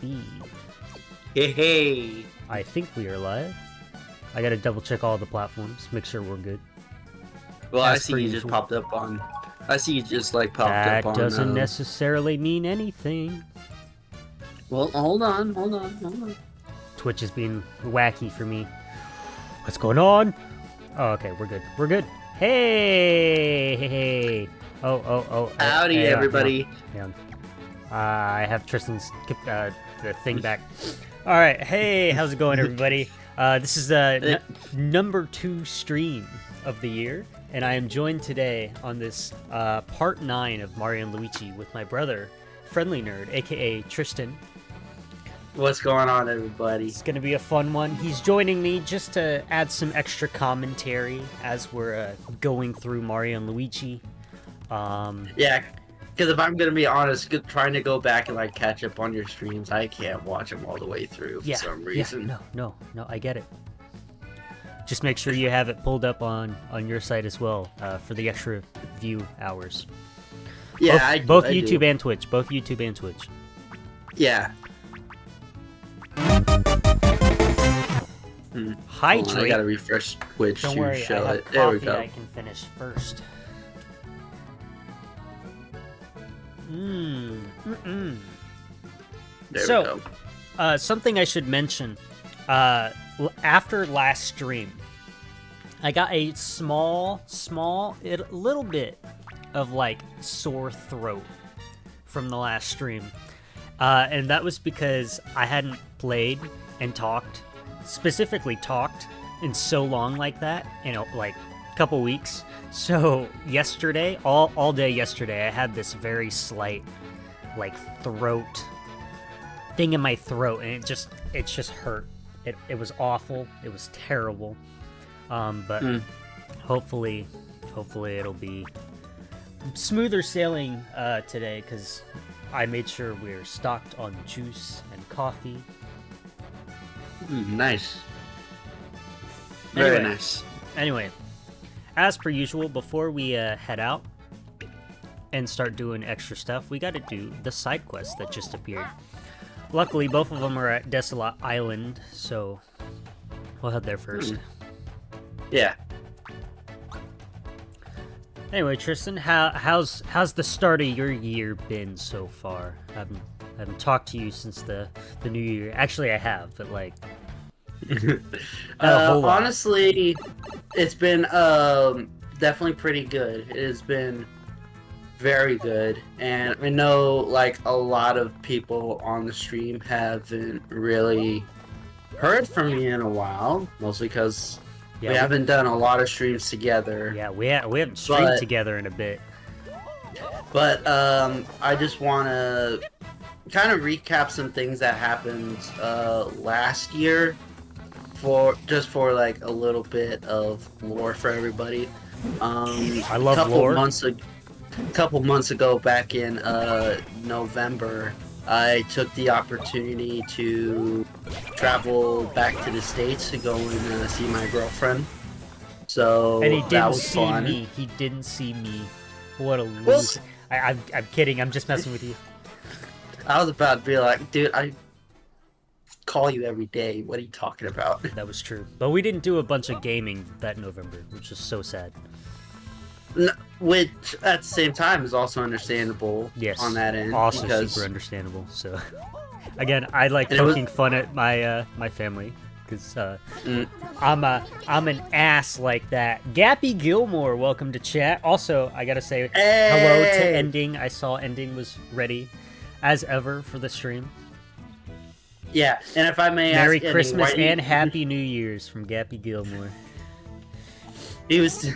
Iffy. Hey. I think we are live. I gotta double check all the platforms, make sure we're good. Well, I As see per you usual. just popped up on. I see you just like popped That up on. doesn't necessarily mean anything. Well, hold on. Twitch is being wacky for me. What's going on? Oh, okay, we're good. Hey. Oh. Howdy, hang on, everybody. hang on. I have Tristan's the thing back. All right, hey, how's it going, everybody? This is the number 2 stream of the year, and I am joined today on this part 9 of Mario Luigi with my brother, Friendly Nerd, aka Tristan. What's going on, everybody? It's gonna be a fun one. He's joining me just to add some extra commentary as we're going through Mario and Luigi. Yeah, because if I'm gonna be honest, trying to go back and like catch up on your streams, I can't watch them all the way through for some reason. No, I get it. Just make sure you have it pulled up on your site as well for the extra view hours. Yeah, both I YouTube do. and Twitch. Both YouTube and Twitch. Yeah. Hydrate. Hold on, I gotta refresh Twitch Don't to worry, show I have it. There we coffee go. I can finish first. There So, we go. Something I should mention. After last stream, I got a little bit of like sore throat from the last stream. And that was because I hadn't played and specifically talked in so long like that, like a couple weeks. So yesterday, all day yesterday, I had this very slight like throat thing in my throat, and it just hurt. It was awful. It was terrible. But hopefully it'll be smoother sailing today, because I made sure we're stocked on juice and coffee. Nice. Very Anyway. nice. Anyway, as per usual, before we head out and start doing extra stuff, we got to do the side quests that just appeared. Luckily, both of them are at Desolate Island, so we'll head there first. Yeah. Anyway, Tristan, how's the start of your year been so far? I haven't talked to you since the new year. Actually, I have, but like a whole lot. Honestly, it's been definitely pretty good. It has been very good, and I know like a lot of people on the stream haven't really heard from me in a while, mostly because we haven't done a lot of streams together. Yeah, we haven't streamed together in a bit. But I just want to kind of recap some things that happened last year for like a little bit of lore for everybody. I love lore. A couple months ago, back in November, I took the opportunity to travel back to the States to go and see my girlfriend. So And he that didn't was see fun. me. He didn't see me. What a loser. I'm kidding. I'm just messing with you. I was about to be like, dude, I call you every day. What are you talking about? That was true. But we didn't do a bunch of gaming that November, which is so sad. Which, at the same time, is also understandable. Yes. On that end, Also because super understandable. So, again, I like And it was- poking fun at my family because I'm an ass like that. Gappy Gilmore, welcome to chat. Also, I gotta say hello to Hey! Ending. I saw Ending was ready as ever for the stream. Yeah, and if I may Merry ask, Eddie, Christmas why do you- and Happy New Year's from Gappy Gilmore. He was.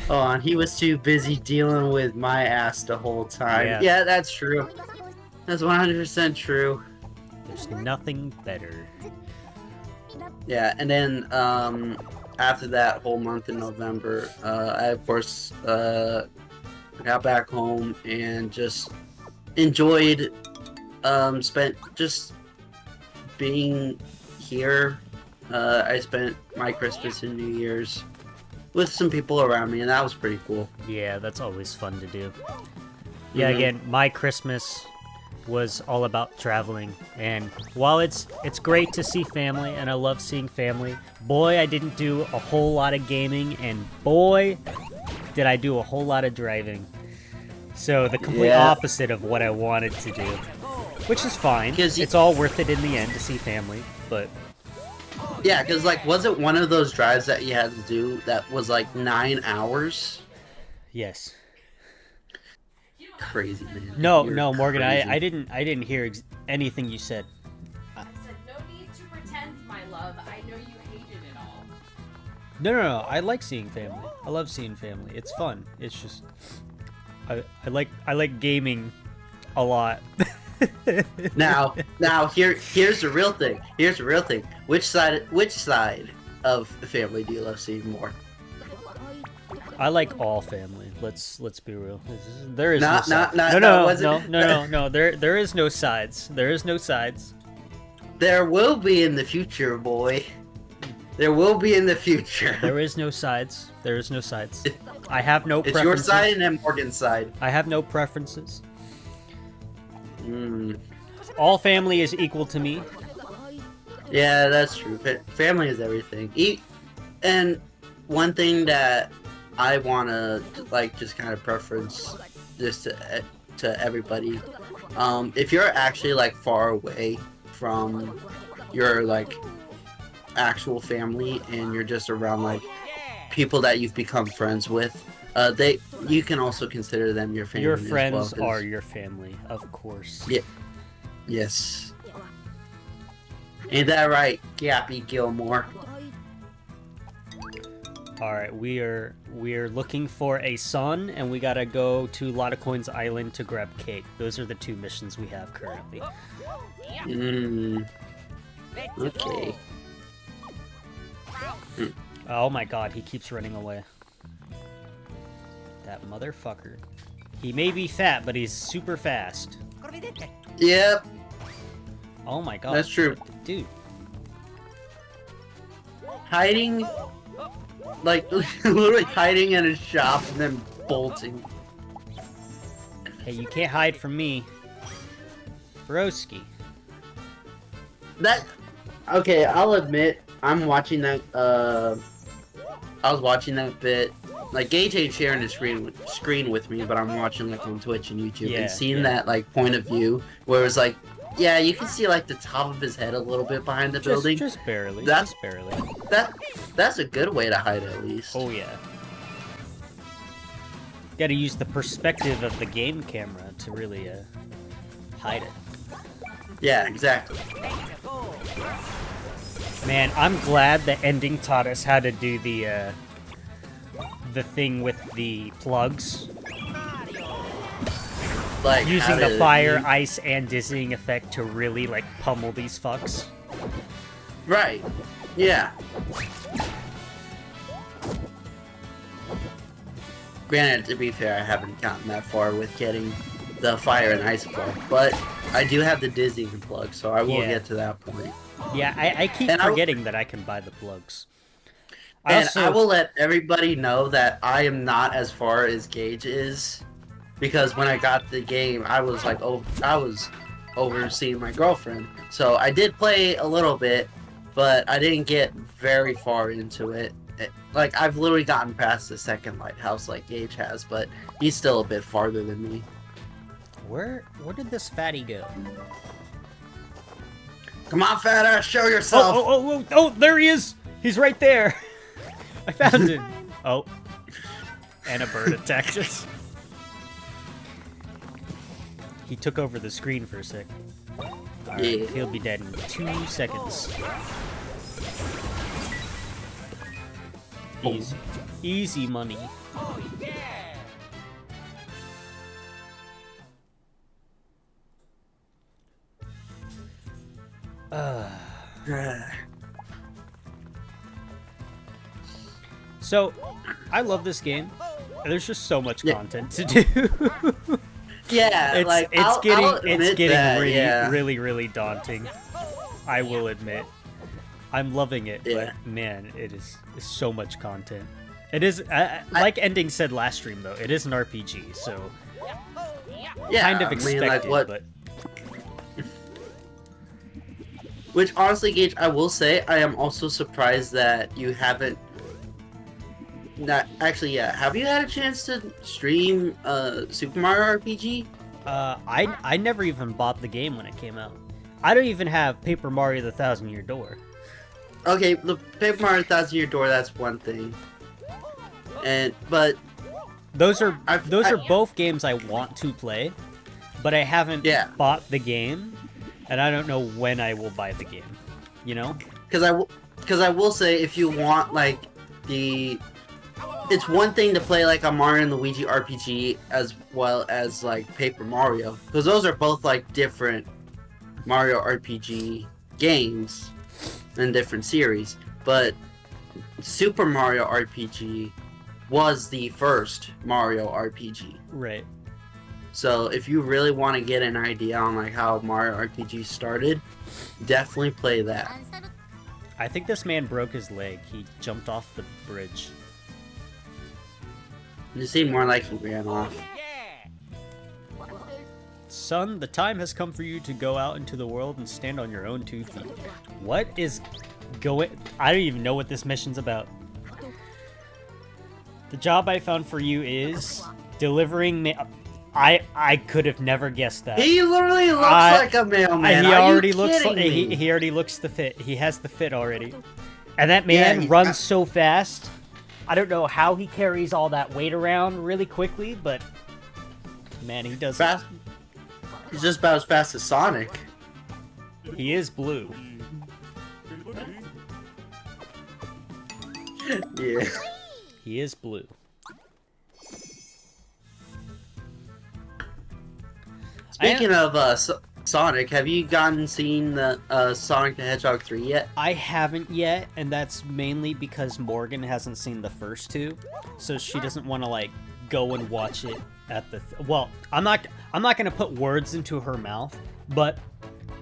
Hold on, he was too busy dealing with my ass the whole time. Yeah. Yeah, that's true. That's 100% true. There's nothing better. Yeah, and then after that whole month in November, I of course got back home and just enjoyed spent just being here. I spent my Christmas and New Year's with some people around me, and that was pretty cool. Yeah, that's always fun to do. Yeah, Mhm. again, my Christmas was all about traveling. And while it's great to see family, and I love seeing family, boy, I didn't do a whole lot of gaming, and boy, did I do a whole lot of driving. So the complete opposite of what I wanted to do, which is fine. It's all worth it in the end to see family, but... Yeah, because, like, was it one of those drives that you had to do that was, like, 9 hours? Yes. Crazy, man. No, Morgan, I didn't hear anything you said. I said, no need to pretend, my love. I know you hated it all. No. I like seeing family. I love seeing family. It's fun. It's just... I like gaming a lot. Now, here's the real thing. Which side of the family do you love seeing more? I like all family. Let's be real. There is no sides. No. There is no sides. There is no sides. There will be in the future, boy. There will be in the future. There is no sides. There is no sides. I have no it's preferences. Your side and then Morgan's side. I have no preferences. All family is equal to me. Yeah, that's true. Family is everything. And one thing that I want to, like, just kind of preference this to everybody. If you're actually, like, far away from your, like, actual family and you're just around, like, people that you've become friends with, you can also consider them your family. Your friends as well, are your family, of course. Yeah. Yes. Ain't that right, Gappy Gilmore? All right, we are looking for a son, and we gotta go to Lottacoin's Island to grab cake. Those are the 2 missions we have currently. Okay. Oh my god, he keeps running away. That motherfucker. He may be fat, but he's super fast. Yep. Oh my god. That's true. Dude. Hiding, like, literally hiding in a shop and then bolting. Hey, you can't hide from me. Broski. Okay, I'll admit, I'm watching that, I was watching that bit. Like, Gage ain't sharing the screen with me, but I'm watching, like, on Twitch and YouTube, and seeing that, like, point of view, where it was like, yeah, you can see, like, the top of his head a little bit behind the building. Just barely. That's just barely. That's a good way to hide, at least. Oh, yeah. Gotta use the perspective of the game camera to really, hide it. Yeah, exactly. Man, I'm glad the ending taught us how to do the thing with the plugs. Like, using the fire, ice, and dizzying effect to really, like, pummel these fucks. Right. Yeah. Granted, to be fair, I haven't gotten that far with getting the fire and ice plug, but I do have the dizzying plug, so I will get to that point. Yeah, I keep forgetting that I can buy the plugs. I will let everybody know that I am not as far as Gage is, because when I got the game, I was like, I was overseeing my girlfriend, so I did play a little bit, but I didn't get very far into it. Like, I've literally gotten past the second lighthouse like Gage has, but he's still a bit farther than me. Where did this fatty go? Come on, fat ass, show yourself! Oh, there he is! He's right there! I found him! Oh. And a bird attacked us. He took over the screen for a sec. Alright, he'll be dead in 2 seconds. Easy. Easy money. So, I love this game. There's just so much content to do. It's getting really daunting. I will admit. I'm loving it, but man, it's so much content. It is like Ending said last stream though. It is an RPG, so kind of expected, but Which honestly, Gage, I will say I am also surprised that you haven't. Not actually, yeah. Have you had a chance to stream Super Mario RPG? I never even bought the game when it came out. I don't even have Paper Mario: The Thousand Year Door. Okay, the Paper Mario Thousand Year Door, that's one thing. But those are both games I want to play, but I haven't bought the game, and I don't know when I will buy the game. You know? Because I will say, if you want like it's one thing to play like a Mario and Luigi RPG as well as like Paper Mario, because those are both like different Mario RPG games and different series. But Super Mario RPG was the first Mario RPG. Right. So if you really want to get an idea on like how Mario RPG started, definitely play that. I think this man broke his leg. He jumped off the bridge. You seem more like he ran off. Son, the time has come for you to go out into the world and stand on your own 2 feet. What is going... I don't even know what this mission's about. The job I found for you is delivering I could have never guessed that. He literally looks like a mailman. He already looks like he already looks the fit. He has the fit already. And that man runs so fast. I don't know how he carries all that weight around really quickly, but man, he does fast. He's just about as fast as Sonic. He is blue. Yeah. He is blue. Speaking of Sonic, have you seen the Sonic the Hedgehog 3 yet? I haven't yet, and that's mainly because Morgan hasn't seen the first 2, so she doesn't want to like go and watch it at the. Well, I'm not gonna put words into her mouth, but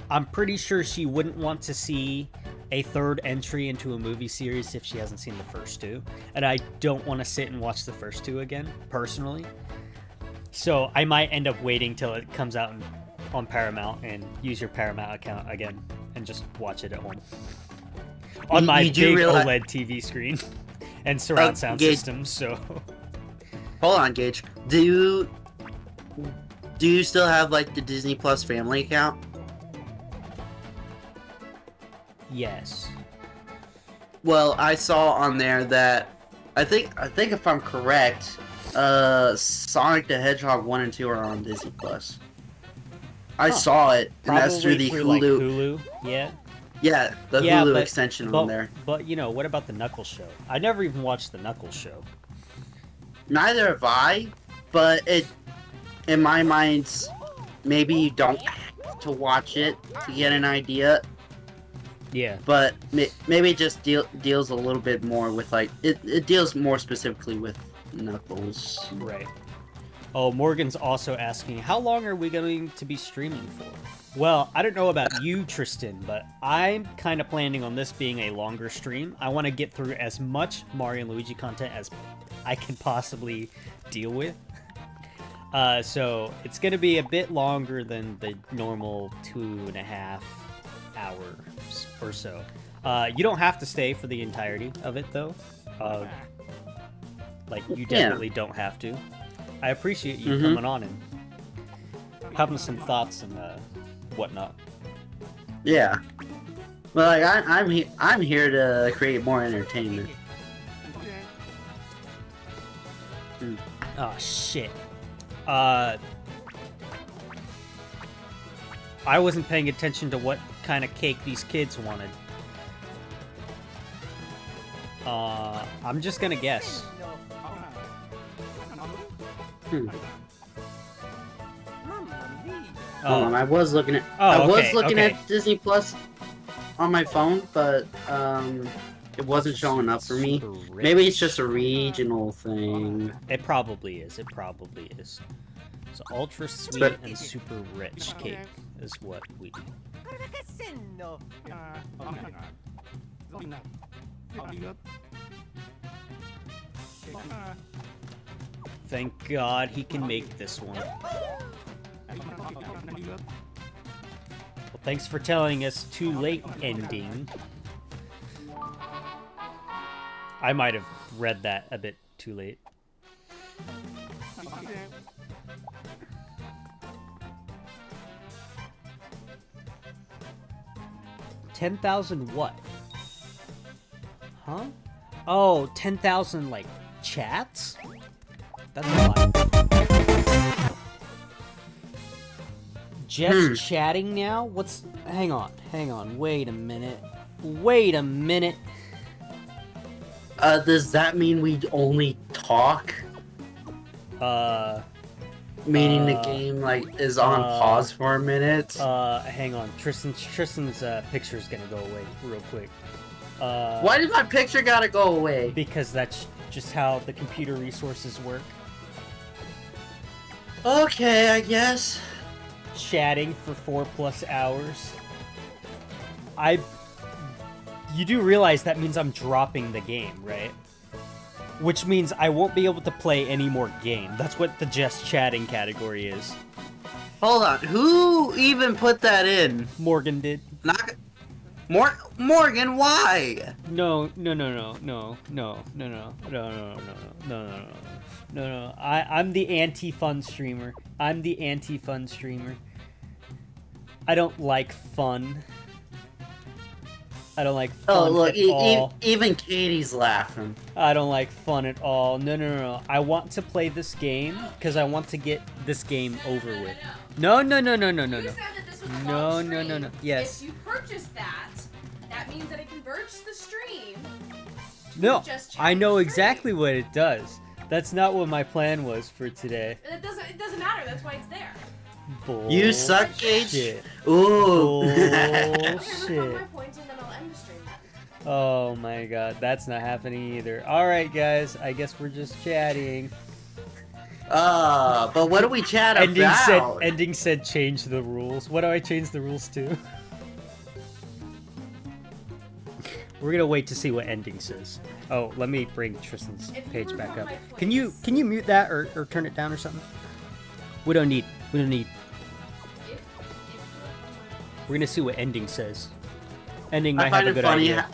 I'm pretty sure she wouldn't want to see a third entry into a movie series if she hasn't seen the first 2, and I don't want to sit and watch the first 2 again personally. So I might end up waiting till it comes out on Paramount and use your Paramount account again and just watch it at home on my big OLED TV screen and surround sound system. So hold on, Gage. Do you still have like the Disney Plus family account? Yes. Well, I saw on there that I think if I'm correct, Sonic the Hedgehog 1 and 2 are on Disney Plus. I saw it, and probably that's through the Hulu. Like Hulu. Yeah. Yeah, the Hulu extension on there. But you know, what about the Knuckles show? I never even watched the Knuckles show. Neither have I, but in my mind, maybe you don't have to watch it to get an idea. Yeah. But maybe it just deals a little bit more with like it deals more specifically with Knuckles. Right. Oh, Morgan's also asking, how long are we going to be streaming for? Well, I don't know about you, Tristan, but I'm kind of planning on this being a longer stream. I want to get through as much Mario and Luigi content as I can possibly deal with. So it's going to be a bit longer than the normal 2.5 hours or so. You don't have to stay for the entirety of it, though. Like, you definitely don't have to. I appreciate you coming on and having some thoughts and whatnot. Yeah. Well, like I'm here to create more entertainment. Oh shit. I wasn't paying attention to what kind of cake these kids wanted. I'm just gonna guess. I was looking at at Disney Plus on my phone, but it wasn't showing up for me. Maybe it's just a regional thing. It probably is. So ultra sweet and super rich cake is what we do. Thank God he can make this one. Well, thanks for telling us too late ending. I might have read that a bit too late. $10,000 what? Huh? Oh, 10,000 like chats? That's a lot. Just chatting now? What's... Hang on. Wait a minute. Does that mean we only talk? Meaning the game, like, is on pause for a minute? Hang on. Tristan's picture's gonna go away real quick. Why did my picture gotta go away? Because that's just how the computer resources work. Okay, I guess. Chatting for 4+ hours. You do realize that means I'm dropping the game, right? Which means I won't be able to play any more game. That's what the just chatting category is. Hold on, who even put that in? Morgan did. Morgan, why? No. I'm the anti-fun streamer. I don't like fun. I don't like fun Oh, look, at all. even Katie's laughing. I don't like fun at all. No. I want to play this game because I want to get this game over with. No. You said that this was called stream. No. Yes. If you purchase that, that means that it converts the stream. No, Just chat I know stream. exactly what it does. That's not what my plan was for today. It doesn't matter. That's why it's there. You suck, Gage. Bullshit. Ooh. Okay, record my Bullshit. points and then I'll end the stream. Oh my god, that's not happening either. Alright guys, I guess we're just chatting. But what do we chat about? Ending said change the rules. What do I change the rules to? We're gonna wait to see what ending says. Oh, let me bring Tristan's If you page were back on up. my Can you mute that or turn it down or something? We don't need. We're gonna see what ending says. Ending might have a good idea.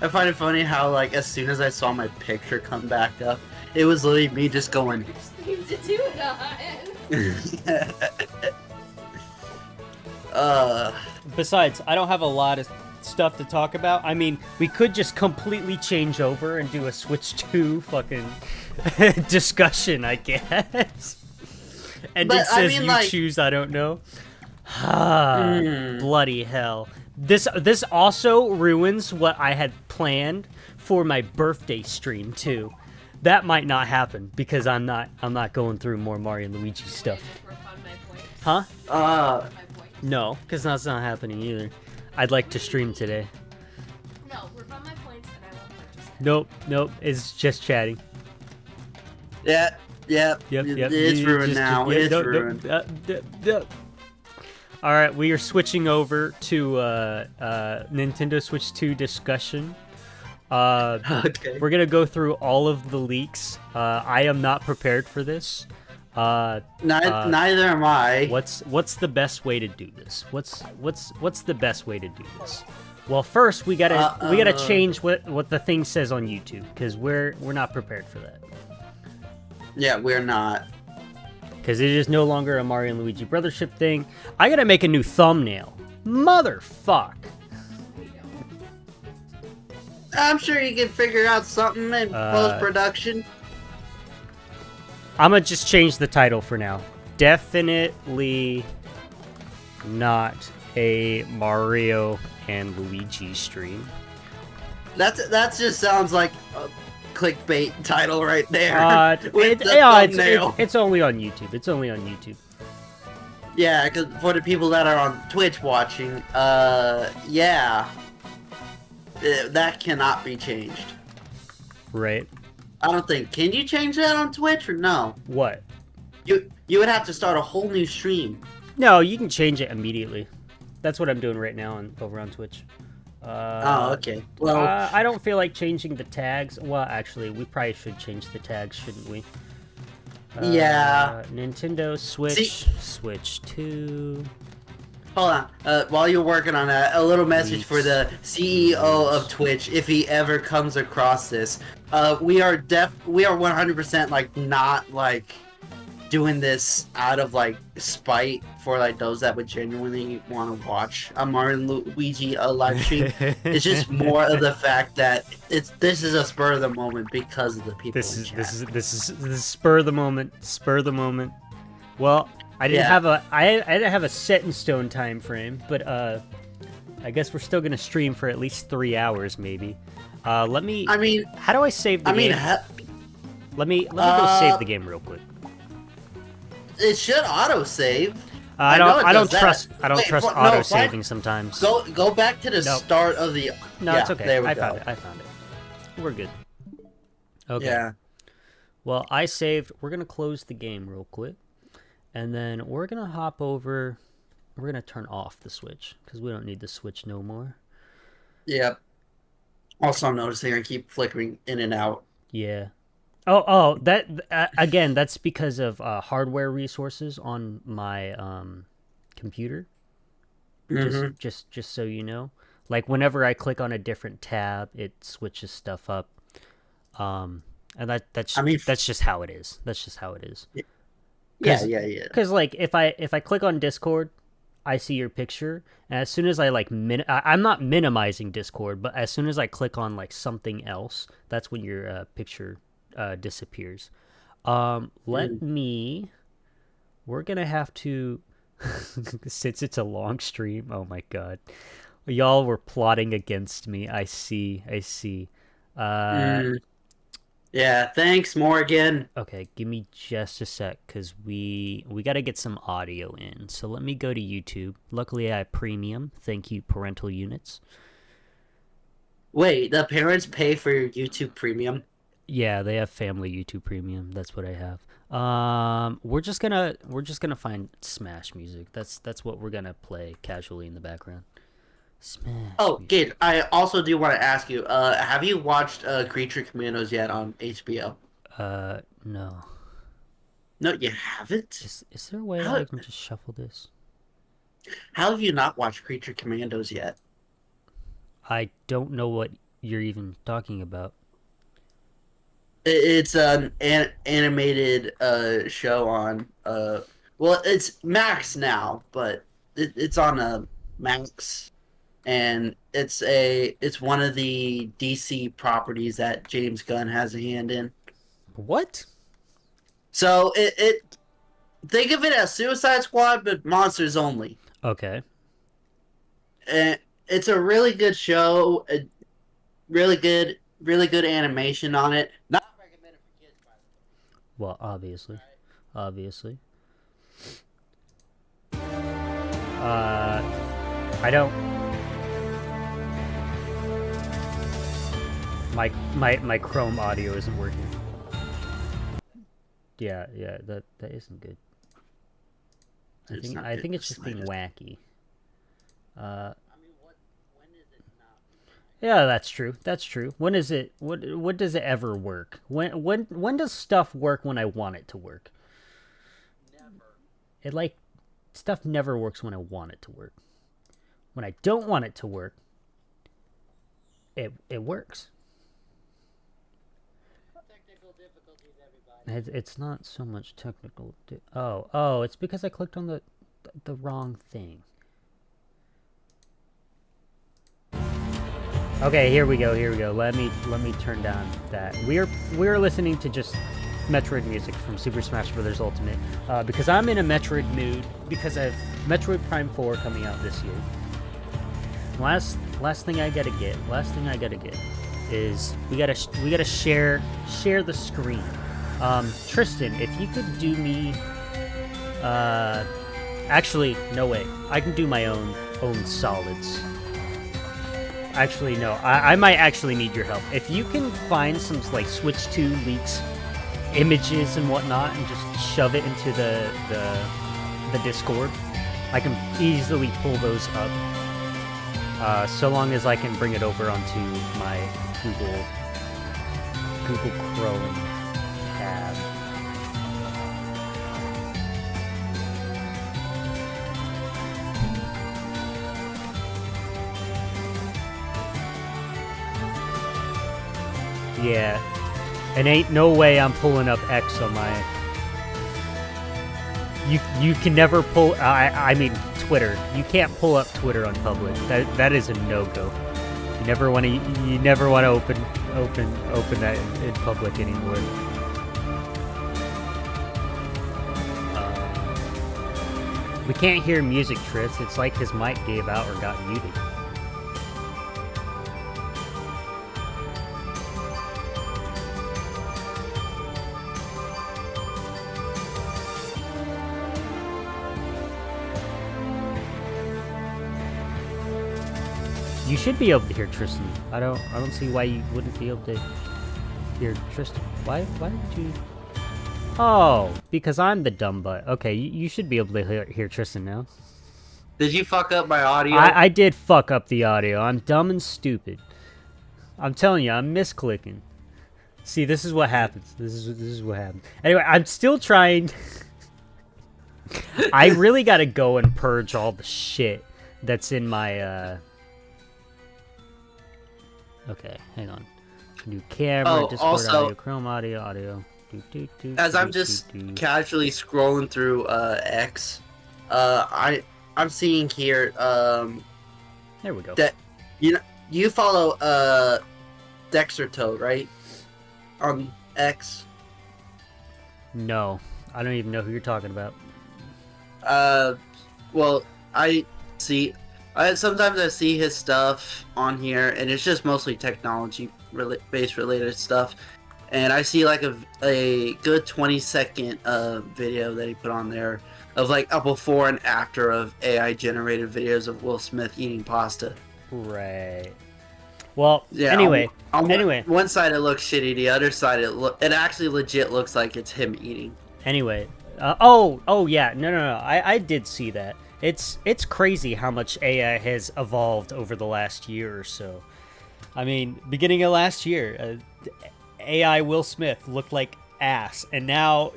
I find it funny how, like, as soon as I saw my picture come back up, it was literally me just going. Stream to do it. Besides, I don't have a lot of stuff to talk about. I mean, we could just completely change over and do a Switch 2 fucking discussion, I guess. And But, it says I mean, you like... choose, I don't know. Bloody hell. This also ruins what I had planned for my birthday stream too. That might not happen because I'm not going through more Mario Luigi stuff. Huh? No, because that's not happening either. I'd like to stream today. No, refund my points and I won't purchase it. Nope, it's just chatting. Yep. It's ruined now. It's ruined. All right, we are switching over to Nintendo Switch 2 discussion. Okay. We're gonna go through all of the leaks. I am not prepared for this. Neither am I. What's the best way to do this? What's the best way to do this? Well, first we gotta change what the thing says on YouTube because we're not prepared for that. Yeah, we're not. Because it is no longer a Mario and Luigi Brothership thing. I gotta make a new thumbnail. Motherfuck. I'm sure you can figure out something in post-production. I'm gonna just change the title for now. Definitely not a Mario and Luigi stream. That just sounds like a clickbait title right there. It's only on YouTube. It's only on YouTube. Yeah, because for the people that are on Twitch watching, yeah, that cannot be changed. Right. I don't think. Can you change that on Twitch or no? What? You would have to start a whole new stream. No, you can change it immediately. That's what I'm doing right now over on Twitch. Oh, okay. Well, I don't feel like changing the tags. Well, actually, we probably should change the tags, shouldn't we? Yeah. Nintendo Switch, Switch 2. Hold on. While you're working on that, a little message for the CEO of Leaks. Twitch, if he ever comes across this. We are 100% like not like doing this out of like spite for like those that would genuinely want to watch a Mario Luigi live stream. It's just more of the fact that this is a spur of the moment because of the people in chat. This is spur of the moment. Spur of the moment. Well, I didn't have a set in stone time frame, but I guess we're still gonna stream for at least 3 hours, maybe. Let me. I mean, how do I save the game? Let me go save the game real quick. It should auto save. I don't trust auto saving sometimes. Go back to the start of the. No, yeah, it's okay. There we I go. found it. We're good. Okay. Yeah. Well, I saved. We're gonna close the game real quick, and then we're gonna hop over. We're gonna turn off the Switch because we don't need the Switch no more. Yep. Also, I'm noticing I keep flickering in and out. Yeah. Oh, that again. That's because of hardware resources on my computer. Mm-hmm. Just so you know, like whenever I click on a different tab, it switches stuff up. And that's just how it is. That's just how it is. Yeah. Because like if I click on Discord, I see your picture, and as soon as I like I'm not minimizing Discord, but as soon as I click on like something else, that's when your picture disappears. We're gonna have to since it's a long stream. Oh my god, y'all were plotting against me. I see. Yeah, thanks, Morgan. Okay, give me just a sec, because we got to get some audio in. So let me go to YouTube. Luckily, I have premium. Thank you, parental units. Wait, the parents pay for your YouTube Premium? Yeah, they have family YouTube Premium. That's what I have. We're just gonna find Smash music. That's what we're gonna play casually in the background. Smash. Oh, Gage, I also do want to ask you, have you watched Creature Commandos yet on HBO? No. No, you haven't? Is there a way I can just shuffle this? How have you not watched Creature Commandos yet? I don't know what you're even talking about. It's an animated show on, well, it's Max now, but it's on Max. And it's one of the DC properties that James Gunn has a hand in. What? So it think of it as Suicide Squad, but monsters only. Okay. And it's a really good show. Really good animation on it. Not recommended for kids, by the way. Well, obviously. Right. Obviously. I don't. My Chrome audio isn't working. Yeah, that isn't good. I think it's just being wacky. I mean, when is it not? Yeah, that's true. When is it? What does it ever work? When does stuff work when I want it to work? Never. Stuff never works when I want it to work. When I don't want it to work, it works. Technical difficulties, everybody. It's not so much technical. Oh, it's because I clicked on the wrong thing. Okay, here we go. Let me turn down that. We're listening to just Metroid music from Super Smash Bros. Ultimate because I'm in a Metroid mood because of Metroid Prime 4 coming out this year. Last thing I gotta get is we gotta share the screen. Tristan, if you could do me, actually no way, I can do my own solids. Actually no, I might actually need your help. If you can find some like Switch 2 leaks, images and whatnot, and just shove it into the Discord, I can easily pull those up. So long as I can bring it over onto my Google Chrome tab. Yeah. And ain't no way I'm pulling up X on my... You can never pull... I mean, Twitter. You can't pull up Twitter on public. That is a no-go. You never want to open that in public anymore. We can't hear music, Tris. It's like his mic gave out or got muted. You should be able to hear Tristan. I don't see why you wouldn't be able to hear Tristan. Why would you? Oh, because I'm the dumb butt. Okay, you should be able to hear Tristan now. Did you fuck up my audio? I did fuck up the audio. I'm dumb and stupid. I'm telling you, I'm misclicking. See, this is what happens. This is what happens. Anyway, I'm still trying. I really gotta go and purge all the shit that's in my Okay, hang on. New camera, Discord also, audio, Chrome audio. As I'm just casually scrolling through X, I'm seeing here there we go. that you follow Dexter Toad, right? On X. No, I don't even know who you're talking about. Well, I see. Sometimes I see his stuff on here, and it's just mostly technology-based related stuff. And I see like a good 20-second video that he put on there of like a before and after of AI-generated videos of Will Smith eating pasta. Right. Well, Yeah. anyway. On one side it looks shitty, the other side it actually legit looks like it's him eating. Anyway. Oh yeah. No. I did see that. It's crazy how much AI has evolved over the last year or so. I mean, beginning of last year, AI Will Smith looked like ass, and now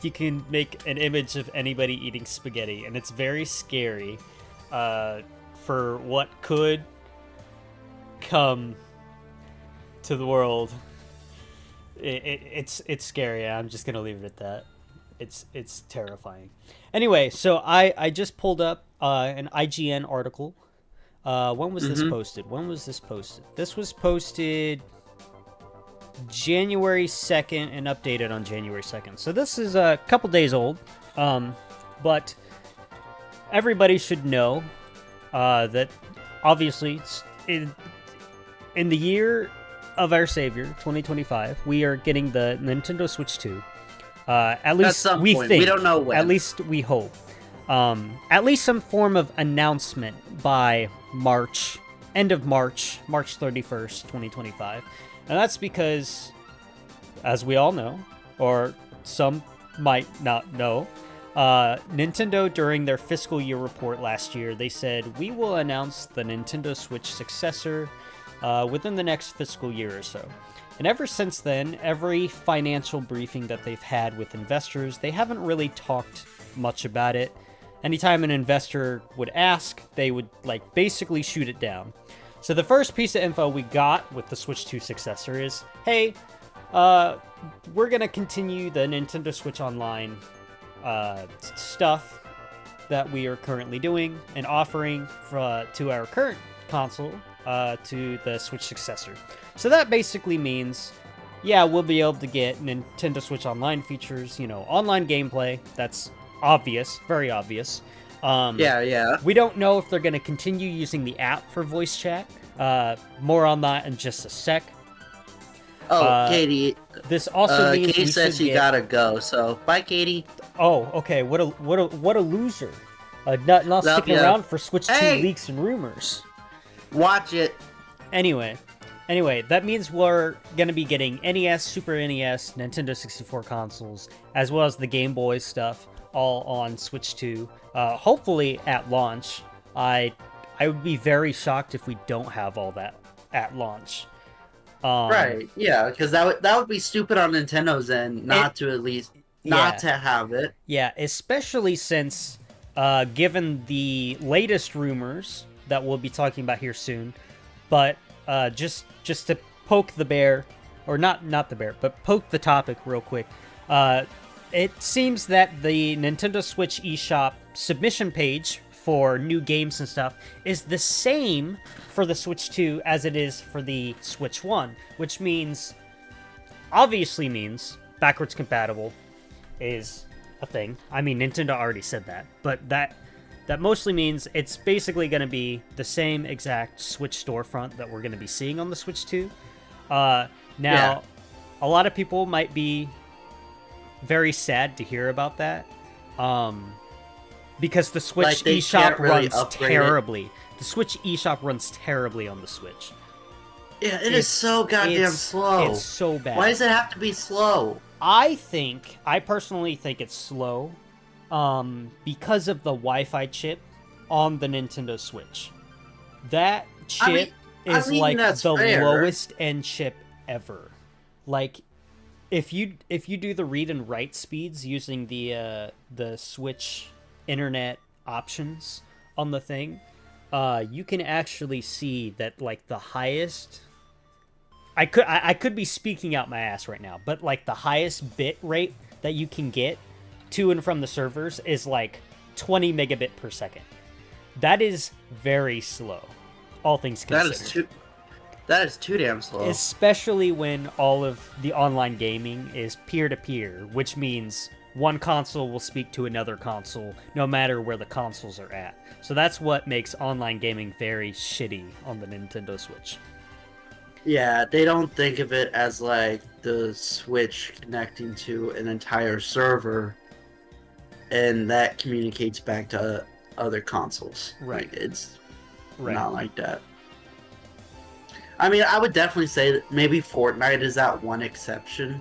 you can make an image of anybody eating spaghetti, and it's very scary for what could come to the world. It's scary. I'm just gonna leave it at that. It's terrifying. Anyway, so I just pulled up an IGN article. When was this posted? This was posted January 2nd and updated on January 2nd. So this is a couple days old. But everybody should know that obviously in the year of our Savior, 2025, we are getting the Nintendo Switch 2. At least we think. We don't know when. At least we hope. At least some form of announcement by March, end of March 31st, 2025. And that's because, as we all know, or some might not know, Nintendo, during their fiscal year report last year, they said, we will announce the Nintendo Switch successor within the next fiscal year or so. And ever since then, every financial briefing that they've had with investors, they haven't really talked much about it. Anytime an investor would ask, they would basically shoot it down. So the first piece of info we got with the Switch 2 successor is, hey, we're going to continue the Nintendo Switch Online stuff that we are currently doing and offering to our current console to the Switch successor. So that basically means, yeah, we'll be able to get Nintendo Switch Online features, online gameplay. That's obvious, very obvious. Yeah. We don't know if they're going to continue using the app for voice chat. More on that in just a sec. Oh, Katie. This also means Katie says she gotta go. So bye, Katie. Oh, okay. What a loser. Not sticking around for Switch 2 leaks and rumors. Watch it. Anyway, that means we're gonna be getting NES, Super NES, Nintendo 64 consoles, as well as the Game Boy stuff, all on Switch 2. Hopefully at launch. I would be very shocked if we don't have all that at launch. Right, yeah, because that would be stupid on Nintendo's end not to have it. Yeah, especially since, given the latest rumors that we'll be talking about here soon, but just to poke the bear or not the bear, but poke the topic real quick. It seems that the Nintendo Switch eShop submission page for new games and stuff is the same for the Switch 2 as it is for the Switch 1, which obviously means backwards compatible is a thing. I mean, Nintendo already said that, but that mostly means it's basically going to be the same exact Switch storefront that we're going to be seeing on the Switch 2. A lot of people might be very sad to hear about that, because the Switch eShop runs terribly. The Switch eShop runs terribly on the Switch. Yeah, it is so goddamn slow. It's so bad. Why does it have to be slow? I personally think it's slow because of the Wi-Fi chip on the Nintendo Switch. That chip is the lowest end chip ever. Like, if you do the read and write speeds using the Switch internet options on the thing, you can actually see that like the highest. I could be speaking out my ass right now, but like the highest bit rate that you can get to and from the servers is like 20 megabit per second. That is very slow, all things considered. That is too damn slow. Especially when all of the online gaming is peer-to-peer, which means one console will speak to another console no matter where the consoles are at. So that's what makes online gaming very shitty on the Nintendo Switch. Yeah, they don't think of it as like the Switch connecting to an entire server and that communicates back to other consoles. Right. Like, it's not like that. I mean, I would definitely say that maybe Fortnite is that one exception,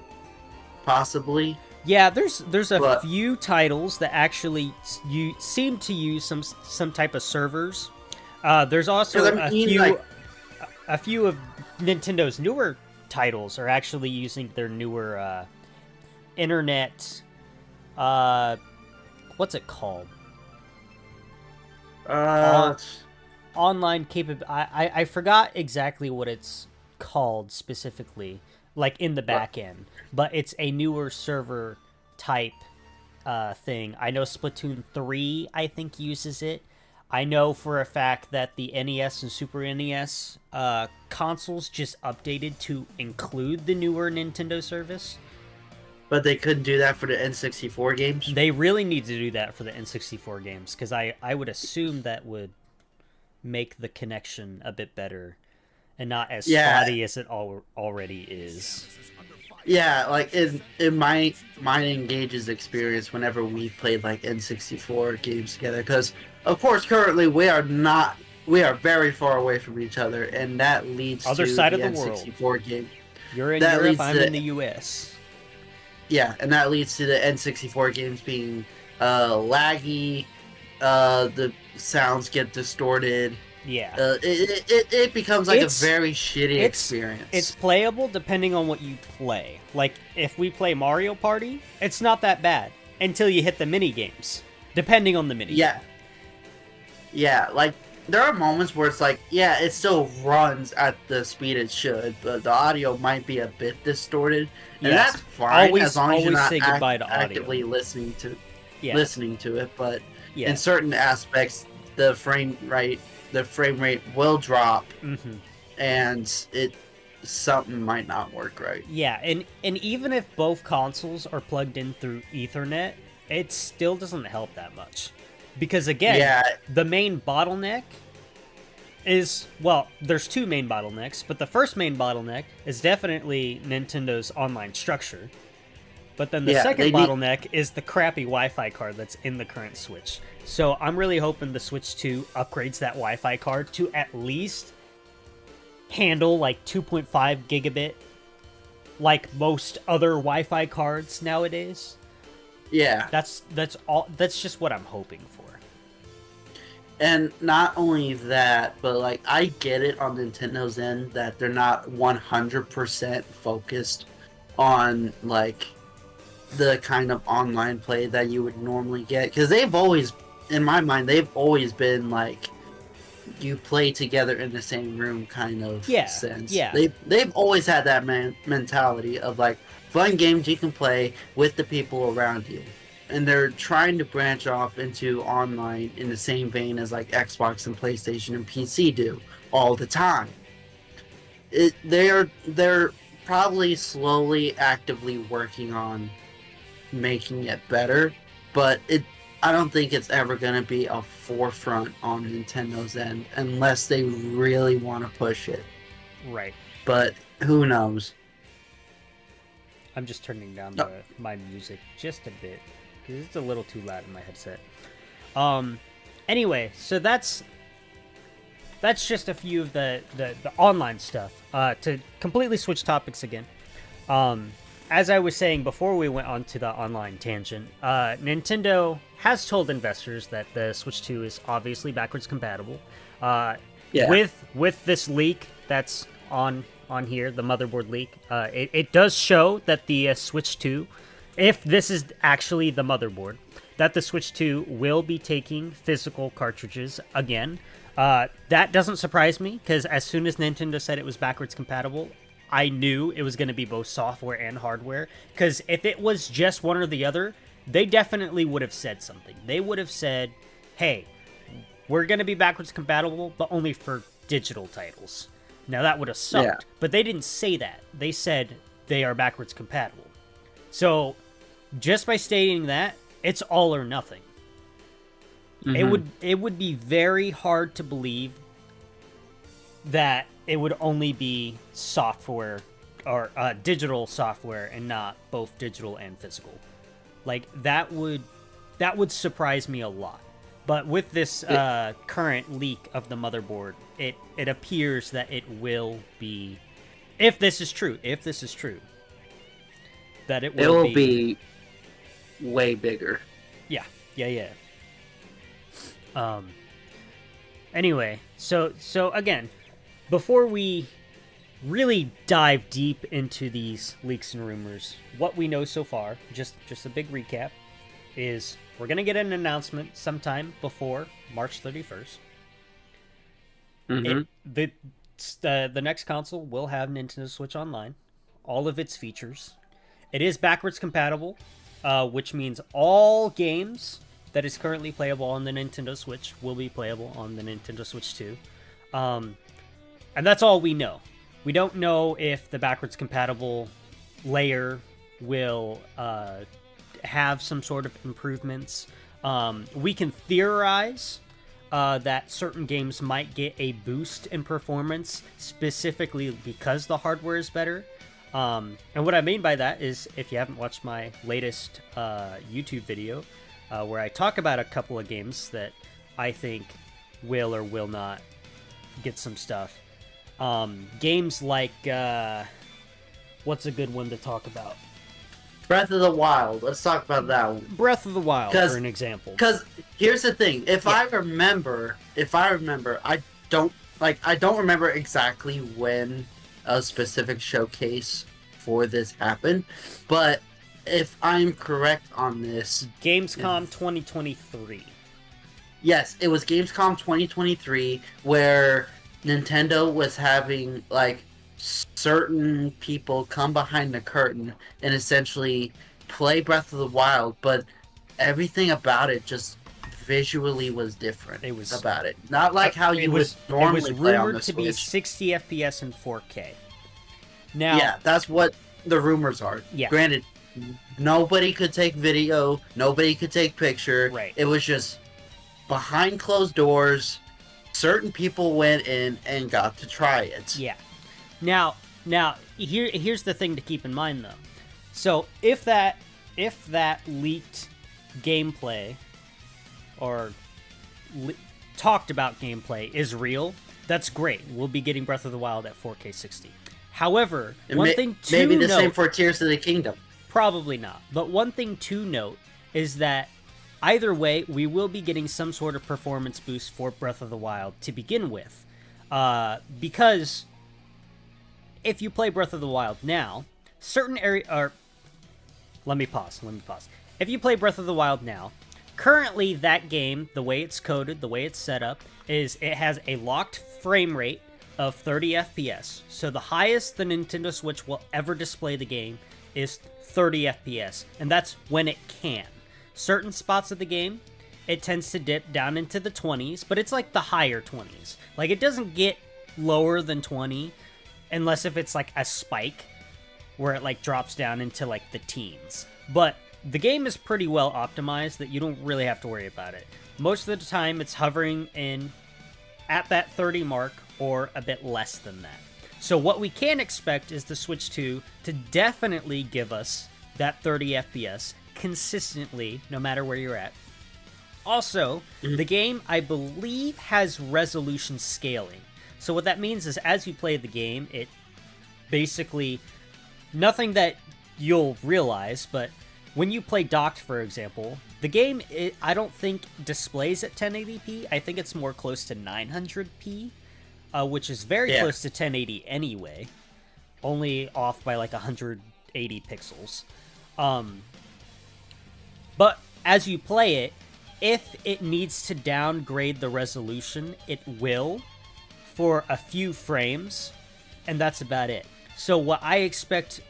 possibly. Yeah, there's a few titles that actually you seem to use some type of servers. There's also a few of Nintendo's newer titles are actually using their newer internet. What's it called? Online capability. I forgot exactly what it's called specifically, like in the back end, but it's a newer server type thing. I know Splatoon 3 I think uses it. I know for a fact that the NES and Super NES consoles just updated to include the newer Nintendo service. But they couldn't do that for the N64 games? They really need to do that for the N64 games, because I would assume that would make the connection a bit better and not as spotty as it already is. Yeah, like in my Engage's experience whenever we've played like N64 games together, because of course currently we are very far away from each other, and that leads other to side the of the N64 world. Game. You're in Europe, I'm in the US. Yeah, and that leads to the N64 games being laggy, the sounds get distorted. Yeah. It becomes like a very shitty experience. It's playable depending on what you play. Like, if we play Mario Party, it's not that bad until you hit the mini games, depending on the mini game. Yeah, like, there are moments where it's like, yeah, it still runs at the speed it should, but the audio might be a bit distorted. And that's fine as long as you're not actively listening to it. But in certain aspects, the frame rate will drop, and something might not work right. Yeah, and even if both consoles are plugged in through Ethernet, it still doesn't help that much. Because again, the main bottleneck is, well, there's two main bottlenecks, but the first main bottleneck is definitely Nintendo's online structure. But then the second bottleneck is the crappy Wi-Fi card that's in the current Switch. So I'm really hoping the Switch 2 upgrades that Wi-Fi card to at least handle like 2.5 gigabit, like most other Wi-Fi cards nowadays. Yeah. That's just what I'm hoping for. And not only that, but like, I get it on Nintendo's end that they're not 100% focused on like the kind of online play that you would normally get, because they've always, in my mind, they've always been like you play together in the same room kind of sense. Yeah. They've always had that mentality of like fun games you can play with the people around you. And they're trying to branch off into online in the same vein as like Xbox and PlayStation and PC do all the time. They're probably slowly actively working on making it better, but I don't think it's ever going to be a forefront on Nintendo's end unless they really want to push it. Right. But who knows? I'm just turning down my music just a bit because it's a little too loud in my headset. Anyway, so that's just a few of the online stuff. To completely switch topics again. As I was saying before we went on to the online tangent, Nintendo has told investors that the Switch 2 is obviously backwards compatible. With this leak that's on here, the motherboard leak, it does show that the Switch 2, if this is actually the motherboard, that the Switch 2 will be taking physical cartridges again. That doesn't surprise me, because as soon as Nintendo said it was backwards compatible, I knew it was going to be both software and hardware, because if it was just one or the other, they definitely would have said something. They would have said, hey, we're going to be backwards compatible, but only for digital titles. Now, that would have sucked, but they didn't say that. They said they are backwards compatible. So, just by stating that, it's all or nothing. Mm-hmm. It would be very hard to believe that it would only be software or digital software and not both digital and physical. Like that would surprise me a lot. But with this current leak of the motherboard, it appears that it will be, if this is true, that it will be way bigger. Yeah. Anyway, so again, before we really dive deep into these leaks and rumors, what we know so far, just a big recap, is we're going to get an announcement sometime before March 31st. Mm-hmm. The next console will have Nintendo Switch Online, all of its features. It is backwards compatible, which means all games that is currently playable on the Nintendo Switch will be playable on the Nintendo Switch 2. And that's all we know. We don't know if the backwards compatible layer will have some sort of improvements. We can theorize that certain games might get a boost in performance specifically because the hardware is better. And what I mean by that is, if you haven't watched my latest YouTube video, where I talk about a couple of games that I think will or will not get some stuff. Games like, what's a good one to talk about? Breath of the Wild. Let's talk about that one. Breath of the Wild, for an example. Because here's the thing: if I remember, I don't remember exactly when a specific showcase for this happened, but if I'm correct on this, Gamescom 2023. Yes, it was Gamescom 2023 where Nintendo was having like certain people come behind the curtain and essentially play Breath of the Wild, but everything about it just visually was different. About it, not like how you would normally play on the Switch. It was rumored to be 60 FPS and 4K. Now, yeah, that's what the rumors are. Yeah. Granted, nobody could take video, nobody could take picture. Right. It was just behind closed doors. Certain people went in and got to try it. Yeah. Now, here's the thing to keep in mind, though. So if that leaked gameplay or talked about gameplay is real, that's great. We'll be getting Breath of the Wild at 4K 60. However, one thing to maybe the note, same for Tears of the Kingdom. Probably not. But one thing to note is that either way, we will be getting some sort of performance boost for Breath of the Wild to begin with. Because if you play Breath of the Wild now, certain area... Let me pause. If you play Breath of the Wild now, currently that game, the way it's coded, the way it's set up, is it has a locked frame rate of 30 FPS. So the highest the Nintendo Switch will ever display the game is 30 FPS, and that's when it can. Certain spots of the game, it tends to dip down into the 20s, but it's like the higher 20s. Like, it doesn't get lower than 20 unless if it's like a spike where it like drops down into like the teens. But the game is pretty well optimized that you don't really have to worry about it. Most of the time it's hovering in at that 30 mark or a bit less than that. So what we can expect is the Switch 2 to definitely give us that 30 FPS consistently, no matter where you're at. Also, the game, I believe, has resolution scaling. So what that means is as you play the game, it basically, nothing that you'll realize, but when you play docked, for example, the game, I don't think displays at 1080p. I think it's more close to 900p, which is very close to 1080 anyway, only off by like 180 pixels. But as you play it, if it needs to downgrade the resolution, it will for a few frames, and that's about it. So what I expect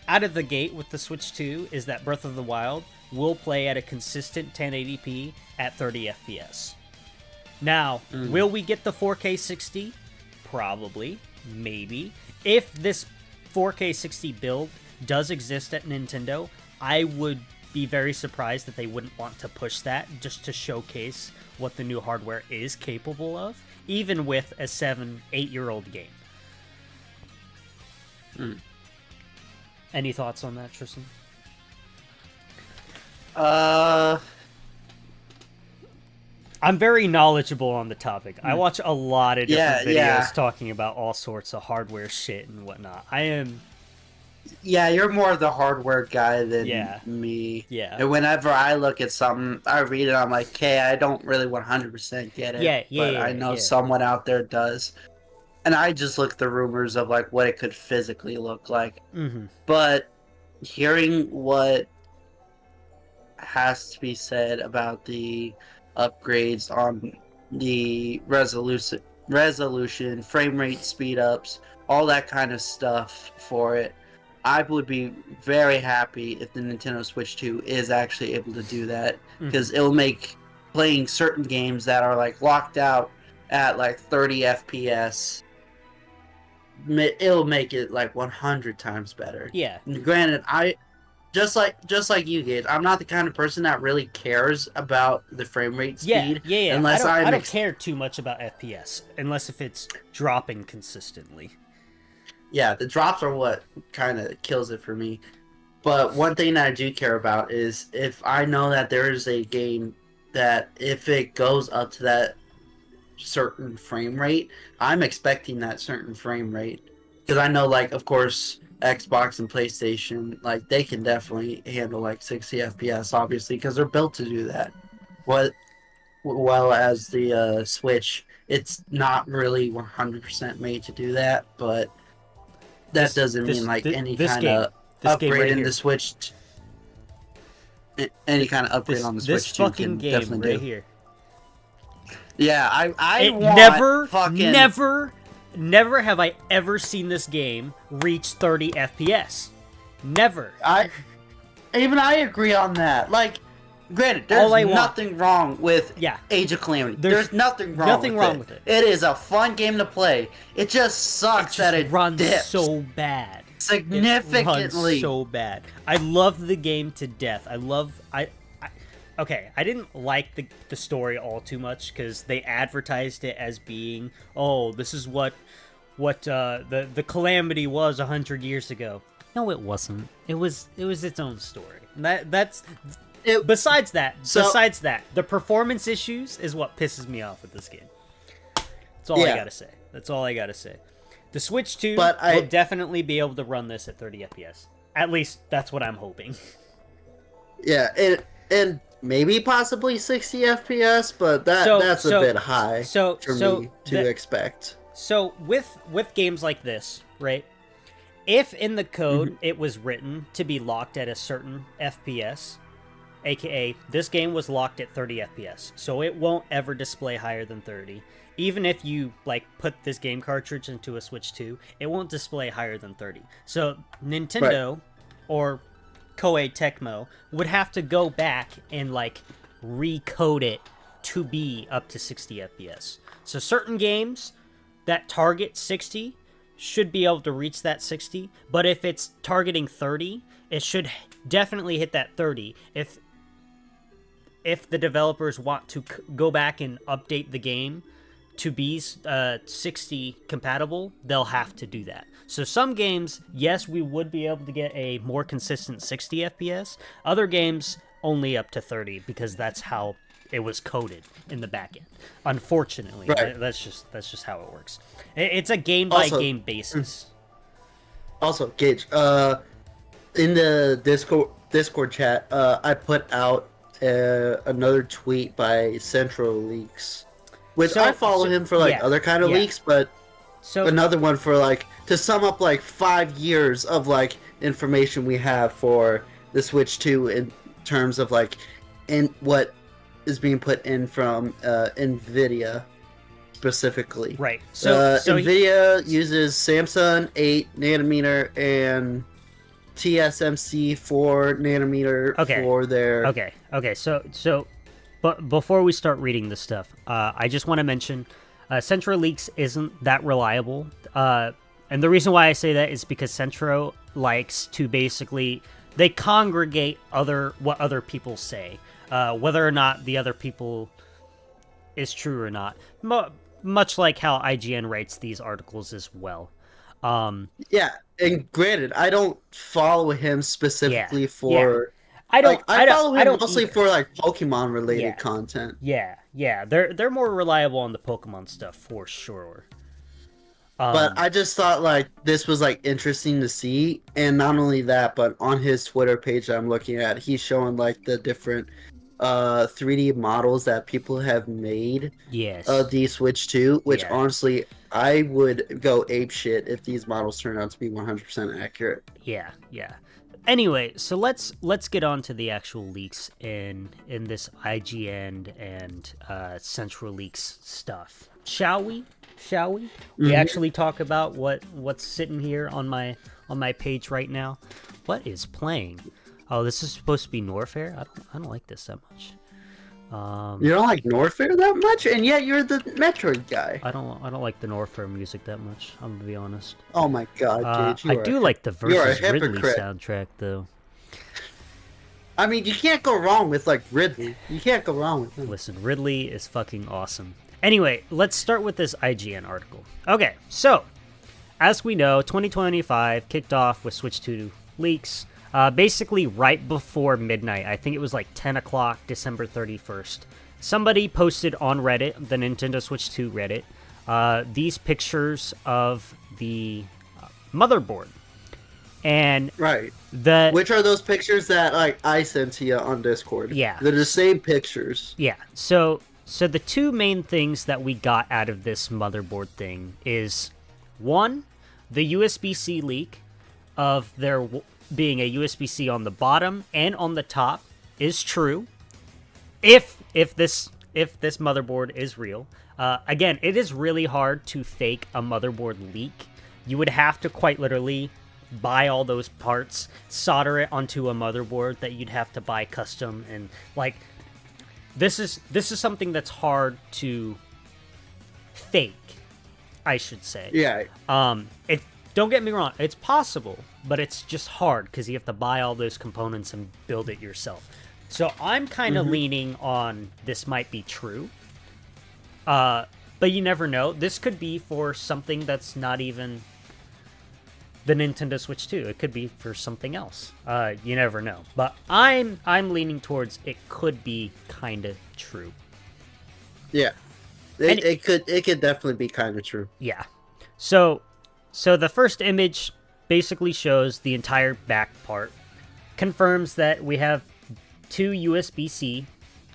out of the gate with the Switch 2 is that Breath of the Wild will play at a consistent 1080p at 30 FPS. Now, will we get the 4K 60? Probably. Maybe. If this 4K 60 build does exist at Nintendo, I would be very surprised that they wouldn't want to push that just to showcase what the new hardware is capable of, even with a 7-8-year-old game. Any thoughts on that, Tristan? I'm very knowledgeable on the topic. I watch a lot of different videos talking about all sorts of hardware shit and whatnot. I am... Yeah, you're more of the hardware guy than me. Yeah. And whenever I look at something, I read it, I'm like, okay, I don't really 100% get it. But I know someone out there does. And I just look at the rumors of like what it could physically look like. But hearing what has to be said about the upgrades on the resolution, frame rate speed ups, all that kind of stuff for it, I would be very happy if the Nintendo Switch 2 is actually able to do that, because it'll make playing certain games that are like locked out at like 30 FPS, it'll make it like 100 times better. Yeah. Granted, I just like you, Gage, I'm not the kind of person that really cares about the frame rate speed. Yeah. Unless I don't care too much about FPS unless if it's dropping consistently. Yeah, the drops are what kind of kills it for me. But one thing that I do care about is if I know that there is a game that if it goes up to that certain frame rate, I'm expecting that certain frame rate. Because I know, like, of course, Xbox and PlayStation, like, they can definitely handle, like, 60 FPS, obviously, because they're built to do that. Well as the Switch, it's not really 100% made to do that, but... That doesn't mean like any kind of upgrade in the Switch. Any kind of upgrade on the Switch. This fucking game right here. Yeah, I never have I ever seen this game reach 30 FPS. Never. I agree on that. Like, granted, there's nothing wrong with Age of Calamity. There's nothing wrong with it. It is a fun game to play. It just sucks that it runs dips so bad. Significantly. It runs so bad. I love the game to death. Okay, I didn't like the story all too much because they advertised it as being, oh, this is what the Calamity was 100 years ago. No, it wasn't. It was its own story. Besides that, the performance issues is what pisses me off with this game. That's all I gotta say. The Switch 2 will definitely be able to run this at 30 FPS. At least that's what I'm hoping. Yeah, and maybe possibly 60 FPS, but that's a bit high for me to expect. So with games like this, right? If in the code it was written to be locked at a certain FPS, aka this game was locked at 30 FPS, so it won't ever display higher than 30. Even if you like put this game cartridge into a Switch 2, it won't display higher than 30. So Nintendo or Koei Tecmo would have to go back and like recode it to be up to 60 FPS. So certain games that target 60 should be able to reach that 60, but if it's targeting 30, it should definitely hit that 30. If the developers want to go back and update the game to be 60 compatible, they'll have to do that. So some games, yes, we would be able to get a more consistent 60 FPS. Other games, only up to 30, because that's how it was coded in the back end. Unfortunately, that's just how it works. It's a game by game basis. Also, Gage, in the Discord chat, I put out another tweet by Central Leaks, which I follow him for other kind of leaks, but another one for like to sum up like 5 years of like information we have for the Switch 2 in terms of like in what is being put in from NVIDIA specifically. Right. So NVIDIA uses Samsung 8 nanometer and TSMC 4 nanometer for their... Okay. So, but before we start reading this stuff, I just want to mention Centro Leaks isn't that reliable. And the reason why I say that is because Centro likes to basically... They congregate what other people say. Whether or not the other people is true or not. Much like how IGN writes these articles as well. Yeah, and granted, I don't follow him specifically for... I follow him mostly either. for like Pokemon related content. Yeah. They're more reliable on the Pokemon stuff for sure. But I just thought like this was like interesting to see, and not only that, but on his Twitter page that I'm looking at, he's showing like the different 3D models that people have made of the Switch 2, which honestly I would go ape shit if these models turn out to be 100% accurate. Yeah. Anyway, so let's get on to the actual leaks in this IGN and Central Leaks stuff. Shall we? We actually talk about what's sitting here on my page right now. What is playing? Oh, this is supposed to be Norfair? I don't like this that much. You don't like Norfair that much, and yet you're the Metroid guy. I don't like the Norfair music that much. I'm gonna be honest. Oh my god, Gage, I do like the Versus Ridley soundtrack though. I mean, you can't go wrong with like Ridley. You can't go wrong with him. Listen, Ridley is fucking awesome. Anyway, let's start with this IGN article. Okay, so as we know, 2025 kicked off with Switch 2 leaks. Basically right before midnight. I think it was like 10 o'clock, December 31st. Somebody posted on Reddit, the Nintendo Switch 2 Reddit, these pictures of the motherboard. And which are those pictures that like I sent to you on Discord? Yeah. They're the same pictures. Yeah. So the two main things that we got out of this motherboard thing is, one, the USB-C leak of there being a USB-C on the bottom and on the top is true. If this motherboard is real. Again, it is really hard to fake a motherboard leak. You would have to quite literally buy all those parts, solder it onto a motherboard that you'd have to buy custom, and like this is something that's hard to fake, I should say. Yeah. Don't get me wrong, it's possible, but it's just hard because you have to buy all those components and build it yourself. So I'm kind of leaning on this might be true. But you never know. This could be for something that's not even the Nintendo Switch 2. It could be for something else. You never know. But I'm leaning towards it could be kind of true. Yeah. It could definitely be kind of true. Yeah. So the first image basically shows the entire back part, confirms that we have two USB-C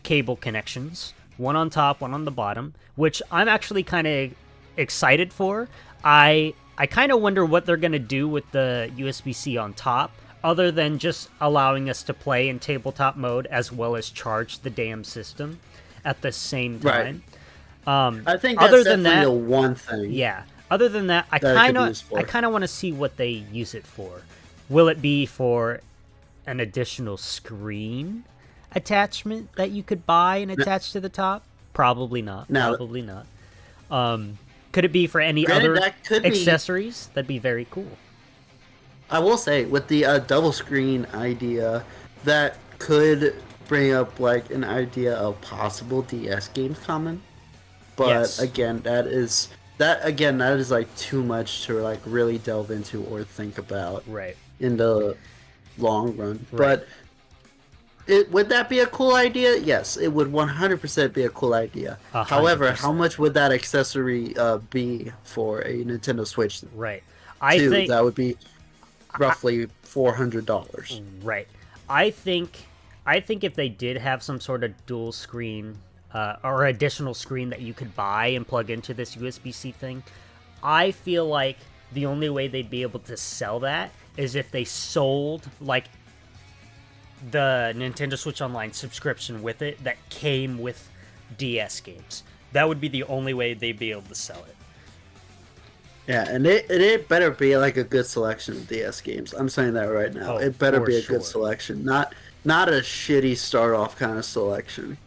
cable connections, one on top, one on the bottom, which I'm actually kind of excited for. I kind of wonder what they're going to do with the USB-C on top. other than just allowing us to play in tabletop mode as well as charge the damn system at the same time. I think that's other than definitely that, the one thing. yeah. Other than that, I that it could be used for. kind of want to see what they use it for. Will it be for an additional screen attachment that you could buy and attach to the top? Probably not. No. Probably not. Could it be for any Granted, other that could be- accessories? That'd be very cool. I will say, with the double screen idea, that could bring up like an idea of possible DS games coming. But Yes. again, that is like too much to like really delve into or think about Right. in the long run. Right. But would that be a cool idea? Yes, it would 100% be a cool idea. 100%. However, how much would that accessory be for a Nintendo Switch? Right. I think that would be roughly $400. Right. I think if they did have some sort of dual screen or additional screen that you could buy and plug into this USB-C thing, I feel like the only way they'd be able to sell that is if they sold like the Nintendo Switch Online subscription with it that came with DS games. That would be the only way they'd be able to sell it. Yeah, and it better be like a good selection of DS games. I'm saying that right now. Oh, It better for be a sure. good selection, not a shitty start off kind of selection.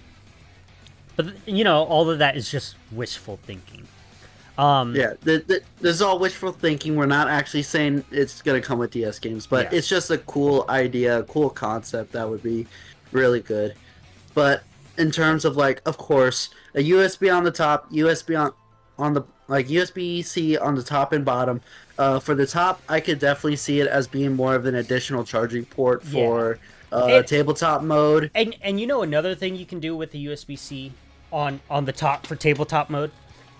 But all of that is just wishful thinking. Yeah, this is all wishful thinking. We're not actually saying it's gonna come with DS games, but Yeah. it's just a cool idea, a cool concept that would be really good. But in terms of like, of course, a USB on the top, USB on the like USB-C on the top and bottom. For the top, I could definitely see it as being more of an additional charging port for tabletop mode. And another thing you can do with the USB-C on the top for tabletop mode,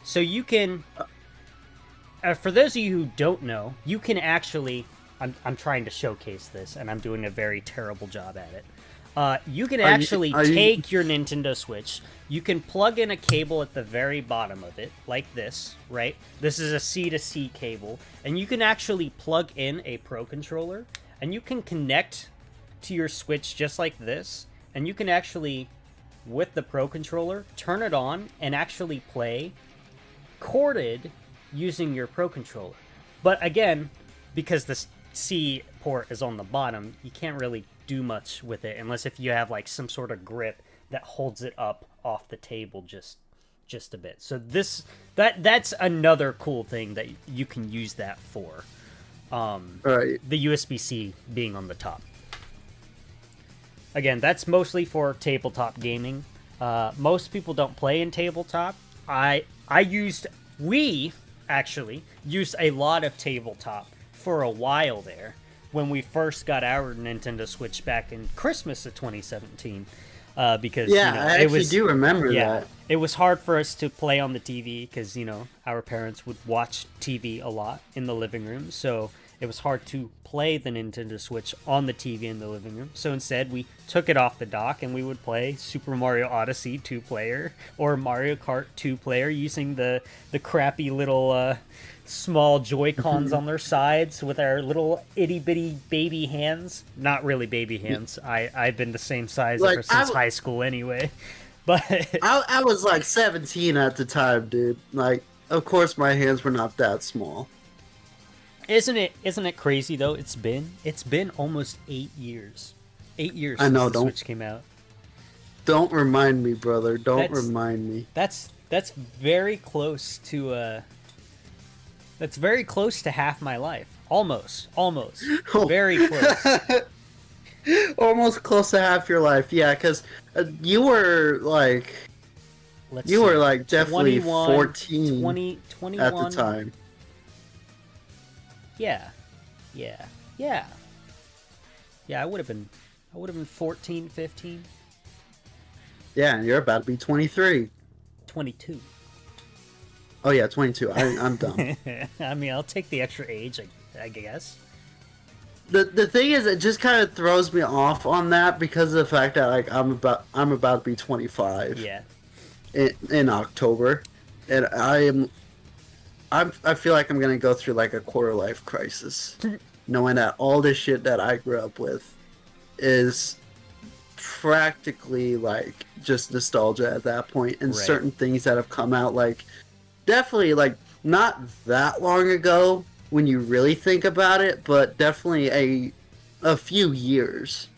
so you can, for those of you who don't know, you can actually, I'm trying to showcase this, and I'm doing a very terrible job at it. You can actually take your Nintendo Switch, you can plug in a cable at the very bottom of it, like this, right? This is a C-to-C cable, and you can actually plug in a Pro Controller, and you can connect to your Switch just like this, and you can actually, with the Pro Controller, turn it on and actually play corded using your Pro Controller. But again, because the C port is on the bottom, you can't really do much with it unless if you have like some sort of grip that holds it up off the table just a bit. So that's another cool thing that you can use that for. Right. The USB-C being on the top. Again, that's mostly for tabletop gaming. Most people don't play in tabletop. We actually used a lot of tabletop for a while there when we first got our Nintendo Switch back in Christmas of 2017. Because I actually do remember that. It was hard for us to play on the TV because our parents would watch TV a lot in the living room, so it was hard to play the Nintendo Switch on the TV in the living room. So instead, we took it off the dock and we would play Super Mario Odyssey 2-player or Mario Kart 2-player using the crappy little small Joy-Cons on their sides with our little itty-bitty baby hands. Not really baby hands. I've been the same size ever since high school anyway. But I was like 17 at the time, dude. Like, of course my hands were not that small. Isn't it crazy though? It's been almost 8 years. 8 years I know, since the Switch came out. Don't remind me, brother. Don't remind me. That's very close to that's very close to half my life. Almost. Very close. Almost close to half your life. Yeah, because you were like definitely 14 21 at the time. Yeah, I would have been 14, 15. Yeah, and you're about to be 23. 22. Oh yeah, 22. I'm dumb. I mean, I'll take the extra age, I guess. The thing is, it just kind of throws me off on that because of the fact that like I'm about to be 25. Yeah. In October, and I feel like I'm gonna go through like a quarter life crisis. knowing that all this shit that I grew up with is practically like just nostalgia at that point, and Right. certain things that have come out like definitely like not that long ago when you really think about it, but definitely a few years.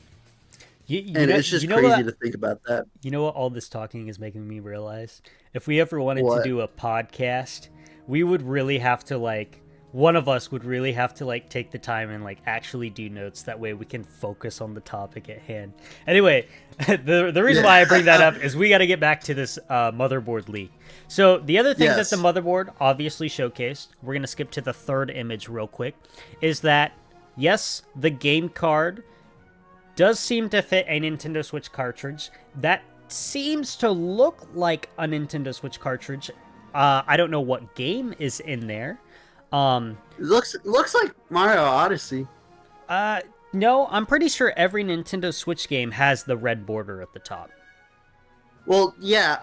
And it's just crazy to think about that. You know what all this talking is making me realize? If we ever wanted What? to do a podcast, we would really have to like one of us would really have to like take the time and like actually do notes. That way we can focus on the topic at hand. Anyway, the reason why I bring that up is we got to get back to this motherboard leak. So the other thing that the motherboard obviously showcased, we're going to skip to the third image real quick, is that yes, the game card does seem to fit a Nintendo Switch cartridge. That seems to look like a Nintendo Switch cartridge. I don't know what game is in there. It looks like Mario Odyssey. No, I'm pretty sure every Nintendo Switch game has the red border at the top. Well, yeah,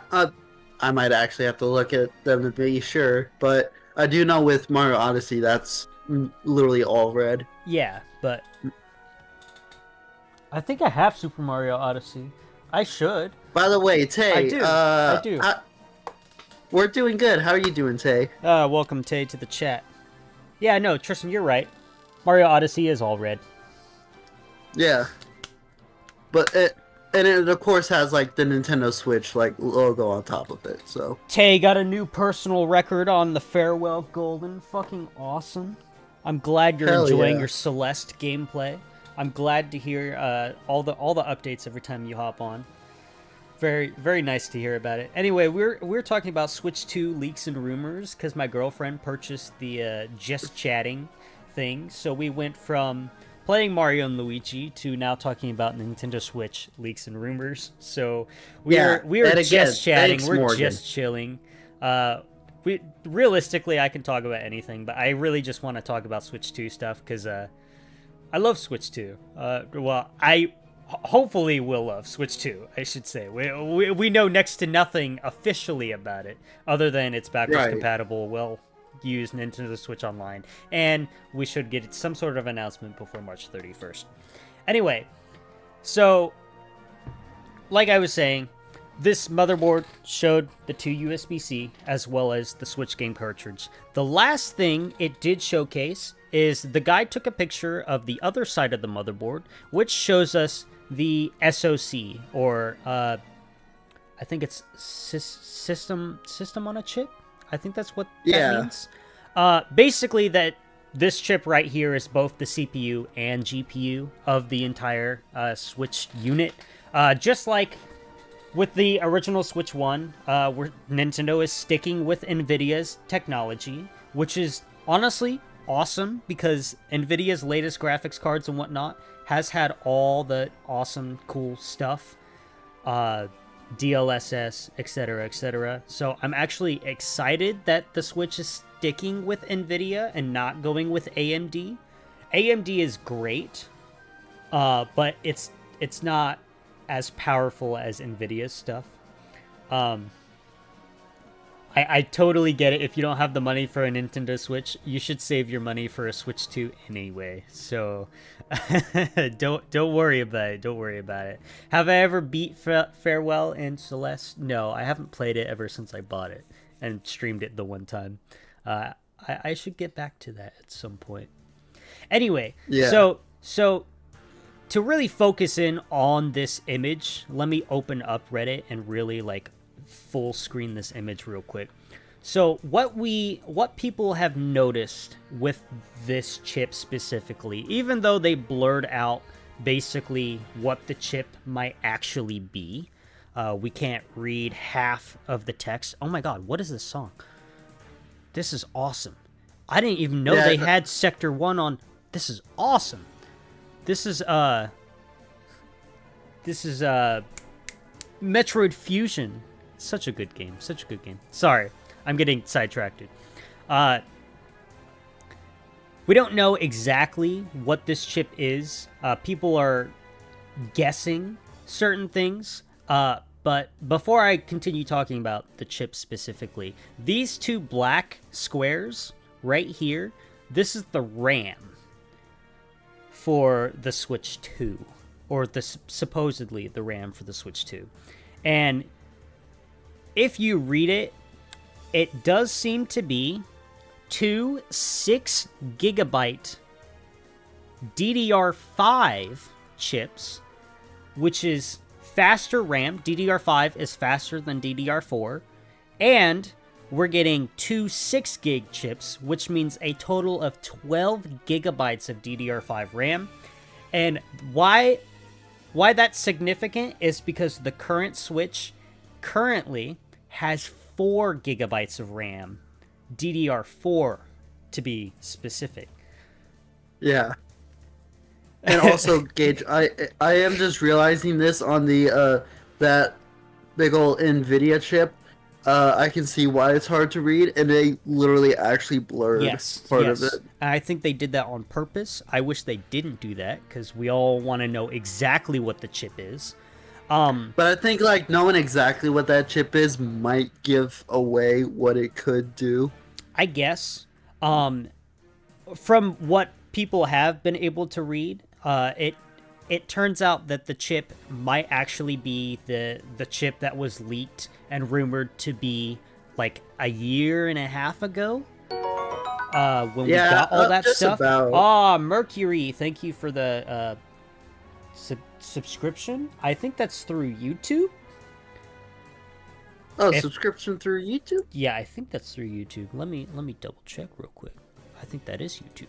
I might actually have to look at them to be sure, but I do know with Mario Odyssey that's literally all red. Yeah, but I think I have Super Mario Odyssey. I should. By the way, Tay, I do. We're doing good. How are you doing, Tay? Welcome, Tay, to the chat. Yeah, no, Tristan, you're right. Mario Odyssey is all red. Yeah. But it of course has like the Nintendo Switch like logo on top of it, so. Tay got a new personal record on the Farewell Golden. Fucking awesome. I'm glad you're enjoying your Celeste gameplay. I'm glad to hear all the updates every time you hop on. Very, very nice to hear about it. Anyway, we're talking about Switch 2 leaks and rumors because my girlfriend purchased the Just Chatting thing. So we went from playing Mario and Luigi to now talking about Nintendo Switch leaks and rumors. So we are just chatting. Thanks, we're Morgan. just chilling. Realistically, I can talk about anything, but I really just want to talk about Switch 2 stuff because I love Switch 2. Well, I hopefully will love Switch 2, I should say. We know next to nothing officially about it, other than it's backwards compatible, well used Nintendo Switch Online, and we should get some sort of announcement before March 31st. Anyway, so, like I was saying, this motherboard showed the two USB-C as well as the Switch game cartridge. The last thing it did showcase is the guy took a picture of the other side of the motherboard, which shows us the SoC, or I think it's system on a chip. I think that's what that means. Basically, that this chip right here is both the CPU and GPU of the entire Switch unit. Just like with the original Switch 1, where Nintendo is sticking with NVIDIA's technology, which is honestly awesome because NVIDIA's latest graphics cards and whatnot has had all the awesome, cool stuff. DLSS, etc., etc. So I'm actually excited that the Switch is sticking with NVIDIA and not going with AMD. AMD is great, but it's not as powerful as NVIDIA's stuff. I totally get it. If you don't have the money for a Nintendo Switch, you should save your money for a Switch 2 anyway. So don't worry about it. Don't worry about it. Have I ever beat Farewell and Celeste? No, I haven't played it ever since I bought it and streamed it the one time. I should get back to that at some point. Anyway, so to really focus in on this image, let me open up Reddit and really like full screen this image real quick. So what people have noticed with this chip specifically, even though they blurred out basically what the chip might actually be, we can't read half of the text. Oh my god, what is this song? This is awesome. I didn't even know they had Sector 1 on. This is awesome. This is Metroid Fusion. Such a good game. Such a good game. Sorry, I'm getting sidetracked. We don't know exactly what this chip is. People are guessing certain things. But before I continue talking about the chip specifically, these two black squares right here, this is the RAM. for the Switch 2, or supposedly the RAM for the Switch 2. And if you read it, it does seem to be two 6 gigabyte DDR5 chips, which is faster RAM. DDR5 is faster than DDR4. And we're getting two 6 gig chips, which means a total of 12 gigabytes of DDR5 RAM. And why that's significant is because the current Switch currently has 4 gigabytes of RAM, DDR4 to be specific. Yeah. And also, Gage, I am just realizing this on the that big ol' NVIDIA chip. I can see why it's hard to read, and they literally actually blurred part of it. I think they did that on purpose. I wish they didn't do that, because we all want to know exactly what the chip is. But I think like knowing exactly what that chip is might give away what it could do. I guess. From what people have been able to read, it turns out that the chip might actually be the chip that was leaked and rumored to be like a year and a half ago. When we got all that stuff. Mercury, thank you for the subscription. I think that's through YouTube. Subscription through YouTube? Yeah, I think that's through YouTube. Let me double check real quick. I think that is YouTube.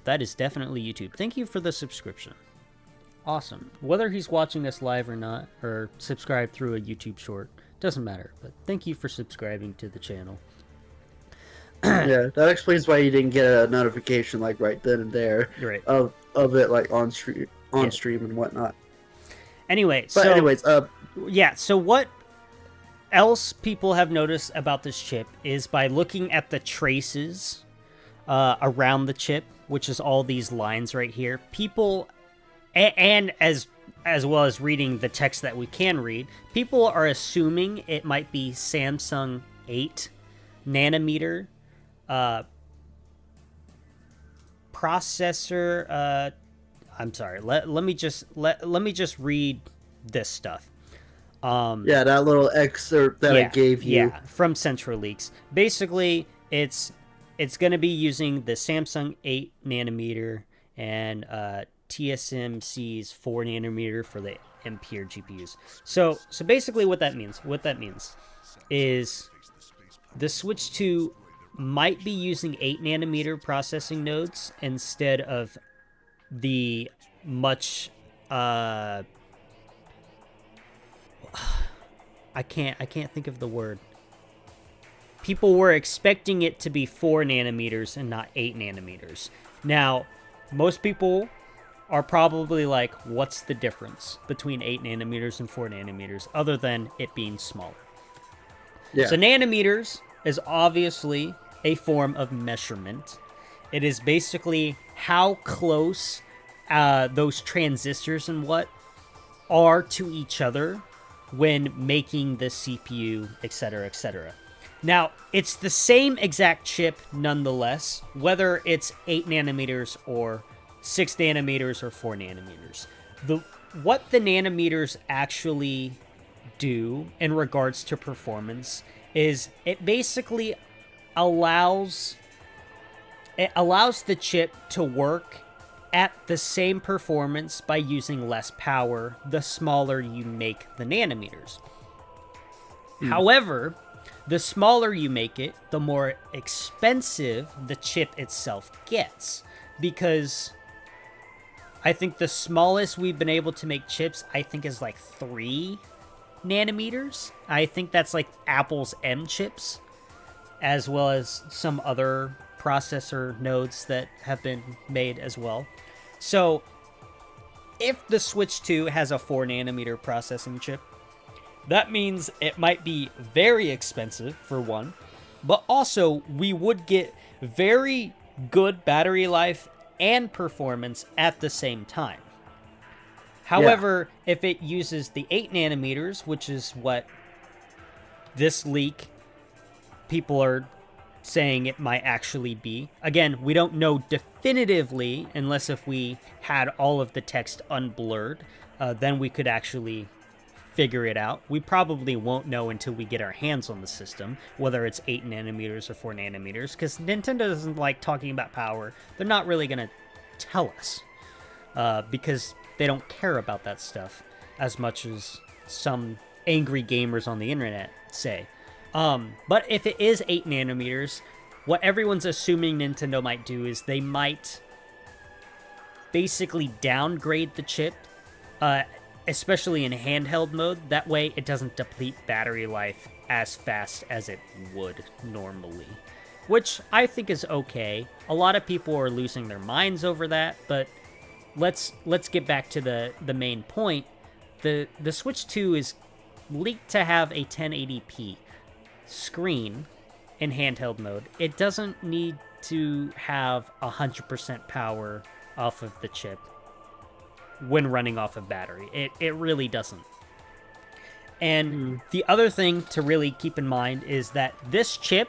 That is definitely YouTube. Thank you for the subscription. Awesome. Whether he's watching us live or not, or subscribed through a YouTube short, doesn't matter. But thank you for subscribing to the channel. Yeah, that explains why you didn't get a notification like right then and there. You're right. Of it like on stream and whatnot. Anyways, yeah. So what else people have noticed about this chip is by looking at the traces around the chip, which is all these lines right here. People, and as well as reading the text that we can read, people are assuming it might be Samsung 8 nanometer processor. I'm sorry. Let me just read this stuff. Yeah, that little excerpt that I gave you. Yeah, from Central Leaks. Basically, it's going to be using the Samsung 8 nanometer and TSMC's 4 nanometer for the Ampere GPUs. So basically what that means is the Switch 2 might be using 8 nanometer processing nodes instead of the much I can't think of the word. People were expecting it to be 4 nanometers and not 8 nanometers. Now, most people are probably like, what's the difference between 8 nanometers and 4 nanometers other than it being smaller? Yeah. So nanometers is obviously a form of measurement. It is basically how close those transistors and what are to each other when making the CPU, etc., etc. Now, it's the same exact chip nonetheless, whether it's 8 nanometers or 6 nanometers or 4 nanometers. What the nanometers actually do in regards to performance is it basically allows the chip to work at the same performance by using less power the smaller you make the nanometers. However, the smaller you make it, the more expensive the chip itself gets, because I think the smallest we've been able to make chips, I think, is like 3 nanometers. I think that's like Apple's M chips, as well as some other processor nodes that have been made as well. So if the Switch 2 has a 4 nanometer processing chip, that means it might be very expensive for one, but also we would get very good battery life and performance at the same time. However, if it uses the 8 nanometers, which is what this leak people are saying it might actually be. Again, we don't know definitively unless if we had all of the text unblurred, then we could actually figure it out. We probably won't know until we get our hands on the system, whether it's 8 nanometers or 4 nanometers, because Nintendo doesn't like talking about power. They're not really going to tell us, because they don't care about that stuff as much as some angry gamers on the internet say. But if it is 8 nanometers, what everyone's assuming Nintendo might do is they might basically downgrade the chip, especially in handheld mode. That way it doesn't deplete battery life as fast as it would normally, which I think is okay. A lot of people are losing their minds over that, but let's get back to the main point. The Switch 2 is leaked to have a 1080p screen in handheld mode. It doesn't need to have 100% power off of the chip when running off of battery. It really doesn't. And the other thing to really keep in mind is that this chip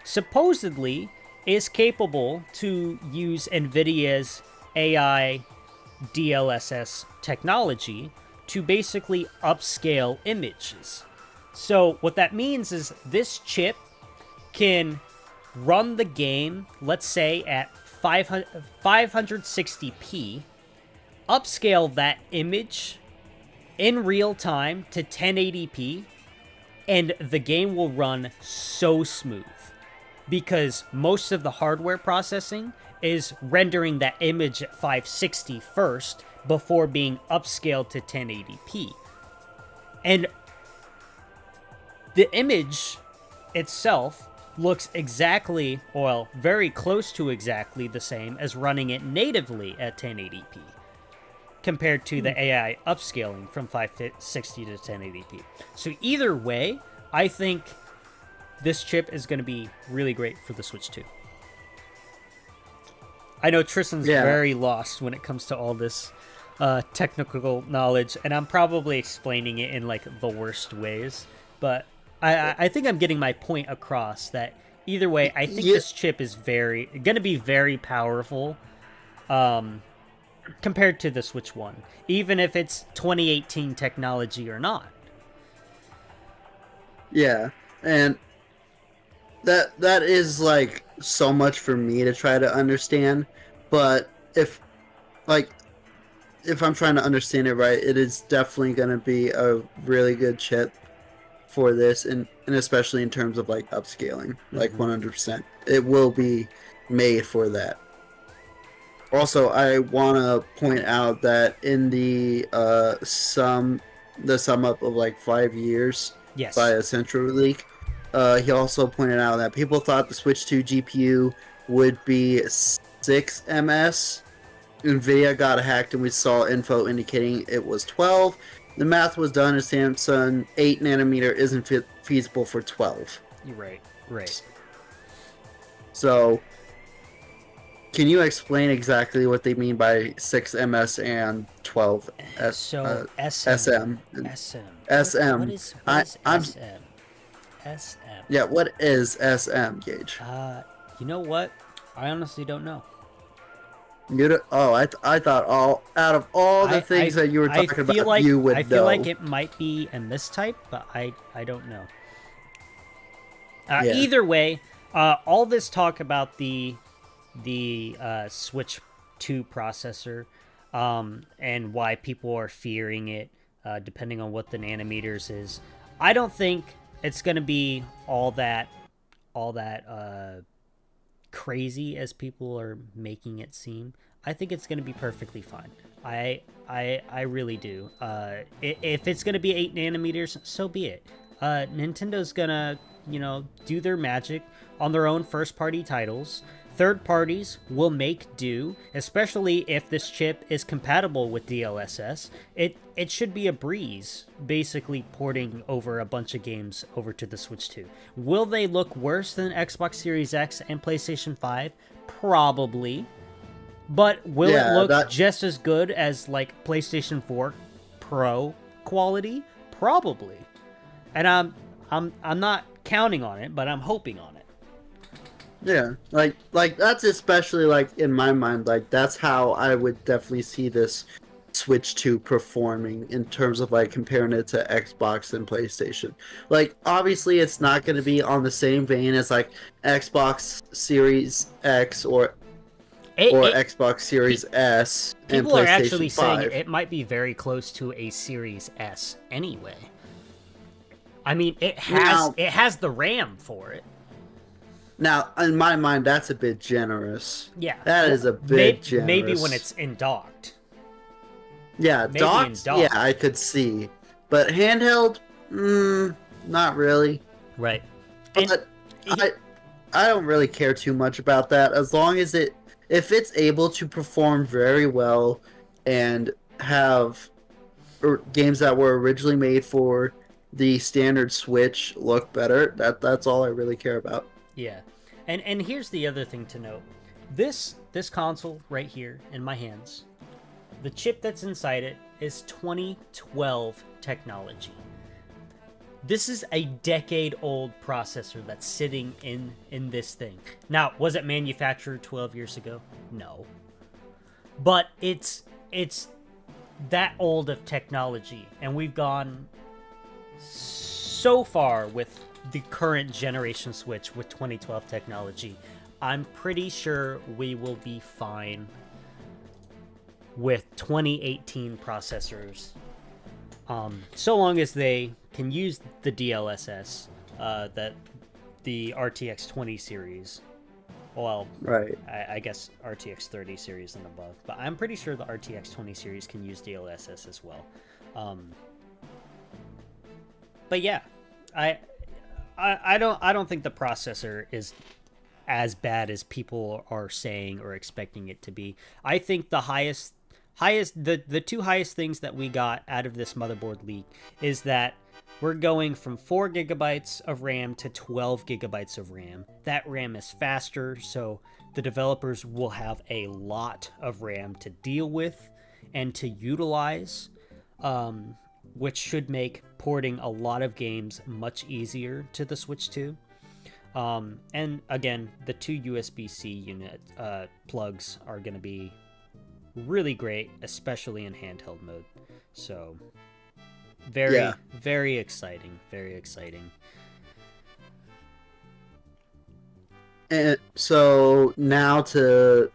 supposedly is capable to use NVIDIA's AI DLSS technology to basically upscale images. So what that means is this chip can run the game, let's say at 560p, upscale that image in real time to 1080p, and the game will run so smooth because most of the hardware processing is rendering that image at 560 first before being upscaled to 1080p. And the image itself looks exactly, well, very close to exactly the same as running it natively at 1080p compared to the AI upscaling from 560 to 1080p. So either way, I think this chip is going to be really great for the Switch 2. I know Tristan's very lost when it comes to all this technical knowledge, and I'm probably explaining it in like the worst ways, but I think I'm getting my point across that either way, I think this chip is going to be very powerful compared to the Switch 1, even if it's 2018 technology or not. Yeah, and that is like so much for me to try to understand, but if I'm trying to understand it right, it is definitely going to be a really good chip for this, and especially in terms of like upscaling, like 100%. It will be made for that. Also, I want to point out that in the sum up of like 5 years by a Central Leak, he also pointed out that people thought the Switch 2 GPU would be 6 ms. NVIDIA got hacked and we saw info indicating it was 12. The math was done and Samsung 8 nanometer isn't feasible for 12. You're right. So, can you explain exactly what they mean by 6 ms and 12 SM? What is SM. SM? SM. Yeah, what is SM, Gage? You know what? I honestly don't know. I thought out of all the things that you were talking about, you would know. I feel like it might be a mistype, but I don't know. Either way, all this talk about the Switch 2 processor and why people are fearing it, depending on what the nanometers is, I don't think it's going to be all that crazy as people are making it seem. I think it's going to be perfectly fine. I really do. If it's going to be 8 nanometers, so be it. Nintendo's going to, do their magic on their own first-party titles. Third parties will make do, especially if this chip is compatible with DLSS. It should be a breeze, basically porting over a bunch of games over to the Switch 2. Will they look worse than Xbox Series X and PlayStation 5? Probably. But will it look just as good as like PlayStation 4 Pro quality? Probably. And I'm not counting on it, but I'm hoping on it. Yeah, like that's especially like in my mind, like that's how I would definitely see this Switch 2 performing in terms of like comparing it to Xbox and PlayStation. Like obviously it's not going to be on the same vein as like Xbox Series X or It Xbox Series S and people are actually PlayStation saying 5. it might be very close to a Series S anyway. I mean, Now, it has the RAM for it. now in my mind that's a bit generous. Yeah, That well, is a bit generous. maybe when it's in docked. Yeah, Maybe in docked, yeah, dock. I could see. But handheld, not really. Right. And But I don't really care too much about that as long as if it's able to perform very well and have games that were originally made for the standard Switch look better, that's all I really care about. yeah. And here's the other thing to note. This console right here in my hands, the chip that's inside it is 2012 technology. This is a decade-old processor that's sitting in this thing. Now, was it manufactured 12 years ago? No. But it's that old of technology, and we've gone so far with the current generation Switch with 2012 technology. I'm pretty sure we will be fine with 2018 processors, so long as they can use the DLSS that the RTX 20 series, well, Right. I guess RTX 30 series and above, but I'm pretty sure the RTX 20 series can use DLSS as well. But yeah, I don't think the processor is as bad as people are saying or expecting it to be. I think the the two highest things that we got out of this motherboard leak is that we're going from 4 gigabytes of RAM to 12 gigabytes of RAM. That RAM is faster, so the developers will have a lot of RAM to deal with and to utilize, which should make porting a lot of games much easier to the Switch 2. And again, the two USB-C unit plugs are going to be really great, especially in handheld mode. So very exciting, very exciting. And so now to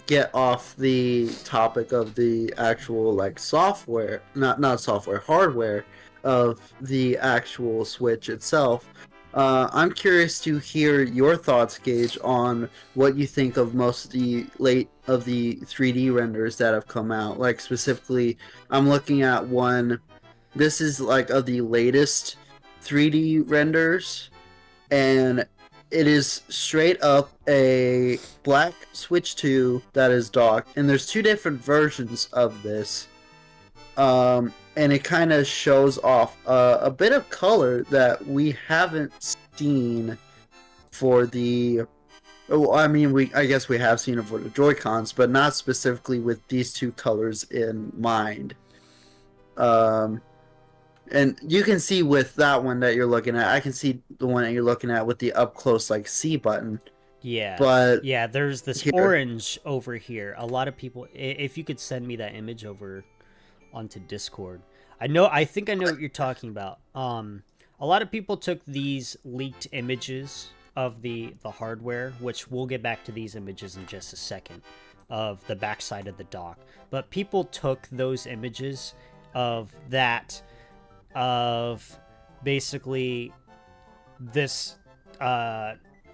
get off the topic of the actual like software, not software, hardware of the actual Switch itself. I'm curious to hear your thoughts, Gage, on what you think of most of the 3D renders that have come out. Like specifically, I'm looking at one. This is like of the latest 3D renders, and it is straight up a black Switch 2 that is docked, and there's two different versions of this. And it kind of shows off a bit of color that we haven't seen for the. Oh, I mean, I guess we have seen it for the Joy-Cons, but not specifically with these two colors in mind. And you can see with that one that you're looking at, I can see the one that you're looking at with the up close like C button. Yeah. But yeah, there's this orange over here. A lot of people, if you could send me that image over onto Discord. I think I know what you're talking about. A lot of people took these leaked images of the hardware, which we'll get back to these images in just a second, of the backside of the dock. But people took those images of that, of basically this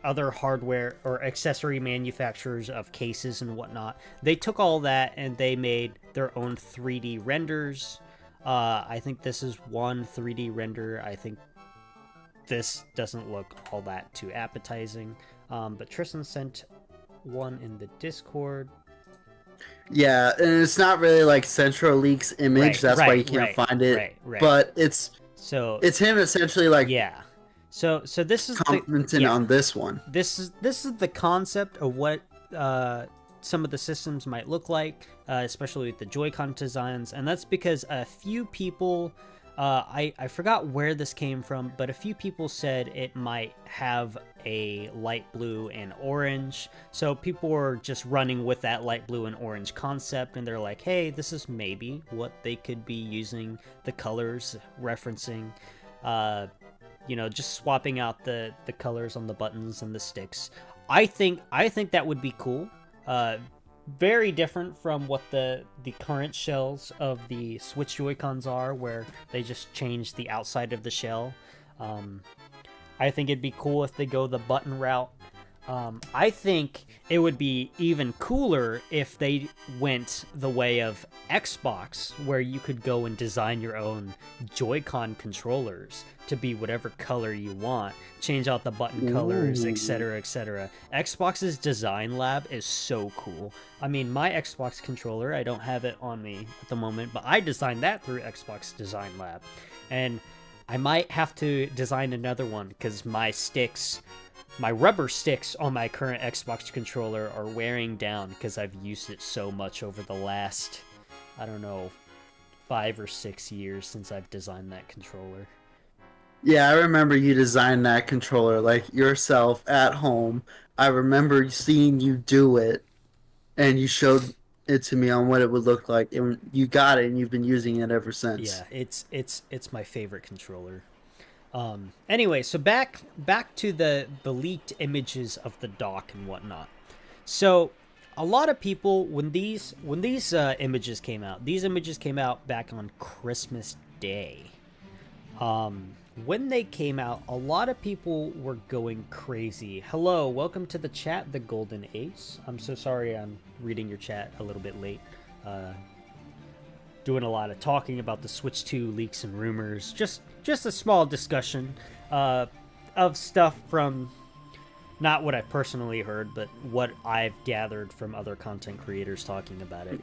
other hardware or accessory manufacturers of cases and whatnot. They took all that and they made their own 3D renders. I think this is one 3D render. I think this doesn't look all that too appetizing. But Tristan sent one in the Discord. Yeah, and it's not really like Central Leak's image. That's why you can't find it. But it's him essentially like So this is commenting on this one. This is the concept of what some of the systems might look like, especially with the Joy-Con designs, and that's because a few people I forgot where this came from, but a few people said it might have a light blue and orange. So people were just running with that light blue and orange concept, and they're like, hey, this is maybe what they could be using the colors referencing. Just swapping out the colors on the buttons and the sticks. I think that would be cool. Very different from what the current shells of the Switch Joy-Cons are, where they just change the outside of the shell. I think it'd be cool if they go the button route. I think it would be even cooler if they went the way of Xbox, where you could go and design your own Joy-Con controllers to be whatever color you want, change out the button colors, etc., etc. Xbox's design lab is so cool. I mean, my Xbox controller, I don't have it on me at the moment, but I designed that through Xbox Design Lab. And I might have to design another one because my rubber sticks on my current Xbox controller are wearing down because I've used it so much over the last, 5 or 6 years since I've designed that controller. Yeah, I remember you designed that controller, like, yourself at home. I remember seeing you do it, and you showed it to me on what it would look like, and you got it, and you've been using it ever since. Yeah, it's my favorite controller. Anyway, so back to the leaked images of the dock and whatnot. So a lot of people, when these images came out, these images came out back on Christmas Day. When they came out, a lot of people were going crazy. Hello, welcome to the chat, the Golden Ace. I'm so sorry I'm reading your chat a little bit late. Doing a lot of talking about the Switch 2 leaks and rumors. Just a small discussion of stuff from not what I personally heard, but what I've gathered from other content creators talking about it.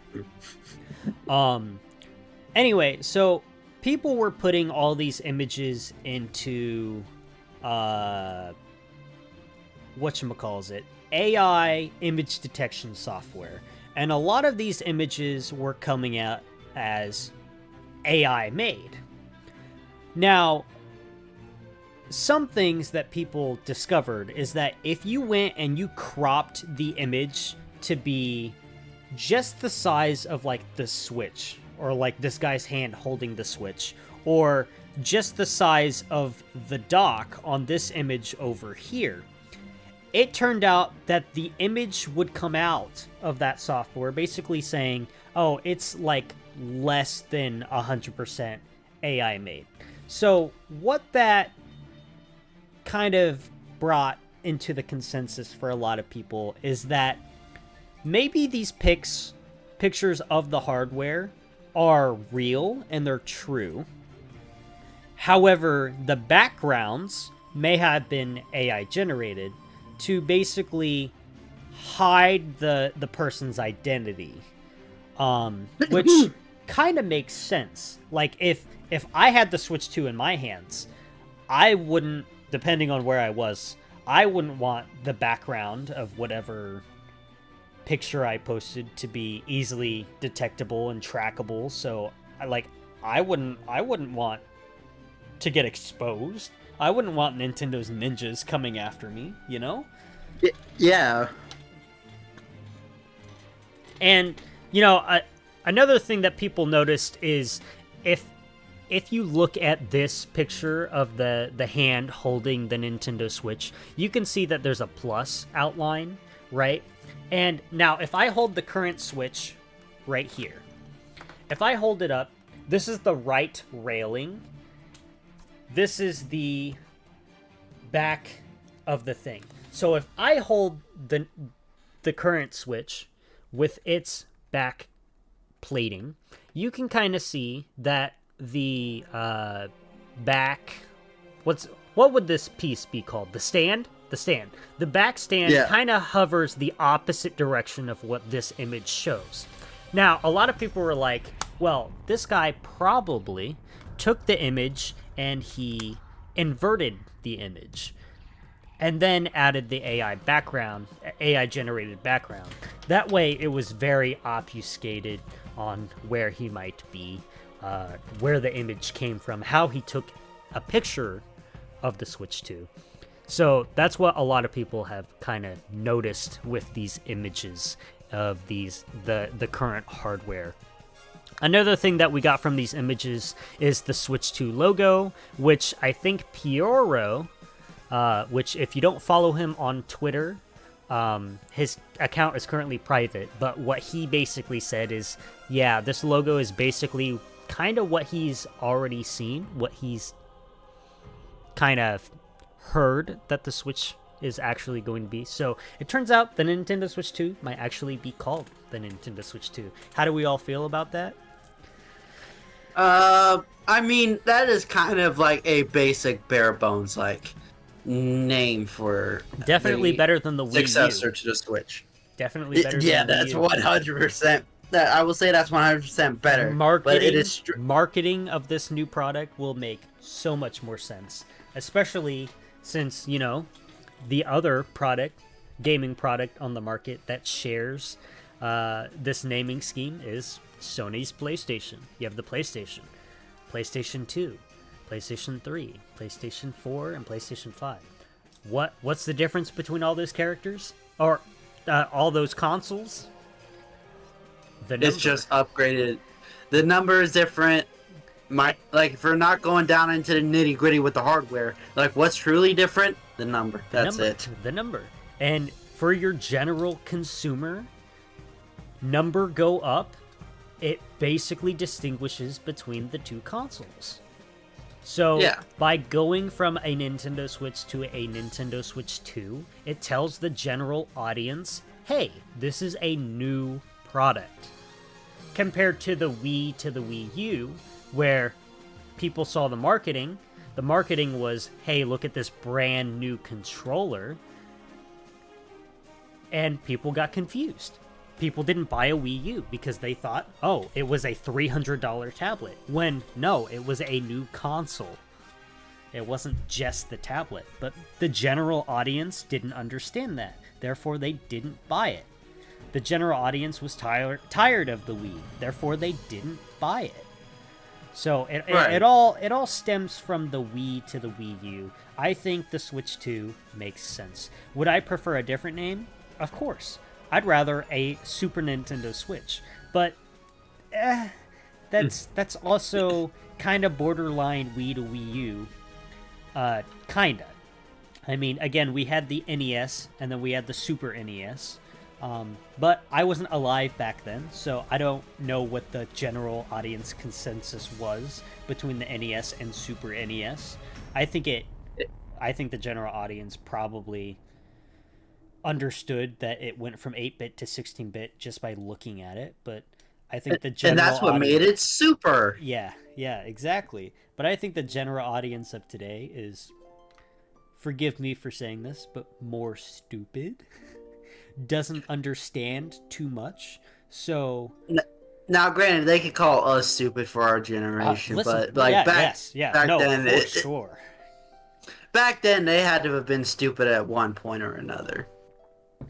Anyway, so people were putting all these images into whatchamacallit, AI image detection software. And a lot of these images were coming out as AI made. Now, some things that people discovered is that if you went and you cropped the image to be just the size of like the Switch, or like this guy's hand holding the Switch, or just the size of the dock on this image over here, it turned out that the image would come out of that software basically saying, oh, it's like less than 100% AI made. So what that kind of brought into the consensus for a lot of people is that maybe these pictures of the hardware are real and they're true. However, the backgrounds may have been AI generated to basically hide the person's identity, which kind of makes sense. Like if I had the Switch 2 in my hands, I wouldn't, depending on where I was, I wouldn't want the background of whatever picture I posted to be easily detectable and trackable. So I wouldn't want to get exposed. I wouldn't want Nintendo's ninjas coming after me, you know? Yeah. And, another thing that people noticed is if you look at this picture of the hand holding the Nintendo Switch, you can see that there's a plus outline, right? And now if I hold the current Switch right here, if I hold it up, this is the right railing. This is the back of the thing. So if I hold the current Switch with its back plating, you can kind of see that the back, what would this piece be called? The stand? The stand. The back stand kind of hovers the opposite direction of what this image shows. Now, a lot of people were like, well, this guy probably took the image and he inverted the image and then added the AI generated background. That way it was very obfuscated on where he might be, where the image came from, how he took a picture of the Switch 2. So that's what a lot of people have kind of noticed with these images of the current hardware. Another thing that we got from these images is the Switch 2 logo, which I think Pioro, which if you don't follow him on Twitter, his account is currently private, but what he basically said is, yeah, this logo is basically kind of what he's already seen, what he's kind of heard that the Switch is actually going to be. So it turns out the Nintendo Switch 2 might actually be called the Nintendo Switch 2. How do we all feel about that? I mean, that is kind of like a basic bare bones like name for definitely better than the Wii successor U. to the Switch. Definitely better. Yeah, than that's the Wii U. 100%. That I will say that's 100% better. Marketing, but it is marketing of this new product will make so much more sense, especially since, you know, the other product, gaming product on the market that shares this naming scheme is Sony's PlayStation. You have the PlayStation, PlayStation 2, PlayStation 3, PlayStation 4, and PlayStation 5. What's the difference between all those characters? Or all those consoles? It's just upgraded. The number is different. Like, if we're not going down into the nitty gritty with the hardware, like, what's truly different? The number. That's it. The number. And for your general consumer, number go up, it basically distinguishes between the two consoles. So yeah. By going from a Nintendo Switch to a Nintendo Switch 2, it tells the general audience, hey, this is a new product. Compared to the Wii to the Wii U, where people saw the marketing was, hey, look at this brand new controller, and people got confused. People didn't buy a Wii U because they thought, oh, it was a $300 tablet, when no, it was a new console. It wasn't just the tablet, but the general audience didn't understand that, therefore they didn't buy it. The general audience was tired of the Wii, therefore they didn't buy it. So it all stems from the Wii to the Wii U. I think the Switch 2 makes sense. Would I prefer a different name? Of course. I'd rather a Super Nintendo Switch. But that's also kind of borderline Wii to Wii U. Kinda. I mean, again, we had the NES, and then we had the Super NES. But I wasn't alive back then, so I don't know what the general audience consensus was between the NES and Super NES. I think the general audience probably understood that it went from 8-bit to 16-bit just by looking at it, but I think the general and that's what made it super. Yeah, exactly. But I think the general audience of today is, forgive me for saying this, but more stupid. Doesn't understand too much. So now, granted, they could call us stupid for our generation, listen, but like back then, for sure. Back then, they had to have been stupid at one point or another.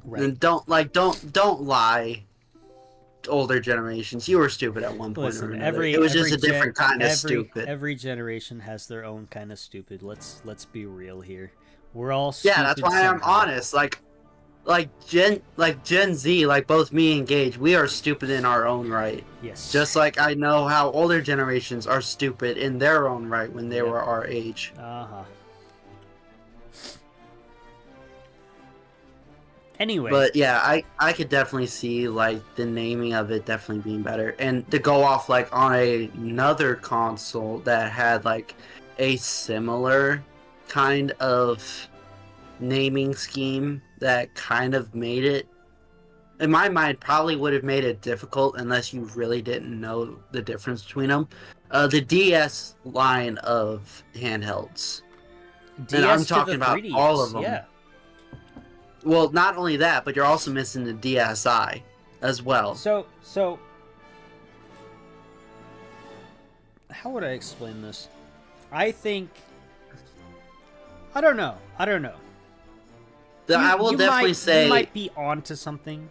Right. And don't lie. Older generations, you were stupid at one point or another. It was just a different kind of stupid. Every generation has their own kind of stupid. Let's be real here. We're all stupid. Yeah, that's why I'm honest. Like Gen Z, like both me and Gage, we are stupid in our own right. Yes. Just like I know how older generations are stupid in their own right when they were our age. Uh-huh. Anyway. But yeah, I could definitely see like the naming of it definitely being better. And to go off like on another console that had like a similar kind of naming scheme that kind of made it, in my mind, probably would have made it difficult unless you really didn't know the difference between them. The DS line of handhelds. DS and I'm to talking the about 3DS, all of them. Yeah. Well, not only that, but you're also missing the DSi as well. So how would I explain this? I don't know. I will definitely say you might be onto something.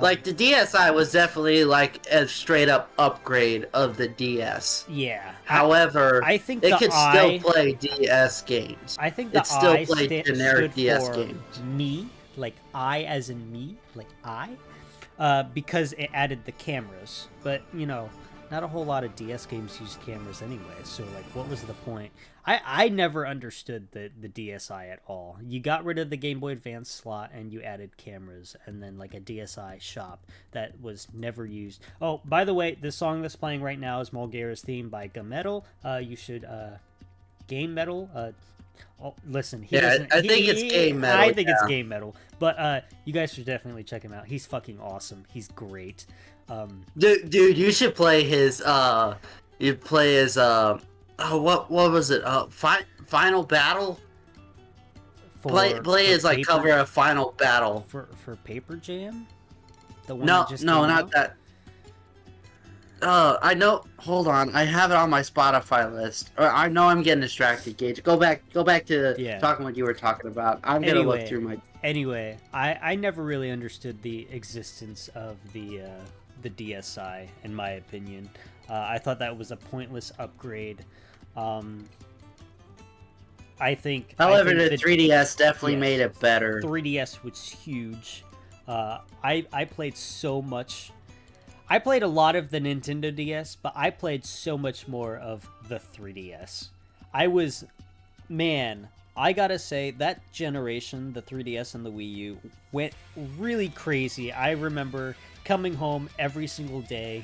Like, the DSi was definitely, like, a straight-up upgrade of the DS. Yeah. However, I think it the could still play DS games. I think the It still I played generic stood DS for games. me, like I as in me, like I, because it added the cameras. But, you know, not a whole lot of DS games use cameras anyway, so, like, what was the point? I never understood the DSi at all. You got rid of the Game Boy Advance slot and you added cameras, and then, like, a DSi shop that was never used. Oh, by the way, this song that's playing right now is Mulgara's theme by Gun Metal. You should, Game Metal, oh, listen, I think it's Game Metal. I think it's Game Metal, but you guys should definitely check him out. He's fucking awesome. He's great. Dude, you should play his what was it? Final Battle? Play his, like, cover of Final Battle. For Paper Jam? The one No, that just no, came not out? that. I know. Hold on, I have it on my Spotify list. I know I'm getting distracted, Gage. Go back to talking what you were talking about. I'm gonna look through my. Anyway, I never really understood the existence of the DSi, in my opinion. I thought that was a pointless upgrade. However, the 3DS definitely made it better. 3DS was huge. I played so much. I played a lot of the Nintendo DS, but I played so much more of the 3DS. I gotta say, that generation, the 3DS and the Wii U, went really crazy. I remember coming home every single day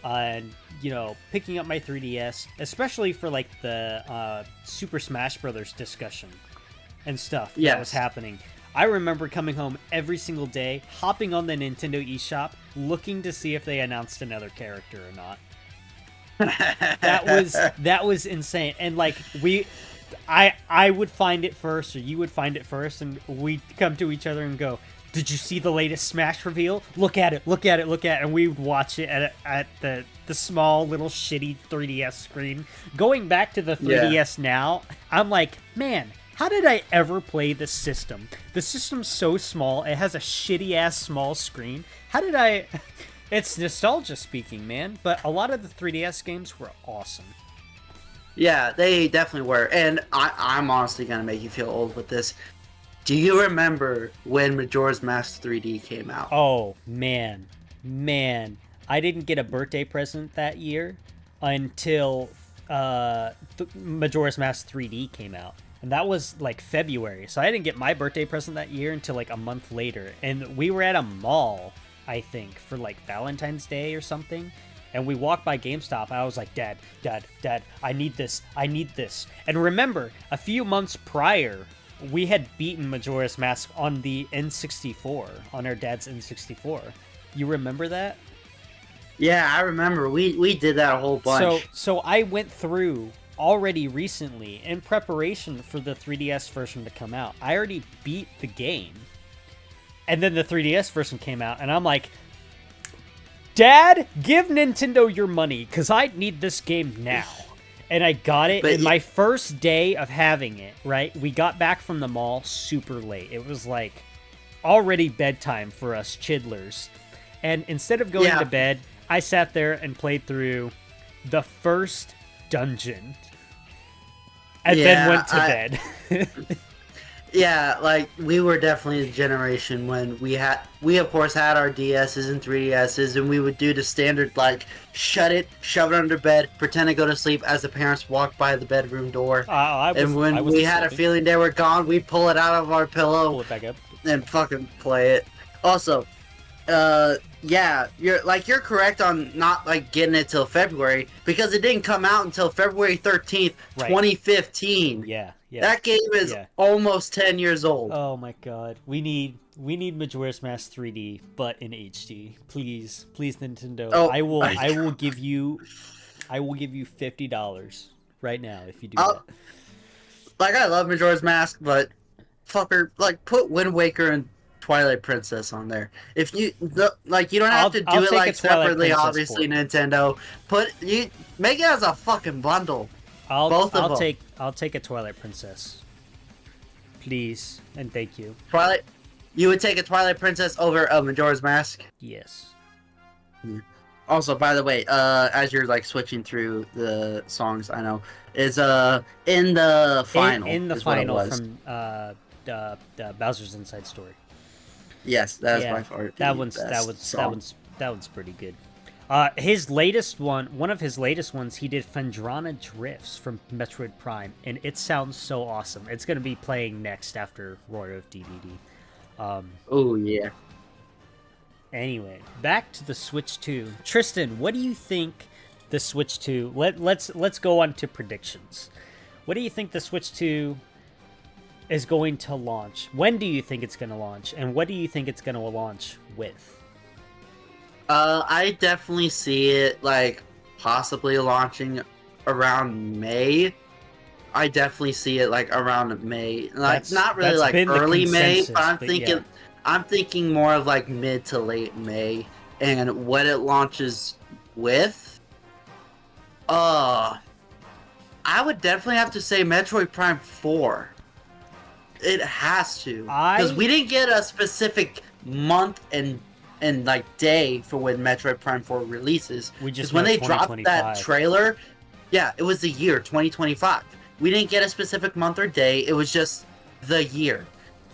and, you know, picking up my 3DS, especially for, like, the Super Smash Brothers discussion and stuff that was happening. I remember coming home every single day, hopping on the Nintendo eShop, looking to see if they announced another character or not. That was insane. And, like, I would find it first, or you would find it first, and we'd come to each other and go, "Did you see the latest Smash reveal? Look at it, look at it, look at it." And we would watch it at the small little shitty 3DS screen. Going back to the 3DS now, I'm like, man, how did I ever play this system? The system's so small, it has a shitty ass small screen. How did I... It's nostalgia speaking, man, but a lot of the 3DS games were awesome. Yeah, they definitely were. And I'm honestly going to make you feel old with this. Do you remember when Majora's Mask 3D came out? Oh, man. I didn't get a birthday present that year until Majora's Mask 3D came out. And that was, like, February. So I didn't get my birthday present that year until, like, a month later. And we were at a mall, I think, for, like, Valentine's Day or something. And we walked by GameStop. I was like, Dad, I need this. And remember, a few months prior, we had beaten Majora's Mask on the N64, on our dad's N64. You remember that? Yeah, I remember. We did that a whole bunch. So I went through already recently in preparation for the 3DS version to come out. I already beat the game. And then the 3DS version came out, and I'm like, Dad, give Nintendo your money, because I need this game now. And I got it in my first day of having it, right? We got back from the mall super late. It was like already bedtime for us chidlers. And instead of going to bed, I sat there and played through the first dungeon. And then went to bed. Yeah, like, we were definitely the generation when we of course had our DSs and 3DSs, and we would do the standard, like, shut it, shove it under bed, pretend to go to sleep as the parents walked by the bedroom door. And when we had a feeling they were gone, we'd pull it out of our pillow, pull it back up, and fucking play it. Also, you're correct on not, like, getting it till February, because it didn't come out until February 13th, 2015. Yeah. That game is almost 10 years old. Oh my god. We need Majora's Mask 3D, but in HD. Please, Nintendo. Oh, I will give you $50 right now if you do that. Like, I love Majora's Mask, but fucker, like, put Wind Waker and Twilight Princess on there. If you you don't have to do it like separately, obviously, Nintendo. Make it as a fucking bundle. I'll take a Twilight Princess, please, and thank you. You would take a Twilight Princess over a Majora's Mask? Yes. Also, by the way, as you're like switching through the songs, I know is in the final. In the is what it final was. from the Bowser's Inside Story. Yes, that is Yeah, by far that the one's best song. that one's pretty good. His latest one of his latest ones, he did Phendrana Drifts from Metroid Prime, and it sounds so awesome. It's gonna be playing next after Roar of DDD. Oh yeah. Anyway, back to the Switch 2. Tristan, what do you think the Switch 2? Let's go on to predictions. What do you think the Switch 2 is going to launch? When do you think it's going to launch? And what do you think it's going to launch with? I definitely see it like possibly launching around May. I definitely see it like around May. Like not really like early May, but I'm thinking more of like mid to late May. And what it launches with, I would definitely have to say Metroid Prime 4. It has to, because we didn't get a specific month and like day for when Metroid Prime 4 releases. We just when they dropped that trailer, yeah, it was the year 2025. We didn't get a specific month or day. It was just the year.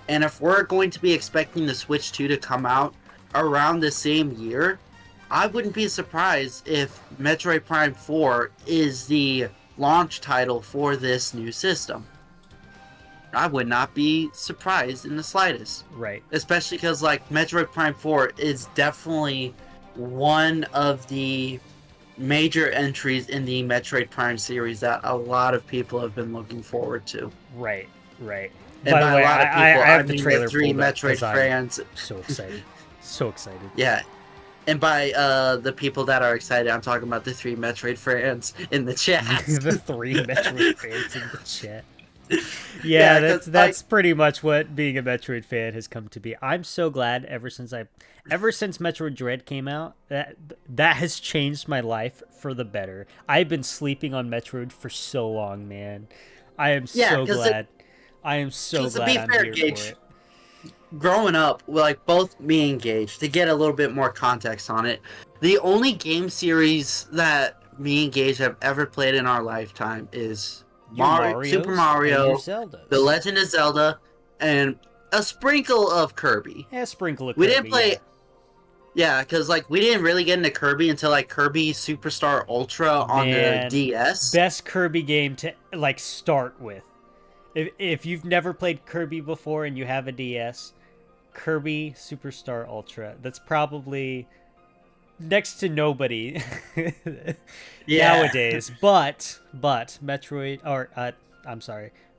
And if we're going to be expecting the Switch 2 to come out around the same year, I wouldn't be surprised if Metroid Prime 4 is the launch title for this new system. I would not be surprised in the slightest. Right. Especially because, like, Metroid Prime 4 is definitely one of the major entries in the Metroid Prime series that a lot of people have been looking forward to. Right. And by by the way, a lot of people, I have the mean trailer the three pulled up Metroid 'cause I'm fans. so excited. So excited. Yeah. And by the people that are excited, I'm talking about the 3 Metroid fans in the chat. The 3 Metroid fans in the chat. Yeah, that's pretty much what being a Metroid fan has come to be. I'm so glad ever since Metroid Dread came out, that has changed my life for the better. I've been sleeping on Metroid for so long, man. I am so glad. I am so glad I'm here for it. Growing up, like both me and Gage, to get a little bit more context on it, the only game series that me and Gage have ever played in our lifetime is Super Mario, The Legend of Zelda, and a sprinkle of Kirby. Yeah, a sprinkle of Kirby. We didn't play... Yeah, because like we didn't really get into Kirby until like Kirby Superstar Ultra on the DS. Best Kirby game to like start with. If you've never played Kirby before and you have a DS, Kirby Superstar Ultra. That's probably next to nobody nowadays. But Metroid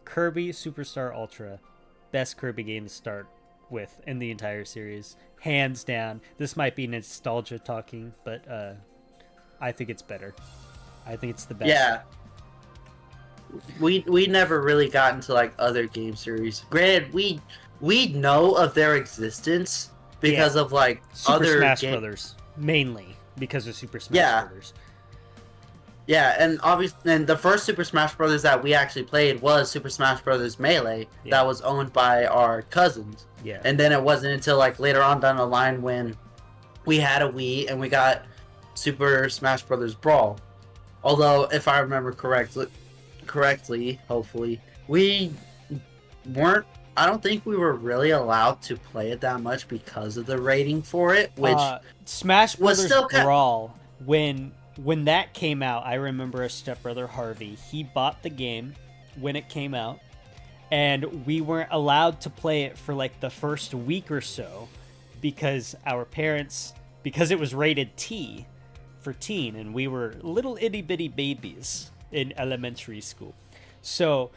Kirby Superstar Ultra, best Kirby game to start with in the entire series, hands down. This might be nostalgia talking, but I think it's better. I think it's the best. Yeah. We never really got into like other game series. Granted, we know of their existence because of like Super other Smash Brothers, mainly because of Super Smash Brothers. Yeah, and obviously, and the first Super Smash Brothers that we actually played was Super Smash Brothers Melee, that was owned by our cousins. Yeah. And then it wasn't until like later on down the line when we had a Wii and we got Super Smash Brothers Brawl. Although, if I remember correctly, hopefully, we weren't. I don't think we were really allowed to play it that much because of the rating for it, which Smash Brothers Brawl when that came out, I remember a stepbrother, Harvey. He bought the game when it came out, and we weren't allowed to play it for like the first week or so because our parents, because it was rated T for teen, and we were little itty bitty babies in elementary school. So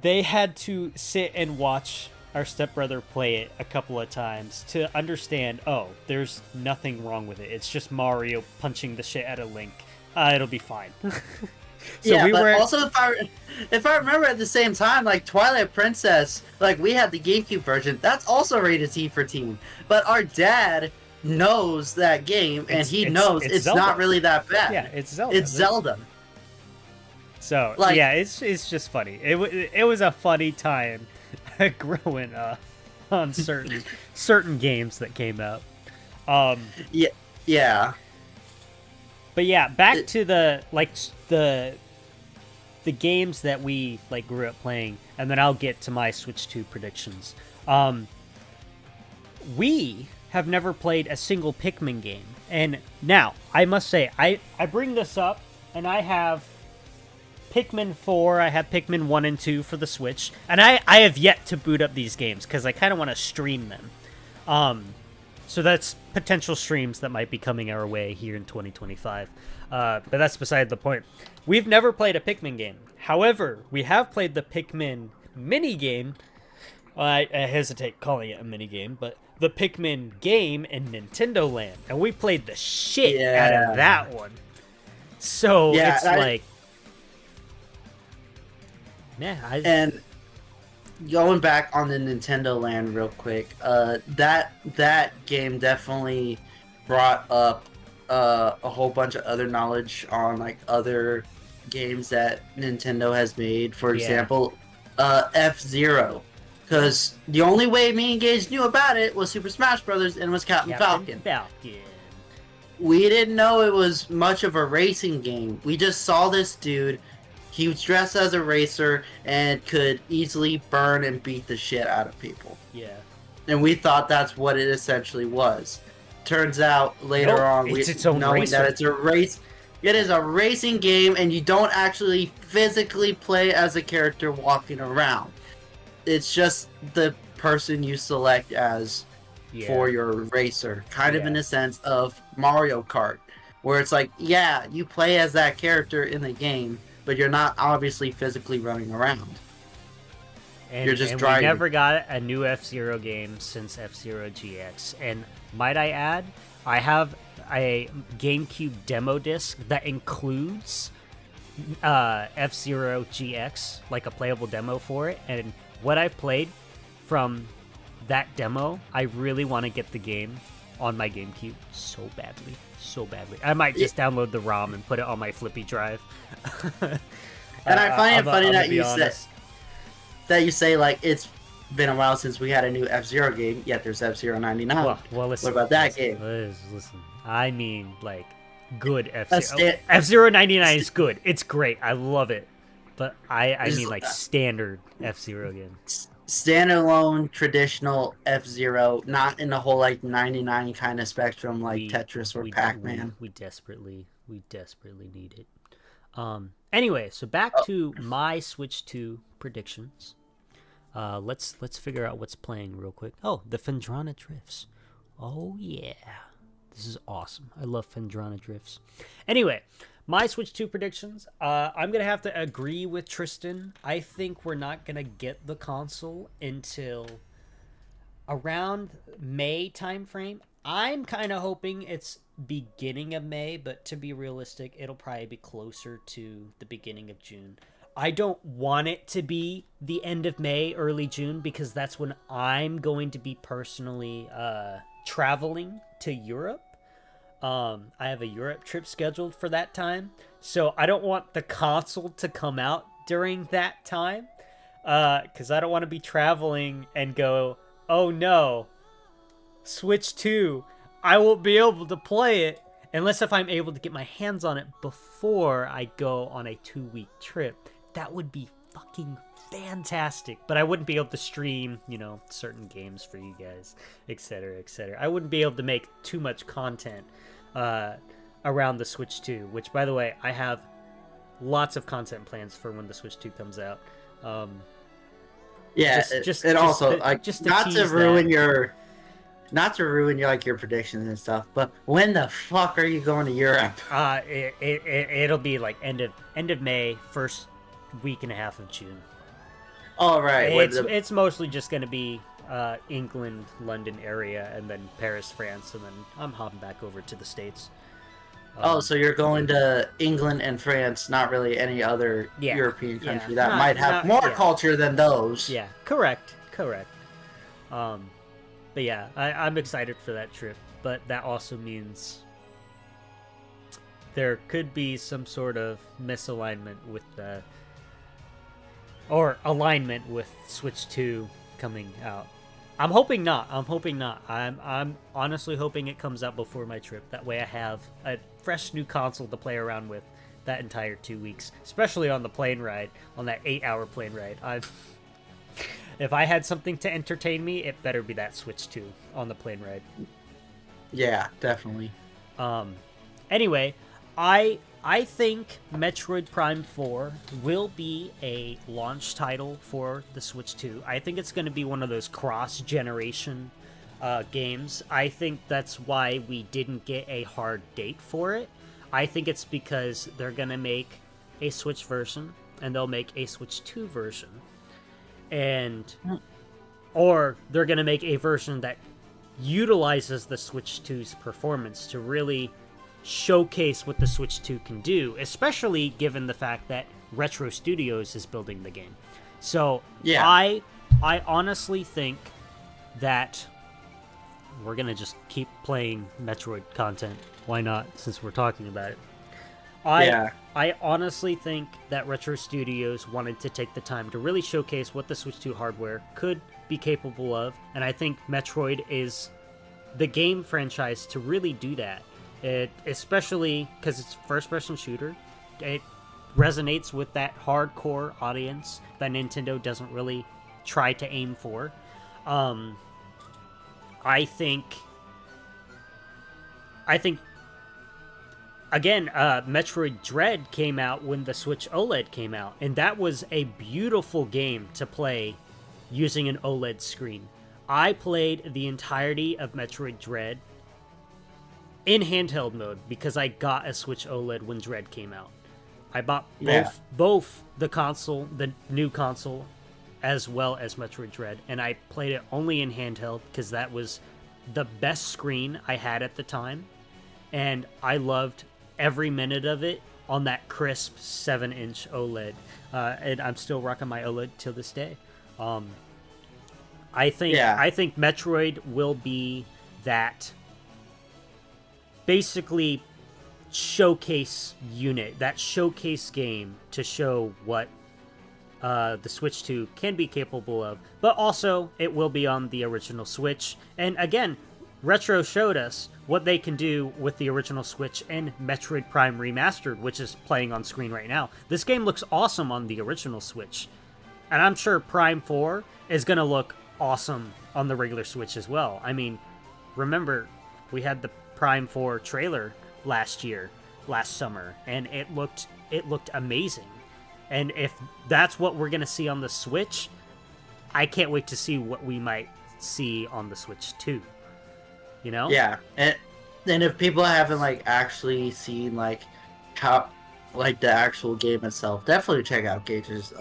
they had to sit and watch our stepbrother play it a couple of times to understand, oh, there's nothing wrong with it. It's just Mario punching the shit out of Link. It'll be fine. Also, if I remember at the same time, like Twilight Princess, like we had the GameCube version, that's also rated T for teen. But our dad knows that game, and he knows it's not really that bad. Yeah, it's Zelda. It's Zelda. So, like, yeah, it's just funny. It was a funny time growing up on certain certain games that came out. Um, Yeah. but yeah, back to the games that we like grew up playing, and then I'll get to my Switch 2 predictions. We have never played a single Pikmin game, and now I must say I bring this up, and I have Pikmin 4, I have Pikmin 1 and 2 for the Switch, and I have yet to boot up these games because I kind of want to stream them. So that's potential streams that might be coming our way here in 2025. But that's beside the point. We've never played a Pikmin game. However, we have played the Pikmin mini game. I hesitate calling it a mini game, but the Pikmin game in Nintendo Land. And we played the shit out of that one. So it's like... Yeah, And going back on the Nintendo Land real quick, that game definitely brought up a whole bunch of other knowledge on like other games that Nintendo has made. For example, F-Zero, because the only way me and Gage knew about it was Super Smash Brothers and was Captain Falcon. We didn't know it was much of a racing game. We just saw this dude. He was dressed as a racer and could easily burn and beat the shit out of people. Yeah. And we thought that's what it essentially was. Turns out later on, it's its own knowing racer. that it's a race. It is a racing game, and you don't actually physically play as a character walking around. It's just the person you select as for your racer. Kind of in the sense of Mario Kart, where it's like, yeah, you play as that character in the game, but you're not obviously physically running around. And, you're just and driving. We never got a new F-Zero game since F-Zero GX. And might I add, I have a GameCube demo disc that includes F-Zero GX, like a playable demo for it. And what I've played from that demo, I really want to get the game on my GameCube so badly. I might just download the ROM and put it on my flippy drive. And I find it funny that you say like it's been a while since we had a new F-Zero game, yet there's F-Zero 99. Well, listen, what about that game? Listen, I mean, like, good F-Zero. F-Zero 99 is good. It's great. I love it. But I mean, like, standard F-Zero game. Standalone, traditional F-Zero, not in the whole, like, 99 kind of spectrum like Tetris or Pac-Man. We desperately need it. Anyway, so back to my Switch 2 predictions. Let's figure out what's playing real quick. Oh, the Phendrana Drifts. Oh yeah, this is awesome. I love Phendrana Drifts. Anyway, my Switch 2 predictions. I'm gonna have to agree with Tristan. I think we're not gonna get the console until around May timeframe. I'm kind of hoping it's beginning of May, but to be realistic, it'll probably be closer to the beginning of June. I don't want it to be the end of May, early June, because that's when I'm going to be personally traveling to Europe. I have a Europe trip scheduled for that time, so I don't want the console to come out during that time, because I don't want to be traveling and go, oh no, Switch 2, I won't be able to play it unless if I'm able to get my hands on it before I go on a 2-week trip. That would be fucking fantastic, but I wouldn't be able to stream, certain games for you guys, etc., etc. I wouldn't be able to make too much content around the Switch 2, which, by the way, I have lots of content plans for when the Switch 2 comes out. Not to ruin your predictions and stuff, but when the fuck are you going to Europe? It'll be like end of May, first week and a half of June. All right. It's mostly just going to be England, London area, and then Paris, France, and then I'm hopping back over to the States. So you're going to England and France, not really any other European country that might have more culture than those. Yeah, correct. But yeah, I'm excited for that trip, but that also means there could be some sort of misalignment with or alignment with Switch 2 coming out. I'm hoping not. I'm hoping not. I'm honestly hoping it comes out before my trip. That way I have a fresh new console to play around with that entire 2 weeks, especially on the plane ride, on that 8-hour plane ride. If I had something to entertain me, it better be that Switch 2 on the plane ride. Yeah, definitely. Anyway, I think Metroid Prime 4 will be a launch title for the Switch 2. I think it's going to be one of those cross-generation games. I think that's why we didn't get a hard date for it. I think it's because they're going to make a Switch version, and they'll make a Switch 2 version. Or they're going to make a version that utilizes the Switch 2's performance to really showcase what the Switch 2 can do, especially given the fact that Retro Studios is building the game. So yeah. I honestly think that we're going to just keep playing Metroid content. Why not, since we're talking about it? I honestly think that Retro Studios wanted to take the time to really showcase what the Switch 2 hardware could be capable of, and I think Metroid is the game franchise to really do that. It, especially because it's first-person shooter, it resonates with that hardcore audience that Nintendo doesn't really try to aim for. I think again, Metroid Dread came out when the Switch OLED came out, and that was a beautiful game to play using an OLED screen. I played the entirety of Metroid Dread in handheld mode because I got a Switch OLED when Dread came out. I bought both the new console, as well as Metroid Dread, and I played it only in handheld because that was the best screen I had at the time, and I loved every minute of it on that crisp 7-inch OLED, and I'm still rocking my OLED till this day. I think Metroid will be that basically showcase unit, that showcase game to show what the Switch 2 can be capable of, but also it will be on the original Switch. And again, Retro showed us what they can do with the original Switch and Metroid Prime Remastered, which is playing on screen right now. This game looks awesome on the original Switch, and I'm sure Prime 4 is going to look awesome on the regular Switch as well. I mean, remember, we had the Prime 4 trailer last summer, and it looked amazing. And if that's what we're going to see on the Switch, I can't wait to see what we might see on the Switch 2. You know? Yeah. And if people haven't actually seen how the actual game itself, definitely check out Gage's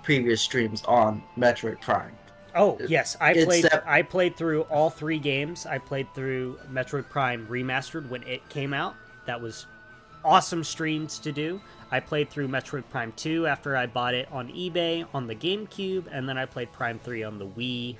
previous streams on Metroid Prime. Oh, yes. I played through all 3 games. I played through Metroid Prime Remastered when it came out. That was awesome streams to do. I played through Metroid Prime 2 after I bought it on eBay on the GameCube, and then I played Prime 3 on the Wii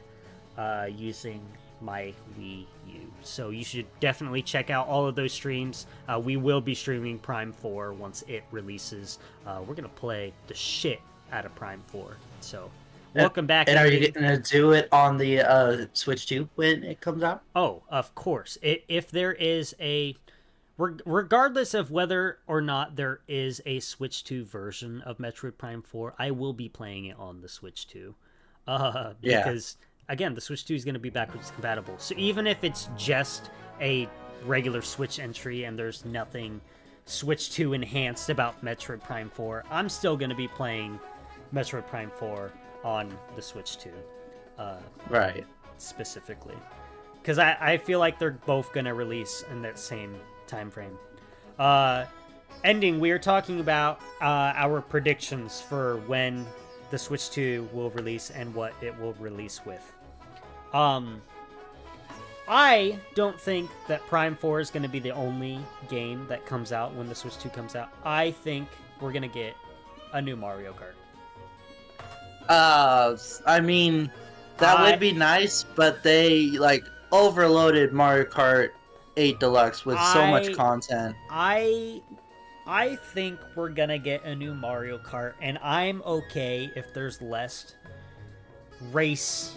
using my Wii U. So you should definitely check out all of those streams. We will be streaming Prime 4 once it releases. We're going to play the shit out of Prime 4. So welcome back. And are you going to do it on the Switch 2 when it comes out? Oh, of course. If there is a... Regardless of whether or not there is a Switch 2 version of Metroid Prime 4, I will be playing it on the Switch 2. Because, again, the Switch 2 is going to be backwards compatible. So even if it's just a regular Switch entry and there's nothing Switch 2 enhanced about Metroid Prime 4, I'm still going to be playing Metroid Prime 4 on the Switch 2. Right. Specifically. Because I feel like they're both going to release in that same time frame. Ending, we are talking about our predictions for when the Switch 2 will release and what it will release with. I don't think that Prime 4 is going to be the only game that comes out when the Switch 2 comes out. I think we're going to get a new Mario Kart. I mean, that would be nice, but they overloaded Mario Kart 8 Deluxe with so much content. I think we're gonna get a new Mario Kart, and I'm okay if there's less race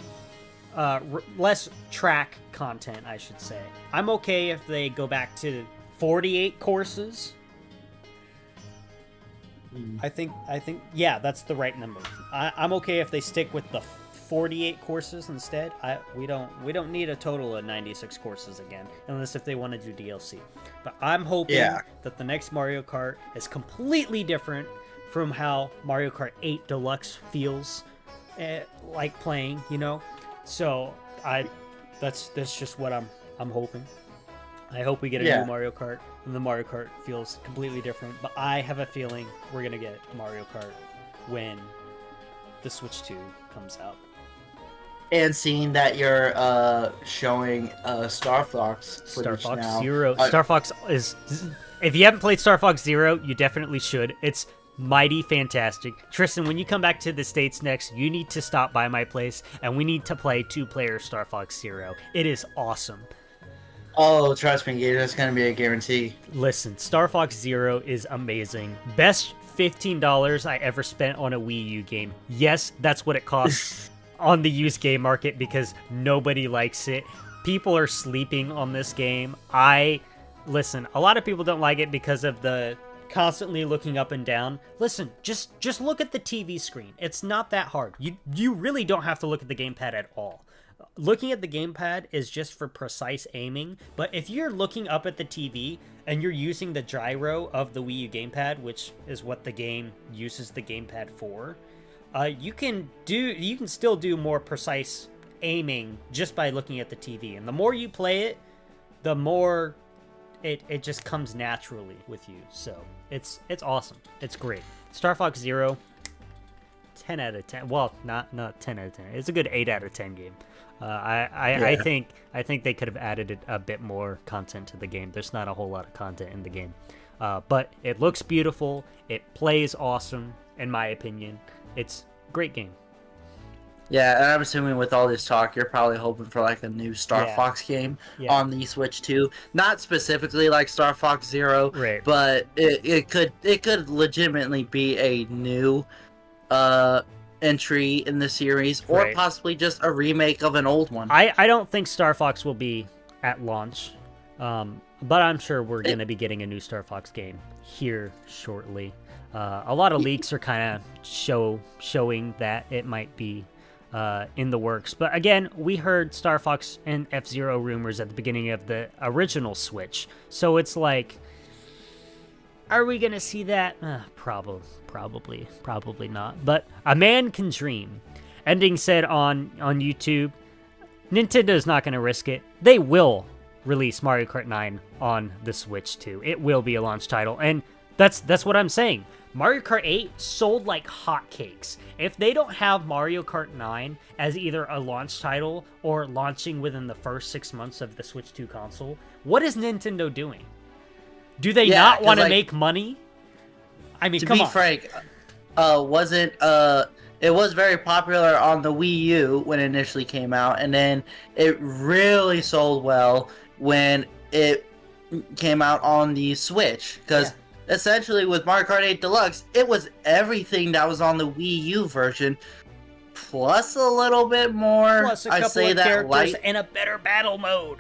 less track content, I should say. I'm okay if they go back to 48 courses. I think, yeah, that's the right number. I'm okay if they stick with the 48 courses instead. We don't need a total of 96 courses again, unless if they want to do DLC. But I'm hoping that the next Mario Kart is completely different from how Mario Kart 8 Deluxe feels like playing, you know. So that's just what I'm hoping. I hope we get a new Mario Kart, and the Mario Kart feels completely different. But I have a feeling we're gonna get Mario Kart when the Switch 2 comes out. And seeing that you're showing Star Fox footage Star Fox now, Zero. Star Fox is. If you haven't played Star Fox Zero, you definitely should. It's mighty fantastic. Tristan, when you come back to the States next, you need to stop by my place, and we need to play 2-player Star Fox Zero. It is awesome. Oh, trust me, that's going to be a guarantee. Listen, Star Fox Zero is amazing. Best $15 I ever spent on a Wii U game. Yes, that's what it costs on the used game market because nobody likes it. People are sleeping on this game. Listen, a lot of people don't like it because of the constantly looking up and down. Listen, just look at the TV screen. It's not that hard. You really don't have to look at the gamepad at all. Looking at the gamepad is just for precise aiming, but if you're looking up at the TV and you're using the gyro of the Wii U gamepad, which is what the game uses the gamepad for, you can still do more precise aiming just by looking at the TV. And the more you play it, the more it just comes naturally with you. So it's awesome. It's great. Star Fox Zero, 10 out of 10. Well, not 10 out of 10. It's a good 8 out of 10 game. I think they could have added a bit more content to the game. There's not a whole lot of content in the game, but it looks beautiful. It plays awesome, in my opinion. It's a great game. Yeah, and I'm assuming with all this talk, you're probably hoping for like a new Star Fox game on the Switch 2. Not specifically like Star Fox Zero, right? But it could legitimately be a new entry in the series, or possibly just a remake of an old one. I don't think Star Fox will be at launch, but I'm sure we're going to be getting a new Star Fox game here shortly. A lot of leaks are kind of showing that it might be in the works. But again, we heard Star Fox and F-Zero rumors at the beginning of the original Switch. So it's like, are we going to see that? Probably not. But a man can dream. Ending said on YouTube, Nintendo's not going to risk it. They will release Mario Kart 9 on the Switch too. It will be a launch title. And that's what I'm saying. Mario Kart 8 sold like hotcakes. If they don't have Mario Kart 9 as either a launch title or launching within the first 6 months of the Switch 2 console, what is Nintendo doing? Do they not want to make money? I mean, come on. To be frank, it was very popular on the Wii U when it initially came out, and then it really sold well when it came out on the Switch, because essentially with Mario Kart 8 Deluxe, it was everything that was on the Wii U version, plus a little bit more. Plus a couple of characters and a better battle mode.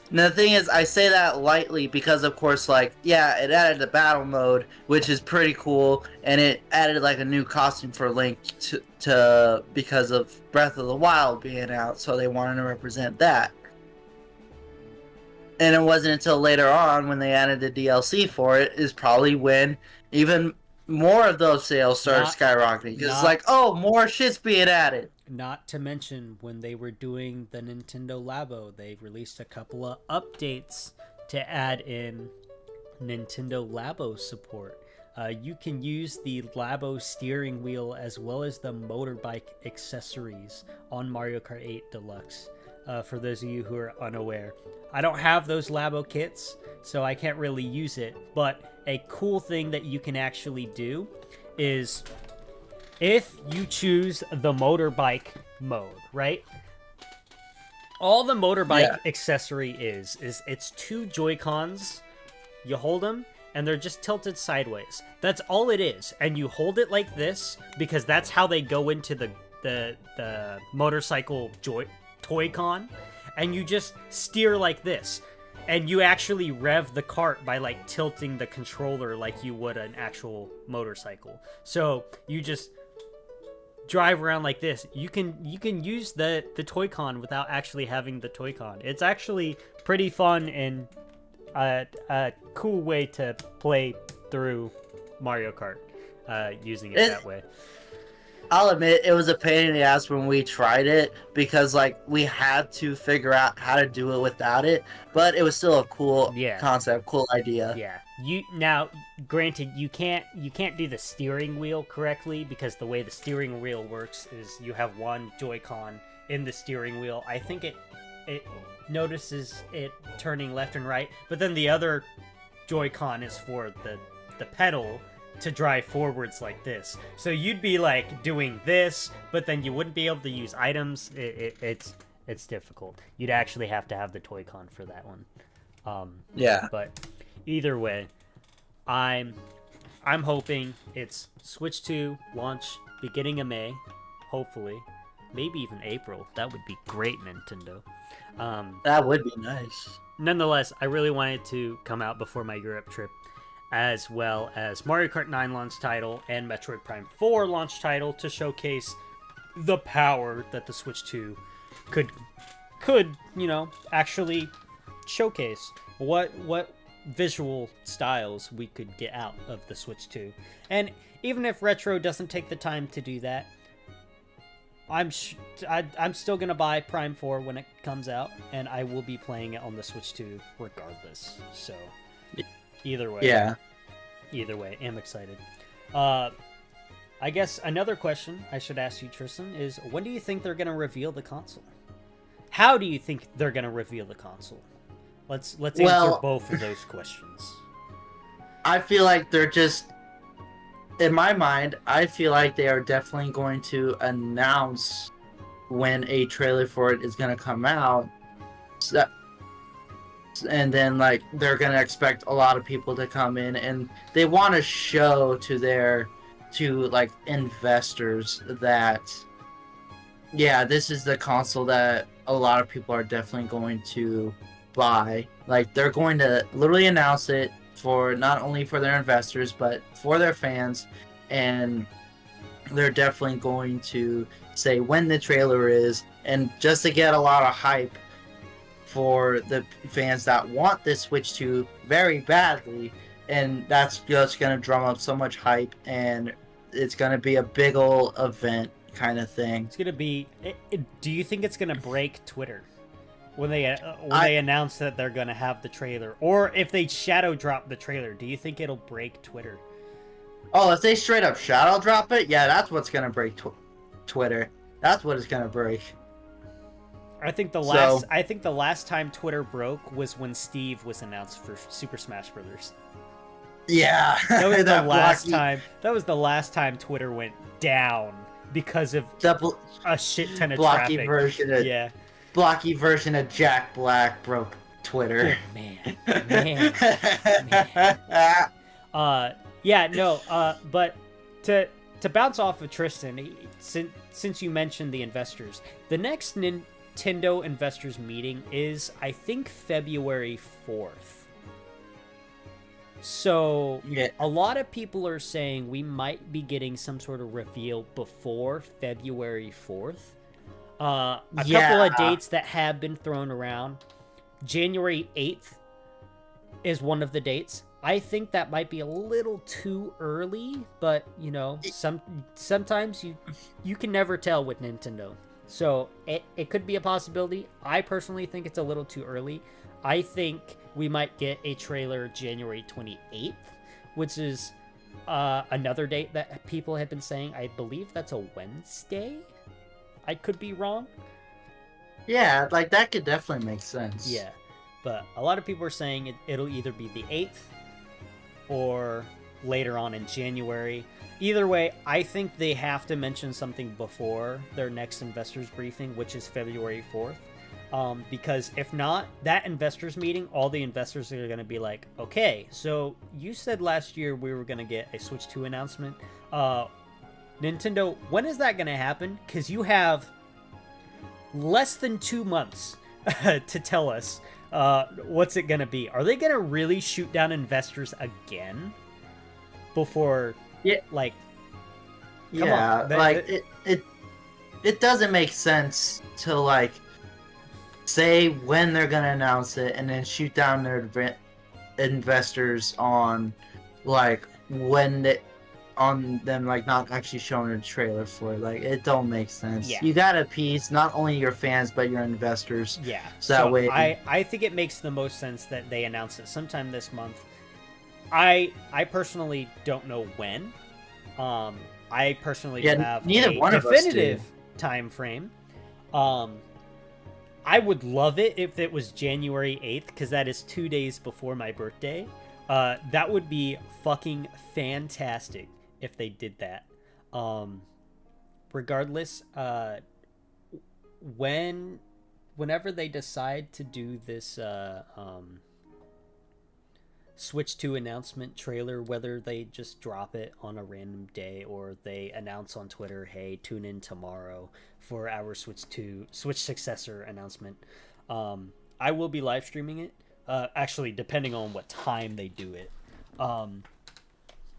And the thing is, I say that lightly because, of course, like, yeah, it added the battle mode, which is pretty cool, and it added, like, a new costume for Link to because of Breath of the Wild being out, so they wanted to represent that. And it wasn't until later on, when they added the DLC for it, is probably when even more of those sales started skyrocketing. Because it's like, oh, more shit's being added. Not to mention, when they were doing the Nintendo Labo, they released a couple of updates to add in Nintendo Labo support. You can use the Labo steering wheel as well as the motorbike accessories on Mario Kart 8 Deluxe, for those of you who are unaware. I don't have those Labo kits, so I can't really use it, but a cool thing that you can actually do is, if you choose the motorbike mode, right? All the motorbike accessory is it's 2 Joy-Cons. You hold them, and they're just tilted sideways. That's all it is. And you hold it like this, because that's how they go into the motorcycle Toy-Con, and you just steer like this. And you actually rev the cart by like tilting the controller like you would an actual motorcycle. So you just drive around like this. You can use the Toy-Con without actually having the Toy-Con. It's actually pretty fun and a cool way to play through Mario Kart using it that way. I'll admit it was a pain in the ass when we tried it because like we had to figure out how to do it without it, but it was still a cool concept, cool idea. Yeah. Now, granted, you can't do the steering wheel correctly because the way the steering wheel works is you have one Joy-Con in the steering wheel. I think it notices it turning left and right, but then the other Joy-Con is for the pedal to drive forwards like this. So you'd be like doing this, but then you wouldn't be able to use items. It's difficult. You'd actually have to have the Toy-Con for that one. But either way, I'm hoping it's Switch 2 launch beginning of May, hopefully, maybe even April. That would be great, Nintendo. That would be nice. Nonetheless, I really wanted to come out before my Europe trip, as well as Mario Kart 9 launch title and Metroid Prime 4 launch title to showcase the power that the Switch 2 could actually showcase. What visual styles we could get out of the Switch 2. And even if Retro doesn't take the time to do that, I'm still going to buy Prime 4 when it comes out, and I will be playing it on the Switch 2 regardless. So either way, I'm excited. I guess another question I should ask you, Tristan, is when do you think they're going to reveal the console? How do you think they're going to reveal the console? Let's answer both of those questions. I feel like they're just, in my mind, I feel like they are definitely going to announce when a trailer for it is going to come out. And then, like, they're going to expect a lot of people to come in, and they want to show to investors that, yeah, this is the console that a lot of people are definitely going to buy. Like, they're going to literally announce it for not only for their investors, but for their fans, and they're definitely going to say when the trailer is, and just to get a lot of hype for the fans that want this Switch 2 very badly, and that's just going to drum up so much hype, and it's going to be a big ol' event kind of thing. It's going to be... do you think it's going to break Twitter when they announce that they're going to have the trailer? Or if they shadow drop the trailer, do you think it'll break Twitter? Oh, if they straight up shadow drop it, yeah, that's what's going to break Twitter. That's what it's going to break. I think the last time Twitter broke was when Steve was announced for Super Smash Brothers. Yeah, that was the last time. That was the last time Twitter went down because of a shit ton of traffic. Blocky version of Jack Black broke Twitter. Oh, man. But to bounce off of Tristan, since you mentioned the investors, the next Nintendo investors meeting is, I think, February 4th. So a lot of people are saying we might be getting some sort of reveal before February 4th. A couple of dates that have been thrown around. January 8th is one of the dates. I think that might be a little too early, but sometimes you can never tell with Nintendo. So it could be a possibility. I personally think it's a little too early. I think we might get a trailer January 28th, which is another date that people have been saying. I believe that's a Wednesday. I could be wrong. Yeah, like that could definitely make sense. Yeah, but a lot of people are saying it'll either be the 8th or later on in January. Either way, I think they have to mention something before their next investors briefing, which is February 4th. Because if not, that investors meeting, all the investors are going to be like, okay, so you said last year we were going to get a Switch 2 announcement. Nintendo, when is that gonna happen? Because you have less than 2 months to tell us what's it gonna be. Are they gonna really shoot down investors again before? Yeah. Like, come Yeah, on. like it doesn't make sense to like say when they're gonna announce it and then shoot down their investors on like when they on them like not actually showing a trailer for it. Like it don't make sense. Yeah. You gotta appease not only your fans but your investors. Yeah. So that way I think it makes the most sense that they announce it sometime this month. I personally don't know when. I personally don't have neither a one of us definitive do. time frame. I would love it if it was January 8th, because that is 2 days before my birthday. That would be fucking fantastic if they did that. Regardless, whenever they decide to do this Switch 2 announcement trailer, whether they just drop it on a random day or they announce on Twitter, hey, tune in tomorrow for our Switch successor announcement, I will be live streaming it. Actually, depending on what time they do it.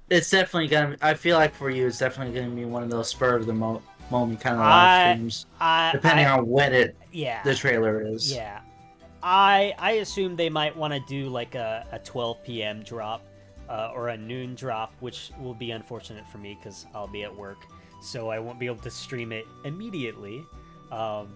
It's definitely gonna. I feel like for you, it's definitely gonna be one of those spur of the moment kind of live streams, depending on when the trailer is. Yeah, I assume they might want to do like a 12 p.m. drop or a noon drop, which will be unfortunate for me because I'll be at work, so I won't be able to stream it immediately. I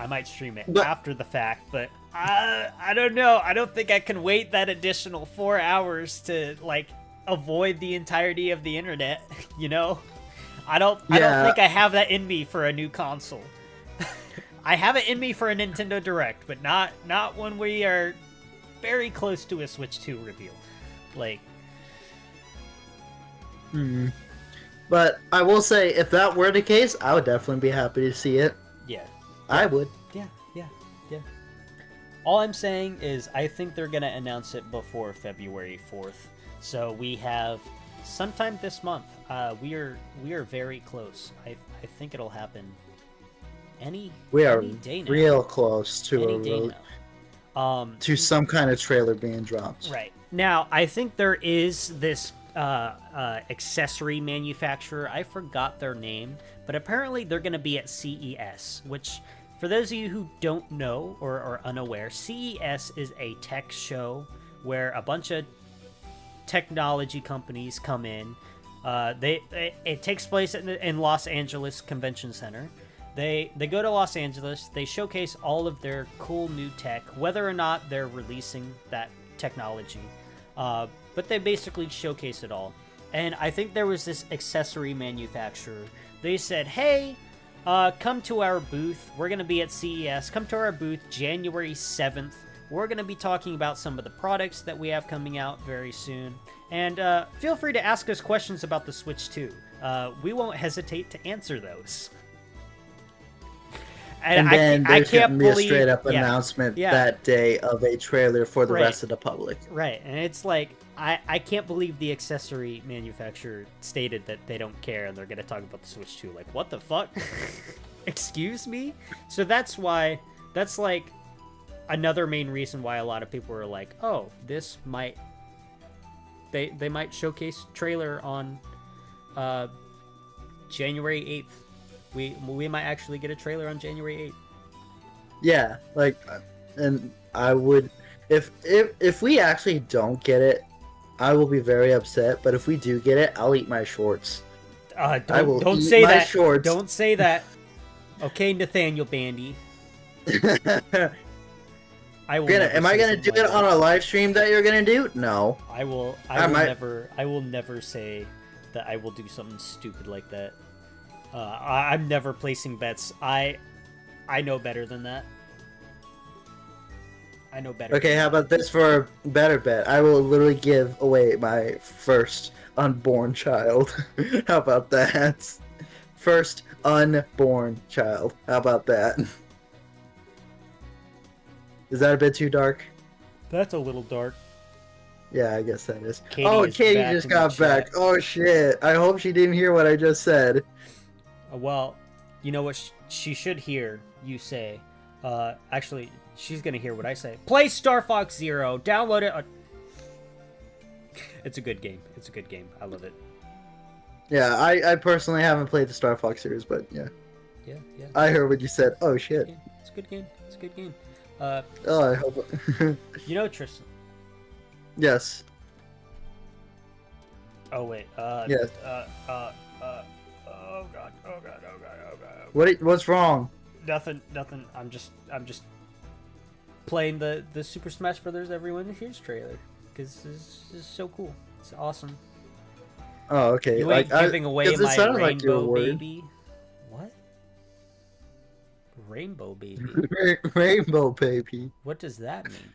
might stream it after the fact, but I don't know. I don't think I can wait that additional 4 hours to like avoid the entirety of the internet. You know, I don't think I have that in me for a new console. I have it in me for a Nintendo Direct, but not when we are very close to a Switch 2 reveal. Like, But I will say, if that were the case, I would definitely be happy to see it. yeah. I would. Yeah. All I'm saying is I think they're going to announce it before February 4th. So we have sometime this month. We are very close. I think it'll happen any day now. Real close to Any day now. To some kind of trailer being dropped. Right. Now, I think there is this accessory manufacturer. I forgot their name, but apparently they're going to be at CES, which, for those of you who don't know or are unaware, CES is a tech show where a bunch of technology companies come in. It takes place in Los Angeles Convention Center. They go to Los Angeles, they showcase all of their cool new tech, whether or not they're releasing that technology. But they basically showcase it all. And I think there was this accessory manufacturer. They said, hey, come to our booth. We're going to be at CES. Come to our booth January 7th. We're going to be talking about some of the products that we have coming out very soon. And feel free to ask us questions about the Switch 2. We won't hesitate to answer those. And then there's going to be a straight-up yeah, announcement that day of a trailer for the right, rest of the public. Right, and it's like, I can't believe the accessory manufacturer stated that they don't care and they're going to talk about the Switch 2. Like, what the fuck? Excuse me? So that's like another main reason why a lot of people are like, oh, this might... They might showcase trailer on January 8th. We might actually get a trailer on January 8th. Yeah, like, and I would, if we actually don't get it, I will be very upset. But if we do get it, I'll eat my shorts. Don't say that. Shorts. Don't say that. Okay, Nathaniel Bandy. I will. Am I gonna do it on a live stream that you're gonna do? No. I will never say that I will do something stupid like that. I'm never placing bets. I know better than that. I know better. Okay, how about this for a better bet? I will literally give away my first unborn child. How about that? First unborn child. How about that? Is that a bit too dark? That's a little dark. Yeah, I guess that is. Katie Oh, is Katie back just in the got back. chat. Oh shit! I hope she didn't hear what I just said. Well, you know what she should hear you say. Actually, she's gonna hear what I say. Play Star Fox Zero. Download it. It's a good game. It's a good game. I love it. Yeah, I personally haven't played the Star Fox series, but yeah, Yeah. I heard what you said. Oh shit! It's a good game. It's a good game. Oh, I hope. You know Tristan. Yes. Oh wait. Yes. Oh god. What's wrong? Nothing. I'm just playing the Super Smash Brothers Everyone Here's trailer because this is so cool. It's awesome. Oh, okay. You ain't giving away 'cause it my sounded like you were rainbow worried. baby. What? Rainbow baby. Rainbow baby. What does that mean?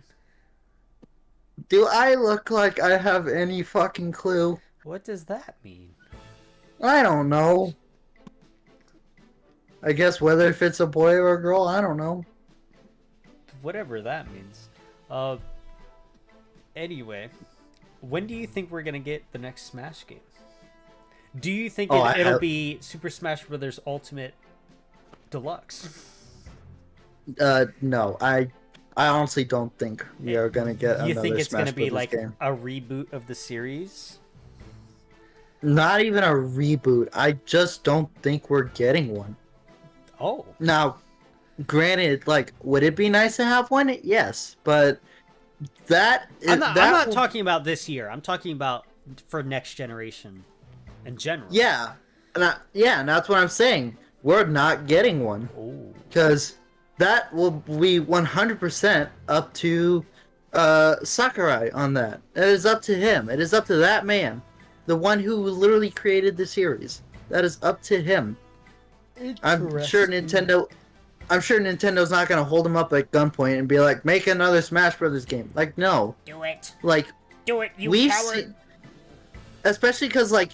Do I look like I have any fucking clue? What does that mean? I don't know. I guess whether if it's a boy or a girl, I don't know. Whatever that means. Anyway, when do you think we're gonna get the next Smash game? Do you think it'll be Super Smash Brothers Ultimate Deluxe? No. I honestly don't think we are gonna get another You think it's Smash gonna be Brothers like game. a reboot of the series? Not even a reboot. I just don't think we're getting one. Oh. Now, granted, like, would it be nice to have one? Yes, but I'm not talking about this year. I'm talking about for next generation in general. Yeah, and that's what I'm saying. We're not getting one Oh. because that will be 100% up to Sakurai on that. It is up to him. It is up to that man, the one who literally created the series. That is up to him. I'm sure Nintendo's not gonna hold him up at gunpoint and be like, make another Smash Brothers game. Like, no. Do it. Like, Do it, you we've coward. seen, especially because like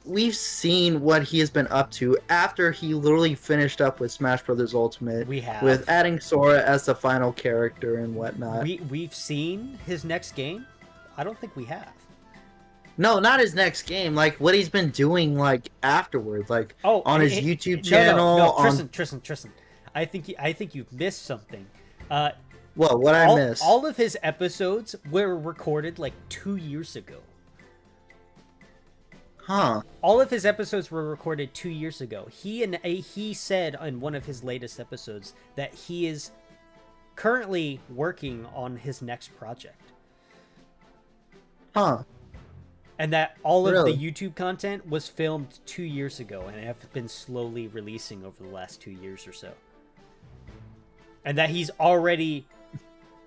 we've seen what he has been up to after he literally finished up with Smash Brothers Ultimate. We have. With adding Sora as the final character and whatnot. We've seen his next game? I don't think we have. No, not his next game. Like what he's been doing like afterward, like Oh, on his YouTube channel. No, Tristan. I think you've missed something. What I missed? All of his episodes were recorded like 2 years ago. Huh? All of his episodes were recorded 2 years ago. He said in one of his latest episodes that he is currently working on his next project. Huh? And that all of Really? the YouTube content was filmed 2 years ago and have been slowly releasing over the last 2 years or so. And that he's already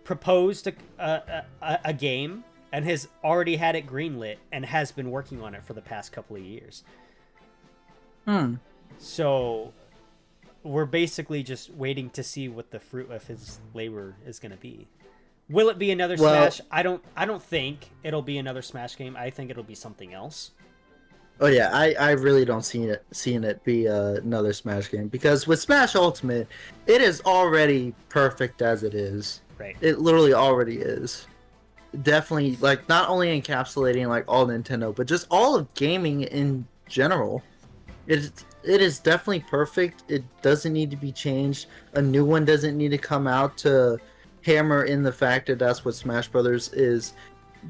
proposed a game and has already had it greenlit and has been working on it for the past couple of years. So we're basically just waiting to see what the fruit of his labor is going to be. Will it be another Smash? I don't think it'll be another Smash game. I think it'll be something else. Oh yeah, I really don't see it be another Smash game because with Smash Ultimate, it is already perfect as it is. Right. It literally already is. Definitely, like not only encapsulating like all Nintendo, but just all of gaming in general. It is definitely perfect. It doesn't need to be changed. A new one doesn't need to come out to hammer in the fact that that's what Smash Brothers is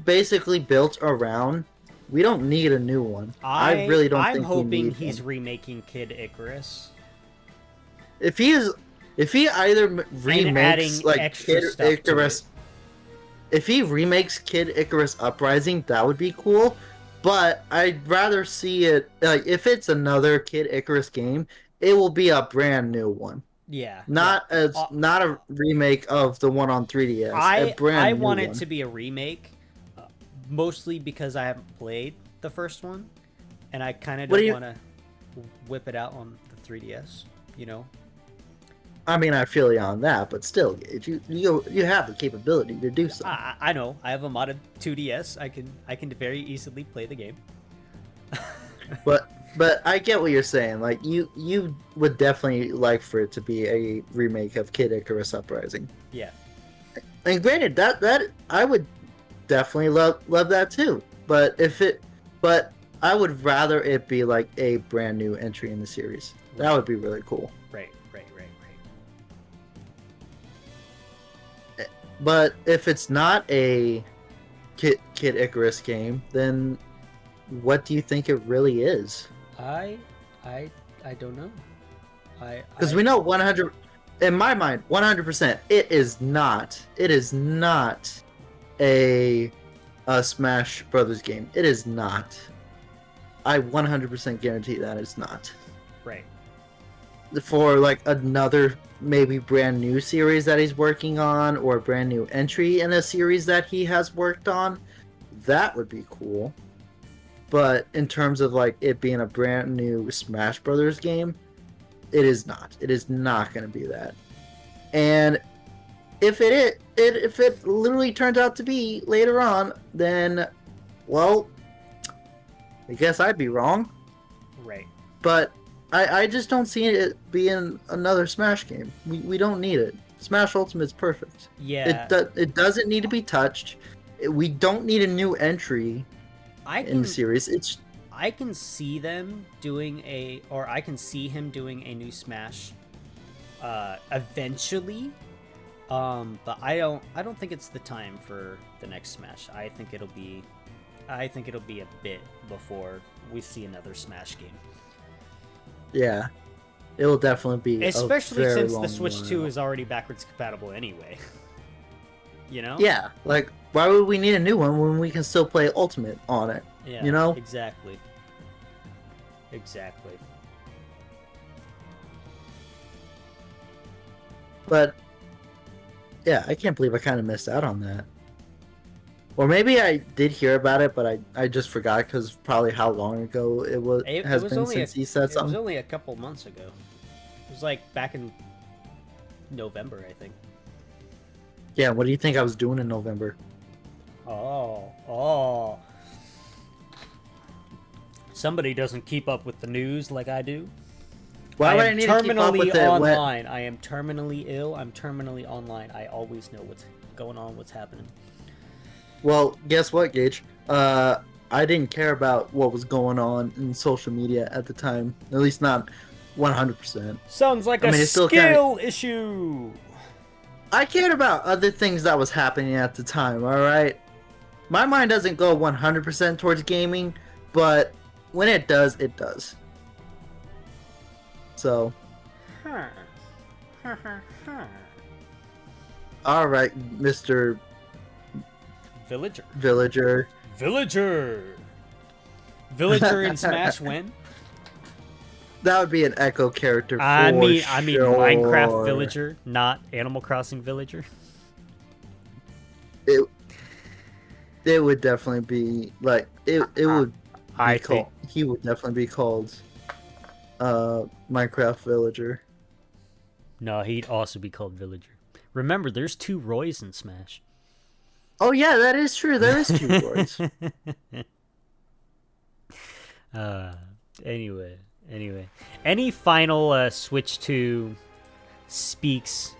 basically built around. We don't need a new one. I really don't think we need I'm hoping he's one. remaking Kid Icarus. If he either adding remakes like extra Kid stuff to Icarus, if he remakes Kid Icarus Uprising, that would be cool. But I'd rather see it like if it's another Kid Icarus game, it will be a brand new one. Yeah. Not a remake of the one on 3DS. I want it to be a remake, mostly because I haven't played the first one, and I kind of don't want to whip it out on the 3DS. You know. I mean, I feel you on that, but still, you have the capability to do so. I know. I have a modded 2DS. I can very easily play the game. But I get what you're saying. Like you would definitely like for it to be a remake of Kid Icarus Uprising. Yeah. And granted, that I would definitely love that too. But I would rather it be like a brand new entry in the series. That would be really cool. Right. But if it's not a Kid Icarus game, then what do you think it really is? I don't know. Because we know 100, in my mind, 100%, it is not a Smash Brothers game. It is not. I 100% guarantee that it's not. Right. For like another maybe brand new series that he's working on, or a brand new entry in a series that he has worked on, that would be cool. But in terms of like it being a brand new Smash Brothers game, it is not. It is not going to be that. And if it literally turns out to be later on, then, well, I guess I'd be wrong. Right. But I just don't see it being another Smash game. We don't need it. Smash Ultimate's perfect. Yeah. It doesn't need to be touched. We don't need a new entry in the series. I can see them doing I can see him doing a new Smash eventually. But I don't think it's the time for the next Smash. I think it'll be a bit before we see another Smash game. Yeah. It will definitely be especially a very since long the Switch while. 2 is already backwards compatible anyway. You know? Yeah, like why would we need a new one when we can still play Ultimate on it? Yeah, you know? Exactly. But yeah, I can't believe I kind of missed out on that. Or maybe I did hear about it, but I just forgot because probably how long ago it was has been since he said something. It was only a couple months ago. It was like back in November, I think. Yeah, what do you think I was doing in November? Oh. Somebody doesn't keep up with the news like I do. Why would I need to keep up with it? Online. I am terminally ill. I'm terminally online. I always know what's going on, what's happening. Well, guess what, Gage? I didn't care about what was going on in social media at the time. At least not 100%. Sounds like a skill issue. I cared about other things that was happening at the time, alright? My mind doesn't go 100% towards gaming, but when it does, it does. So. Alright, Mr. Villager in Smash when? That would be an Echo character for I mean Minecraft sure. Villager, not Animal Crossing Villager. It would definitely be like it would I be think he would definitely be called Minecraft Villager. No, he'd also be called Villager. Remember, there's 2 Roys in Smash. Oh yeah, that is true. There is 2 Roys. Anyway. Any final Switch 2 speaks?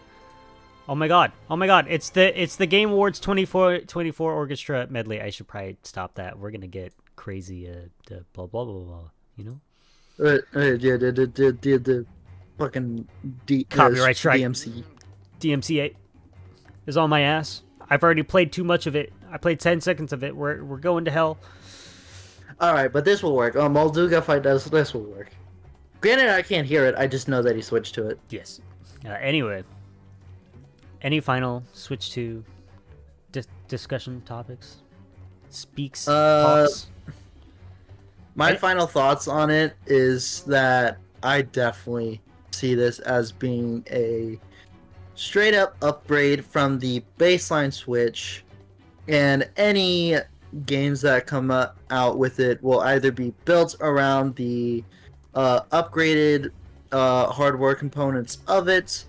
Oh my god. It's the Game Awards 24 Orchestra medley. I should probably stop that. We're going to get crazy blah blah blah blah, you know? Yeah, the fucking copyright strike. DMCA is on my ass. I've already played too much of it. I played 10 seconds of it. We're going to hell. Alright, but this will work. Molduga fight does. This will work. Granted, I can't hear it. I just know that he switched to it. Yes. Anyway. Any final Switch 2 discussion topics? Talks? My final thoughts on it is that I definitely see this as being a straight up upgrade from the baseline Switch, and any games that come out with it will either be built around the upgraded hardware components of it,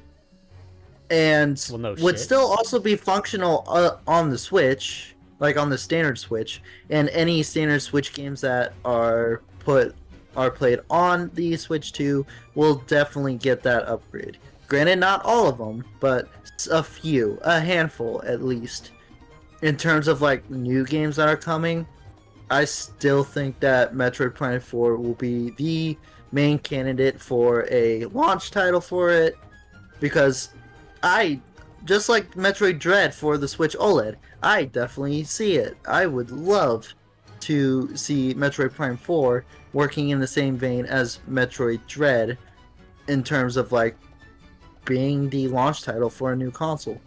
and would still also be functional on the Switch, like on the standard Switch, and any standard Switch games that are played on the Switch 2 will definitely get that upgrade. Granted, not all of them, but a few, a handful at least. in terms of like new games that are coming, I still think that Metroid Prime 4 will be the main candidate for a launch title for it, because I, just like Metroid Dread for the Switch OLED, I definitely see it. I would love to see Metroid Prime 4 working in the same vein as Metroid Dread in terms of like being the launch title for a new console.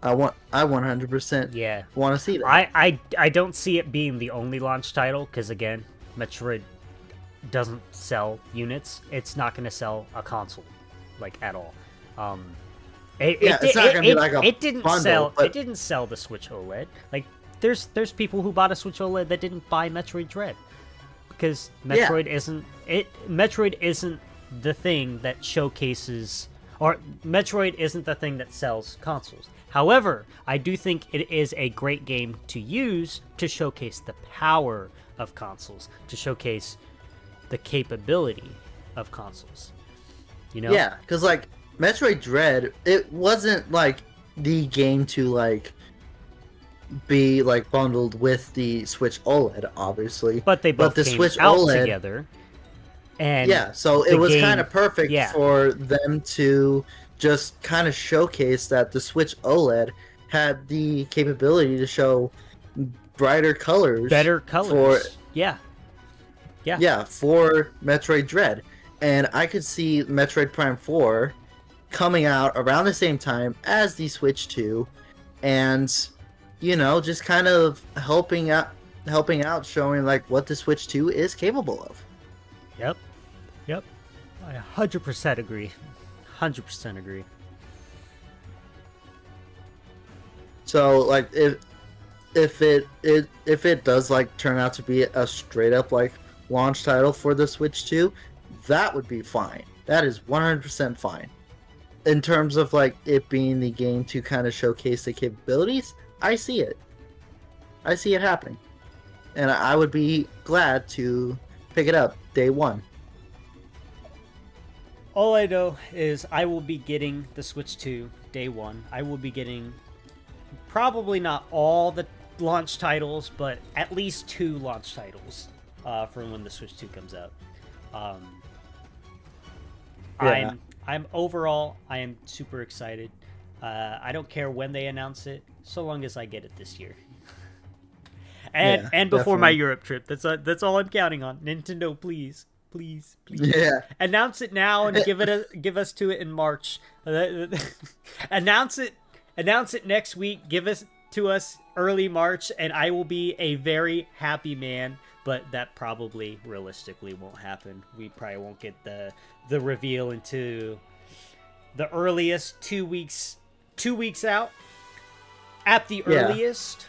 I 100% want to see that. I don't see it being the only launch title, because again, Metroid doesn't sell units. It's not going to sell a console, like, at all. It's not gonna be like a it didn't bundle, sell. but... It didn't sell the Switch OLED. Like, there's people who bought a Switch OLED that didn't buy Metroid Dread, because Metroid Metroid isn't the thing that showcases, or Metroid isn't the thing that sells consoles. However, I do think it is a great game to use to showcase the power of consoles, to showcase the capability of consoles. You know? Yeah, because like Metroid Dread, it wasn't like the game to like be like bundled with the Switch OLED, obviously. But they both the came Switch out OLED, together. And yeah, so it was kind of perfect yeah. for them to just kind of showcase that the Switch OLED had the capability to show brighter colors, better colors. For, yeah, for Metroid Dread. And I could see Metroid Prime 4 coming out around the same time as the Switch 2, and you know, just kind of helping out, showing like what the Switch 2 is capable of. Yep. I 100% agree. 100% agree. So like if it does like turn out to be a straight up like launch title for the Switch 2, that would be fine. That is 100% fine. In terms of like it being the game to kind of showcase the capabilities, I see it. I see it happening. And I would be glad to pick it up day one. All I know is I will be getting the Switch 2 day one. I will be getting probably not all the launch titles, but at least 2 launch titles for when the Switch 2 comes out. Yeah. I'm super excited. I don't care when they announce it, so long as I get it this year. And before my Europe trip. That's all I'm counting on. Nintendo, please. Yeah. Announce it now and give us to it in March. Announce it next week. Give us to us early March, and I will be a very happy man. But that probably realistically won't happen. We probably won't get the reveal into the earliest 2 weeks out at the earliest.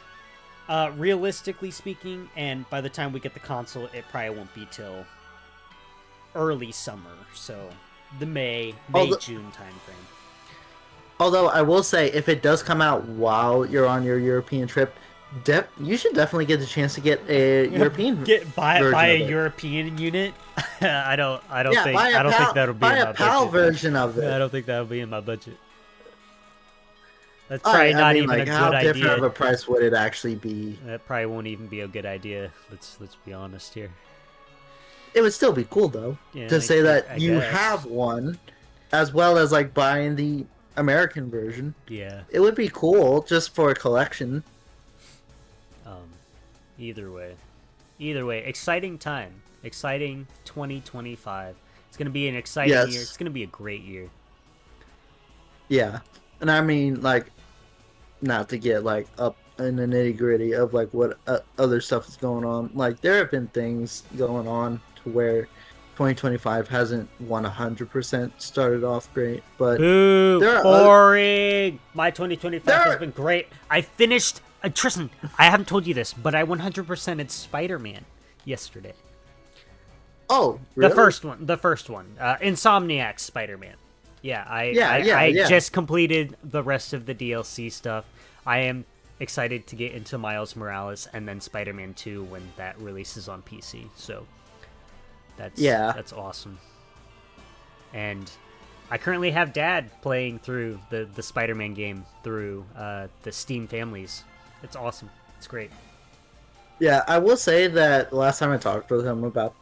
Realistically speaking, and by the time we get the console, it probably won't be till early summer, so the May-June time frame. Although I will say, if it does come out while you're on your European trip, you should definitely get the chance to get a European buy a of it. European unit. I don't think that'll be buy in my a PAL budget. version of it. I don't think that'll be in my budget. That's probably not even a good how idea. different of a price would it actually be? That probably won't even be a good idea. Let's be honest here. It would still be cool though, to say that you have one, as well as like buying the American version. Yeah. It would be cool just for a collection. Either way, exciting time. Exciting 2025. It's going to be an exciting year. It's going to be a great year. Yeah. And I mean, like, not to get like up in the nitty gritty of like what other stuff is going on. Like, there have been things going on to where 2025 hasn't 100% started off great, but boo, boring. My 2025 has been great. I finished. Tristan, I haven't told you this, but I 100%ed Spider-Man yesterday. Oh, really? The first one. Insomniac's Spider-Man. Yeah, I just completed the rest of the DLC stuff. I am excited to get into Miles Morales and then Spider-Man 2 when that releases on PC. So that's awesome. And I currently have Dad playing through the Spider-Man game through the Steam Families It's awesome. It's great. Yeah, I will say that the last time I talked with him about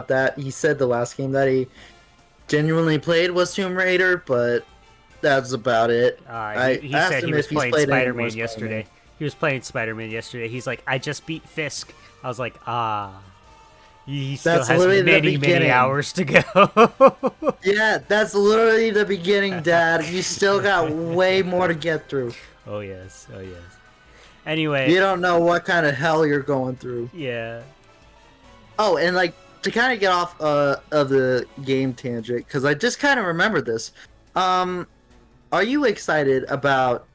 that, he said the last game that he genuinely played was Tomb Raider, but that's about it. He asked said he him was if he's playing played any Spider-Man more yesterday. He was playing Spider-Man yesterday. He's like, I just beat Fisk. I was like, he still That's has literally the many beginning. hours to go. Yeah, that's literally the beginning, Dad. You still got way more to get through. Oh yes. Anyway. You don't know what kind of hell you're going through. Yeah. Oh, and like to kind of get off of the game tangent, because I just kind of remembered this. Are you excited about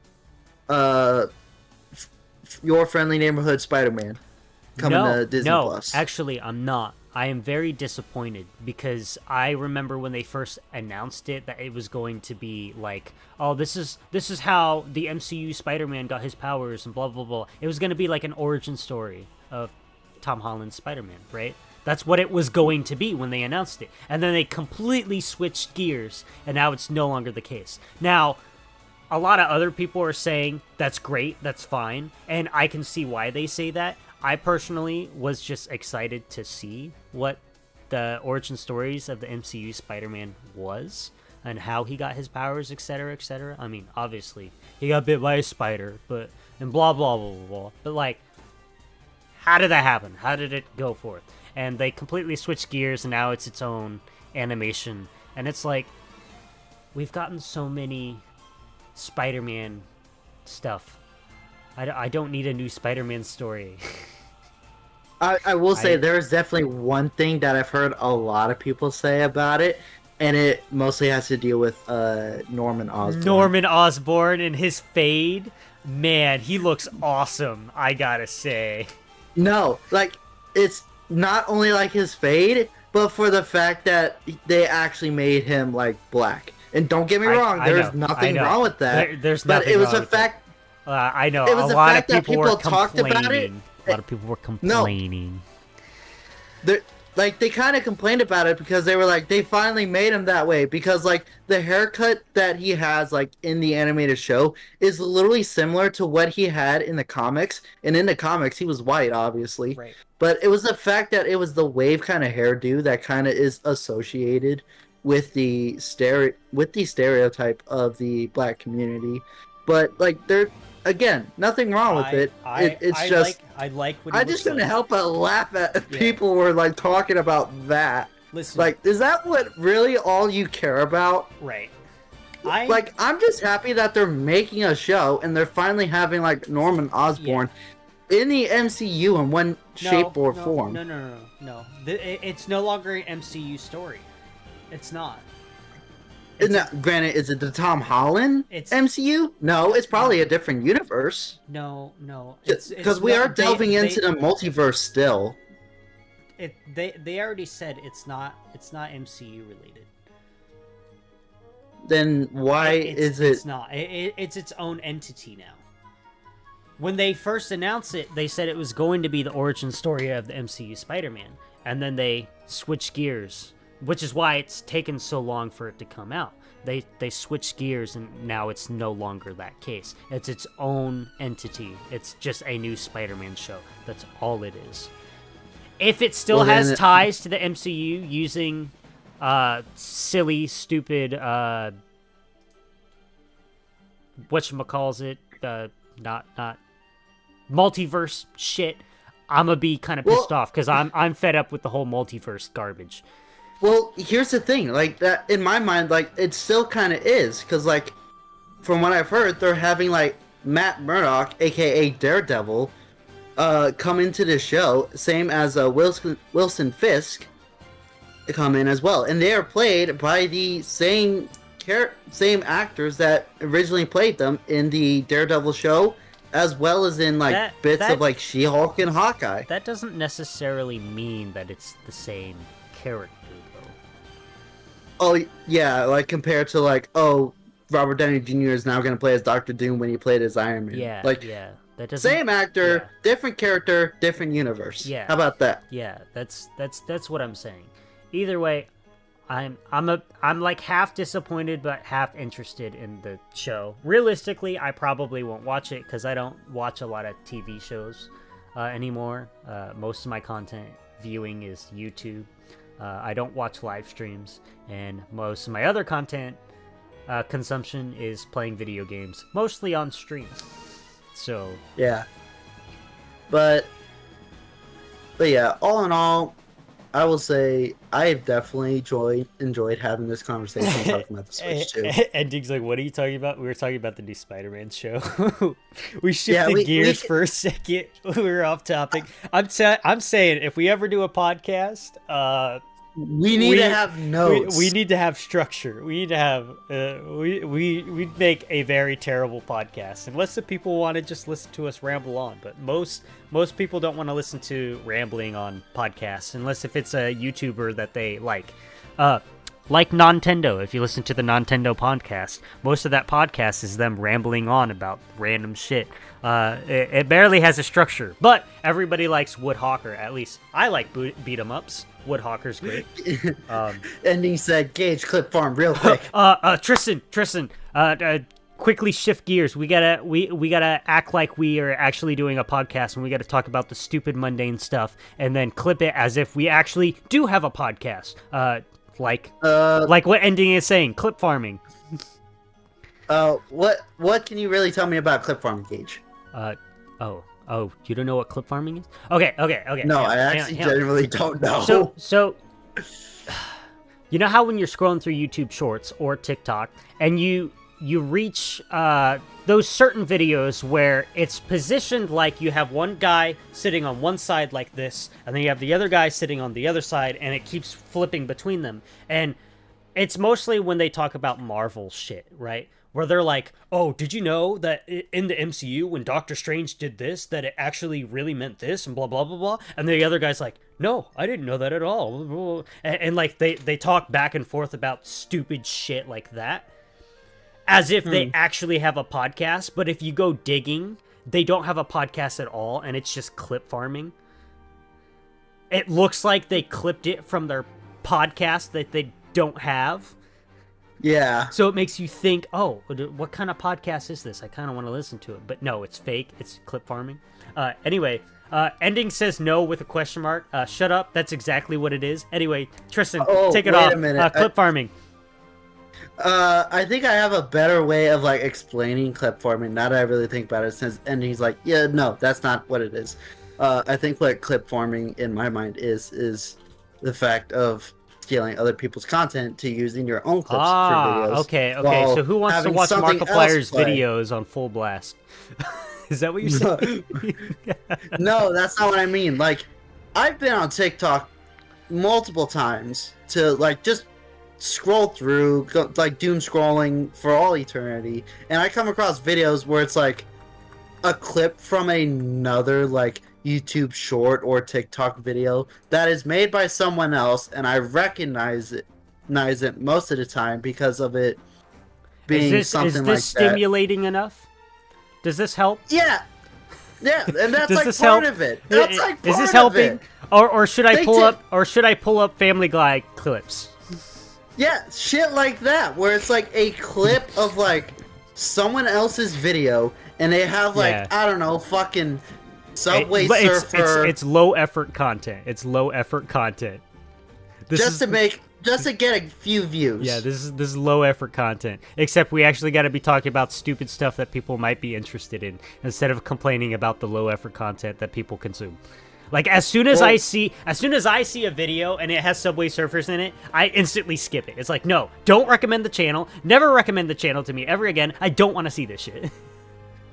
your friendly neighborhood Spider-Man coming to Disney Plus? Actually, I'm not. I am very disappointed because I remember when they first announced it that it was going to be like, oh, this is how the MCU Spider-Man got his powers and blah blah blah. It was going to be like an origin story of Tom Holland's Spider-Man, right? That's what it was going to be when they announced it. And then they completely switched gears and now it's no longer the case. Now, a lot of other people are saying that's great, that's fine, and I can see why they say that. I personally was just excited to see what the origin stories of the MCU Spider-Man was and how he got his powers, etc., etc. I mean, obviously, he got bit by a spider, and blah, blah, blah, blah, blah. But, like, how did that happen? How did it go forth? And they completely switched gears, and now it's its own animation. And it's like, we've gotten so many Spider-Man stuff. I don't need a new Spider-Man story. I will say there's definitely one thing that I've heard a lot of people say about it, and it mostly has to deal with Norman Osborn. Norman Osborn and his fade. Man, he looks awesome, I gotta say. No, like, it's not only like his fade, but for the fact that they actually made him, like, black. And don't get me wrong, there's nothing wrong with that. There's nothing but it was wrong a with fact. I know It was a the lot fact of that people were talked about it. complaining. A lot of people were complaining. Like, they kind of complained about it because they were like, they finally made him that way. Because, like, the haircut that he has, like, in the animated show is literally similar to what he had in the comics. And in the comics, he was white, obviously. Right. But it was the fact that it was the wave kind of hairdo that kind of is associated with the stereotype of the black community. But, like, again, nothing wrong with it. It's just I like what I just couldn't help but laugh at people were like talking about that. Listen, like, is that what really all you care about? right? I'm just happy that they're making a show and they're finally having like Norman Osborn in the MCU in one shape or form. No. It's no longer an MCU story. It's not. Granted, is it the Tom Holland MCU? No, it's probably a different universe. No. Because we are delving into the multiverse still. They already said it's not MCU related. Then why is it? It's not. It's its own entity now. When they first announced it, they said it was going to be the origin story of the MCU Spider-Man, and then they switched gears. Which is why it's taken so long for it to come out. They switched gears and now it's no longer that case. It's its own entity. It's just a new Spider-Man show. That's all it is. If it still has ties to the MCU using silly, stupid, whatchamacallit, not multiverse shit, I'm gonna be kind of pissed off because I'm fed up with the whole multiverse garbage. Well, here's the thing, like, that in my mind, like, it still kind of is, because, like, from what I've heard, they're having, like, Matt Murdock, aka Daredevil, come into the show, same as Wilson Fisk, come in as well, and they are played by the same actors that originally played them in the Daredevil show, as well as in, like, bits of, like, She-Hulk and Hawkeye. That doesn't necessarily mean that it's the same character. Oh, yeah, like, compared to, like, Robert Downey Jr. is now going to play as Doctor Doom when he played as Iron Man. Yeah, like, That doesn't, same actor, different character, different universe. Yeah. How about that? Yeah, that's what I'm saying. Either way, I'm like half disappointed but half interested in the show. Realistically, I probably won't watch it because I don't watch a lot of TV shows anymore. Most of my content viewing is YouTube. I don't watch live streams, and most of my other content consumption is playing video games, mostly on stream. So Yeah. But yeah, all in all, I will say I definitely enjoyed having this conversation talking about the Switch too. And Dig's like, what are you talking about? We were talking about the new Spider-Man show. We shifted gears for a second. We were off topic. I'm saying if we ever do a podcast, we need to have notes. We need to have structure. We need to have we'd make a very terrible podcast unless the people want to just listen to us ramble on. But most people don't want to listen to rambling on podcasts unless if it's a YouTuber that they like. Like Nintendo, if you listen to the Nintendo podcast, most of that podcast is them rambling on about random shit. It barely has a structure, but everybody likes Woodhawker. At least I like beat 'em ups. Woodhawker's great. And he said, "Gage, clip farm real quick." Tristan, quickly shift gears. We gotta act like we are actually doing a podcast, and we gotta talk about the stupid mundane stuff, and then clip it as if we actually do have a podcast. Like what ending is saying, clip farming. What can you really tell me about clip farming, Gage? Oh, you don't know what clip farming is? Okay. No, I actually genuinely don't know. So, you know how when you're scrolling through YouTube Shorts or TikTok, and you reach those certain videos where it's positioned like you have one guy sitting on one side like this, and then you have the other guy sitting on the other side, and it keeps flipping between them. And it's mostly when they talk about Marvel shit, right? Where they're like, oh, did you know that in the MCU, when Doctor Strange did this, that it actually really meant this, and blah, blah, blah, blah. And the other guy's like, no, I didn't know that at all. And like, they talk back and forth about stupid shit like that, as if they actually have a podcast. But if you go digging, they don't have a podcast at all, and it's just clip farming. It looks like they clipped it from their podcast that they don't have. Yeah. So it makes you think, oh, what kind of podcast is this? I kind of want to listen to it. But no, it's fake. It's clip farming. Anyway, ending says no with a question mark. Shut up. That's exactly what it is. Anyway, Tristan, take it off. Wait a minute. Clip farming. I think I have a better way of like explaining clip farming. Now that I really think about it, since ending's like, yeah, no, that's not what it is. I think what clip farming in my mind is the fact of stealing other people's content to using your own clips for videos. Okay. So who wants to watch Markiplier's videos on full blast? Is that what you're saying? No, that's not what I mean. Like, I've been on TikTok multiple times to like just scroll through, like doom scrolling for all eternity, and I come across videos where it's like a clip from another like YouTube short or TikTok video that is made by someone else, and I recognize it most of the time because of it being something like that. Is this stimulating enough? Does this help? Yeah, and that's like part of it. That's like part of it. Is this helping? Or should I pull up Family Guy clips? Yeah, shit like that, where it's like a clip of like someone else's video, and they have like I don't know, fucking Subway Surfer. It's low effort content. It's low effort content. Just to get a few views. Yeah, this is low effort content. Except we actually got to be talking about stupid stuff that people might be interested in instead of complaining about the low effort content that people consume. Like as soon as I see a video and it has Subway Surfers in it, I instantly skip it. It's like, no, don't recommend the channel. Never recommend the channel to me ever again. I don't want to see this shit.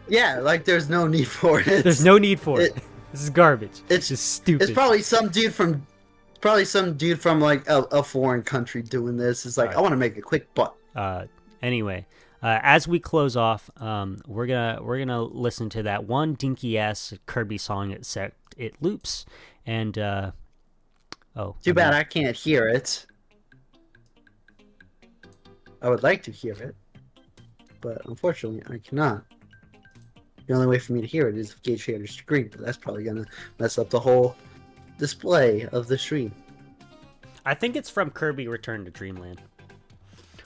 Yeah, like there's no need for it. There's no need for it. This is garbage. It's just stupid. It's probably some dude from like a foreign country doing this. It's like, I want to make a quick buck. Anyway, as we close off, we're gonna listen to that one dinky ass Kirby song except it loops, and too bad I can't hear it. I would like to hear it, but unfortunately I cannot. The only way for me to hear it is if Gage shared his screen, but that's probably gonna mess up the whole display of the stream. I think it's from Kirby Return to Dreamland.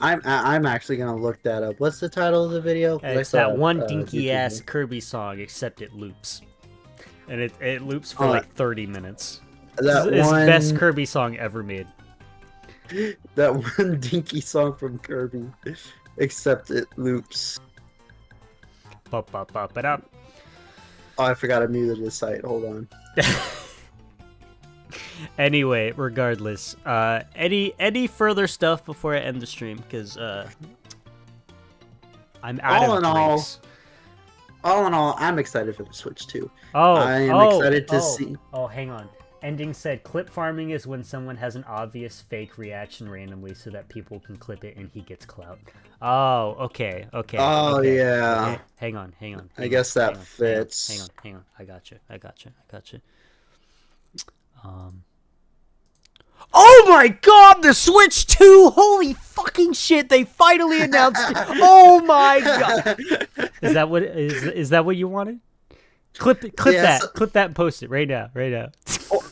I'm actually gonna look that up. What's the title of the video? 'Cause I It's saw that it, one dinky ass YouTube. Kirby song, except it loops, and it loops for Oh, like 30 minutes. That It's one the best Kirby song ever made. that one dinky song from Kirby, except it loops. Bop bop bop it up. Oh, I forgot I muted the site. Hold on. Anyway, regardless, any further stuff before I end the stream? Because I'm out All of in all, drinks. All in all, I'm excited for the Switch 2. Oh, I am excited to see. Oh, hang on. Ending said, clip farming is when someone has an obvious fake reaction randomly so that people can clip it and he gets clout. Oh, okay. Oh, okay, yeah. okay. Hang on. I guess that fits. Hang on. I got you. Oh my god, the Switch 2! Holy fucking shit, they finally announced it! Oh my god! Is that what you wanted? Clip Yes. that. Clip that and post it right now.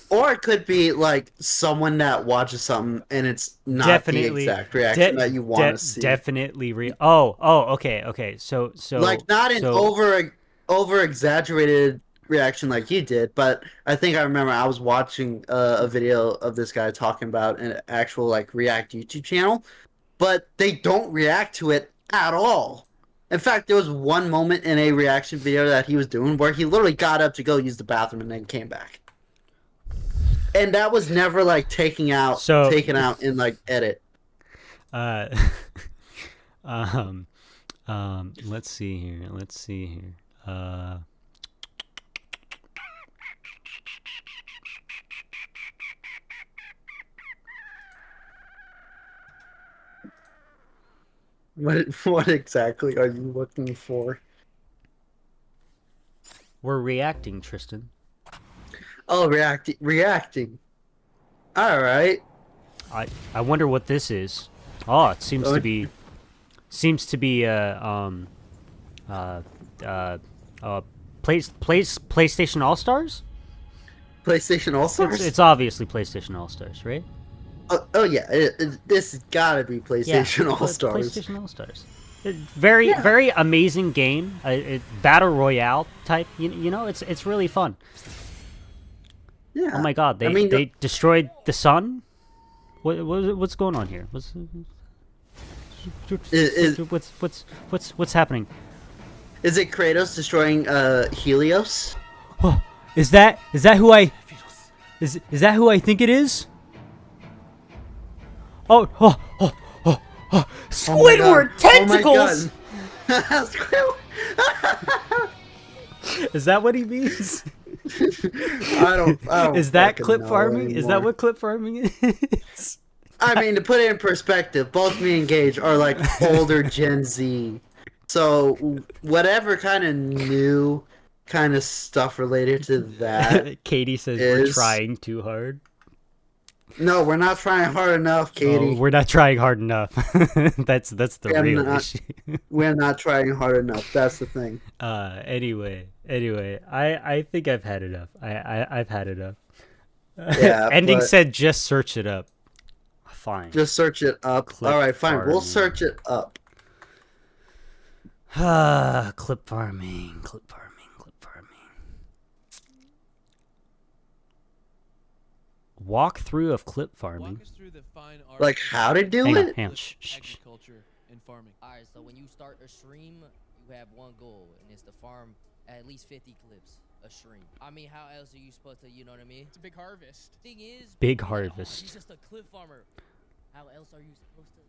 Or it could be like someone that watches something and it's not Definitely, the exact reaction that you want to see. Definitely okay. So Like not an over exaggerated reaction like you did, but I think I remember I was watching a video of this guy talking about an actual like React YouTube channel, but they don't react to it at all. In fact, there was one moment in a reaction video that he was doing where he literally got up to go use the bathroom and then came back. And that was never like taken out in like edit. Let's see here. What exactly are you looking for? We're reacting, Tristan. Oh, reacting. All right. I wonder what this is. Oh, it seems to be PlayStation All Stars. PlayStation All Stars. It's obviously PlayStation All Stars, right? Oh yeah, this has gotta be PlayStation All Stars. PlayStation All Stars. Very amazing game. Battle Royale type. You know, it's really fun. Yeah. Oh my god, they destroyed the sun. What's going on here? What's happening? Is it Kratos destroying Helios? Oh, is that who I think it is? Oh, Squidward tentacles! Is that what he means? I don't Is that fucking clip know farming? anymore. Is that what clip farming is? I mean, to put it in perspective, both me and Gage are like older Gen Z. So whatever kind of new kind of stuff related to that. Katie says we're trying too hard. No, we're not trying hard enough, Katie. Oh, we're not trying hard enough. That's the real issue. We're not trying hard enough. That's the thing. Anyway, I think I've had enough. I've had enough. Yeah. Ending said just search it up. Fine. Just search it up. Clip All right, fine. farming. We'll search it up. Clip farming. Walkthrough of clip farming. Walk us through the fine art Like how to do Hang it? on, hang on. Shh. agriculture and farming. Alright, so when you start a stream, you have one goal, and it's to farm at least 50 clips a stream. I mean, how else are you supposed to, you know what I mean? It's a big harvest. Thing is, Big he's harvest. just a clip farmer. How else are you supposed to?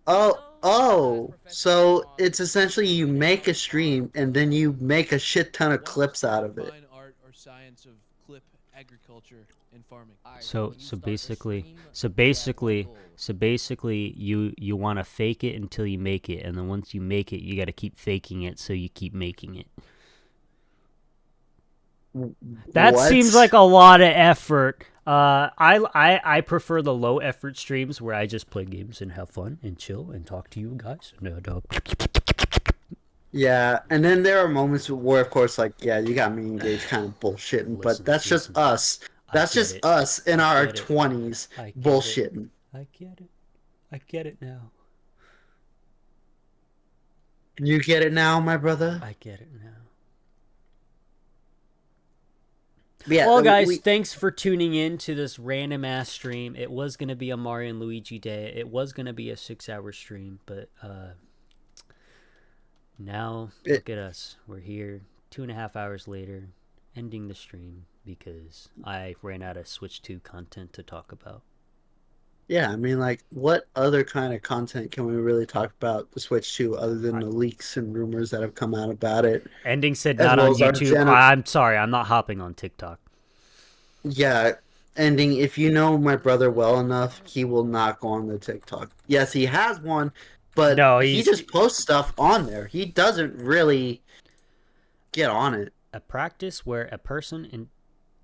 Oh, so it's essentially you make a stream and then you make a shit ton of clips out of it. Fine art or science of clip agriculture and farming. Alright, So when you so start a basically stream, so you have basically one goal. so basically you want to fake it until you make it, and then once you make it, you got to keep faking it so you keep making it. That What? seems like a lot of effort. I prefer the low effort streams where I just play games and have fun and chill and talk to you guys. No, dog. Yeah, and then there are moments where, of course, like, yeah, you got me engaged kind of bullshitting, but that's just us. That's just us in our 20s I get it. bullshitting. I get it. I get it now. You get it now, my brother? I get it now. Yeah, Well, guys, thanks for tuning in to this random ass stream. It was gonna be a Mario and Luigi day. It was gonna be a 6-hour stream, but now look at us. We're here 2.5 hours later, ending the stream because I ran out of Switch 2 content to talk about. Yeah, I mean, like, what other kind of content can we really talk about the Switch 2 other than the leaks and rumors that have come out about it? Ending said As not well on as our YouTube. I'm sorry, I'm not hopping on TikTok. Yeah, Ending, if you know my brother well enough, he will not go on the TikTok. Yes, he has one, but No, he just posts stuff on there. He doesn't really get on it. A practice where a person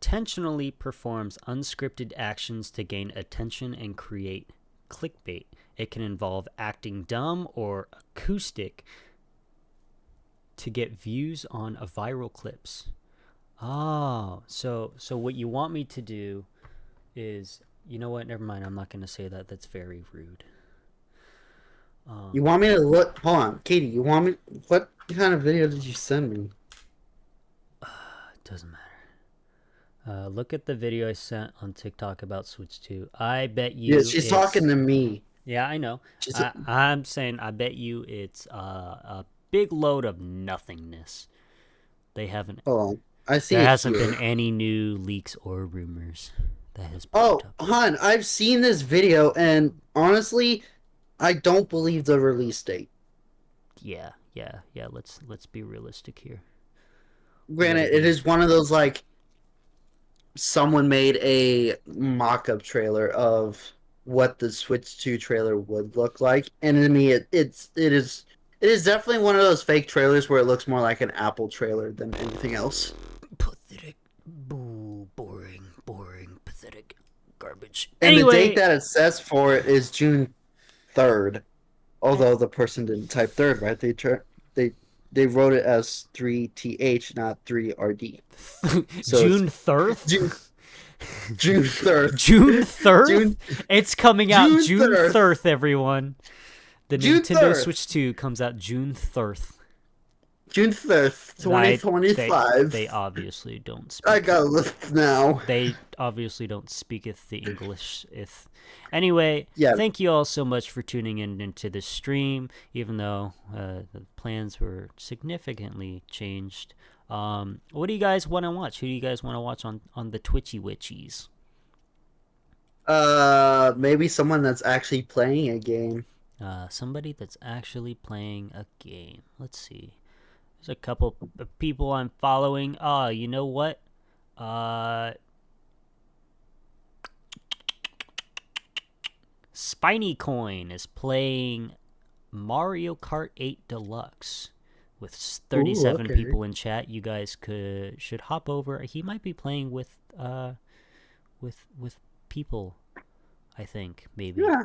intentionally performs unscripted actions to gain attention and create clickbait. It can involve acting dumb or acoustic to get views on a viral clips. Oh, so what you want me to do is, you know what? Never mind. I'm not going to say that. That's very rude. You want me to look? Hold on, Katie. You want me? What kind of video did you send me? It doesn't matter. Look at the video I sent on TikTok about Switch 2. I bet you. Yeah, she's talking to me. Yeah, I know. I'm saying I bet you it's a big load of nothingness. They haven't. Oh, I see. There hasn't been any new leaks or rumors that has. Oh, hon, I've seen this video, and honestly, I don't believe the release date. Yeah. Let's be realistic here. Granted, it is one of those, like, someone made a mock-up trailer of what the Switch 2 trailer would look like, and to me, it is definitely one of those fake trailers where it looks more like an Apple trailer than anything else. Pathetic, boring, pathetic, garbage. And anyway, the date that it says for it is June 3rd, although the person didn't type 3rd right. They wrote it as 3TH, not 3RD. So June 3rd? June 3rd. June 3rd? It's coming out June 3rd, everyone. The June Nintendo 3rd. Switch 2 comes out June 3rd. June 3rd, 2025. They obviously don't speak. I gotta look now. They obviously don't speaketh the English. Anyway, yeah. Thank you all so much for tuning in into the stream, even though the plans were significantly changed. What do you guys want to watch? Who do you guys want to watch on the Twitchy Witchies? Maybe someone that's actually playing a game. Somebody that's actually playing a game. Let's see. There's a couple of people I'm following. You know what? Spiny Coin is playing Mario Kart 8 Deluxe with 37 people in chat. You guys should hop over. He might be playing with people, I think, maybe. Yeah.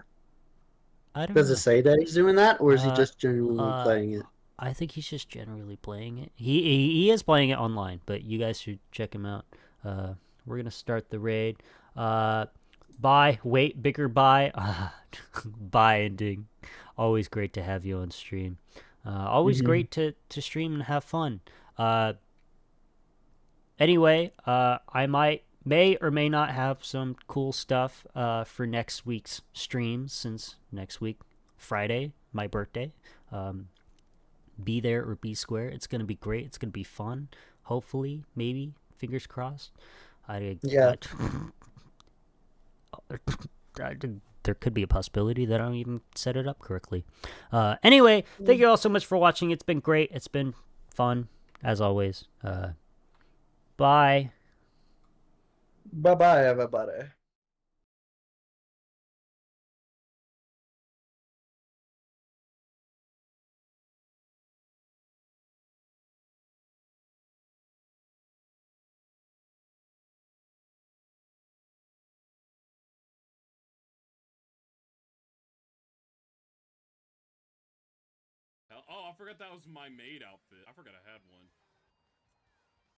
I don't know. Does it say that he's doing that, or is he just genuinely playing it? I think he's just generally playing it. He is playing it online, but you guys should check him out. We're gonna start the raid. Bye. Wait, bigger bye. Bye ending. Always great to have you on stream. Always great to stream and have fun. Anyway, I may or may not have some cool stuff for next week's stream, since next week, Friday, my birthday. Be there or be square. It's gonna be great. It's gonna be fun. Hopefully, maybe, fingers crossed. There could be a possibility that I don't even set it up correctly. Anyway, thank you all so much for watching. It's been great. It's been fun, as always. Bye. Bye-bye, everybody. Oh, I forgot that was my maid outfit. I forgot I had one.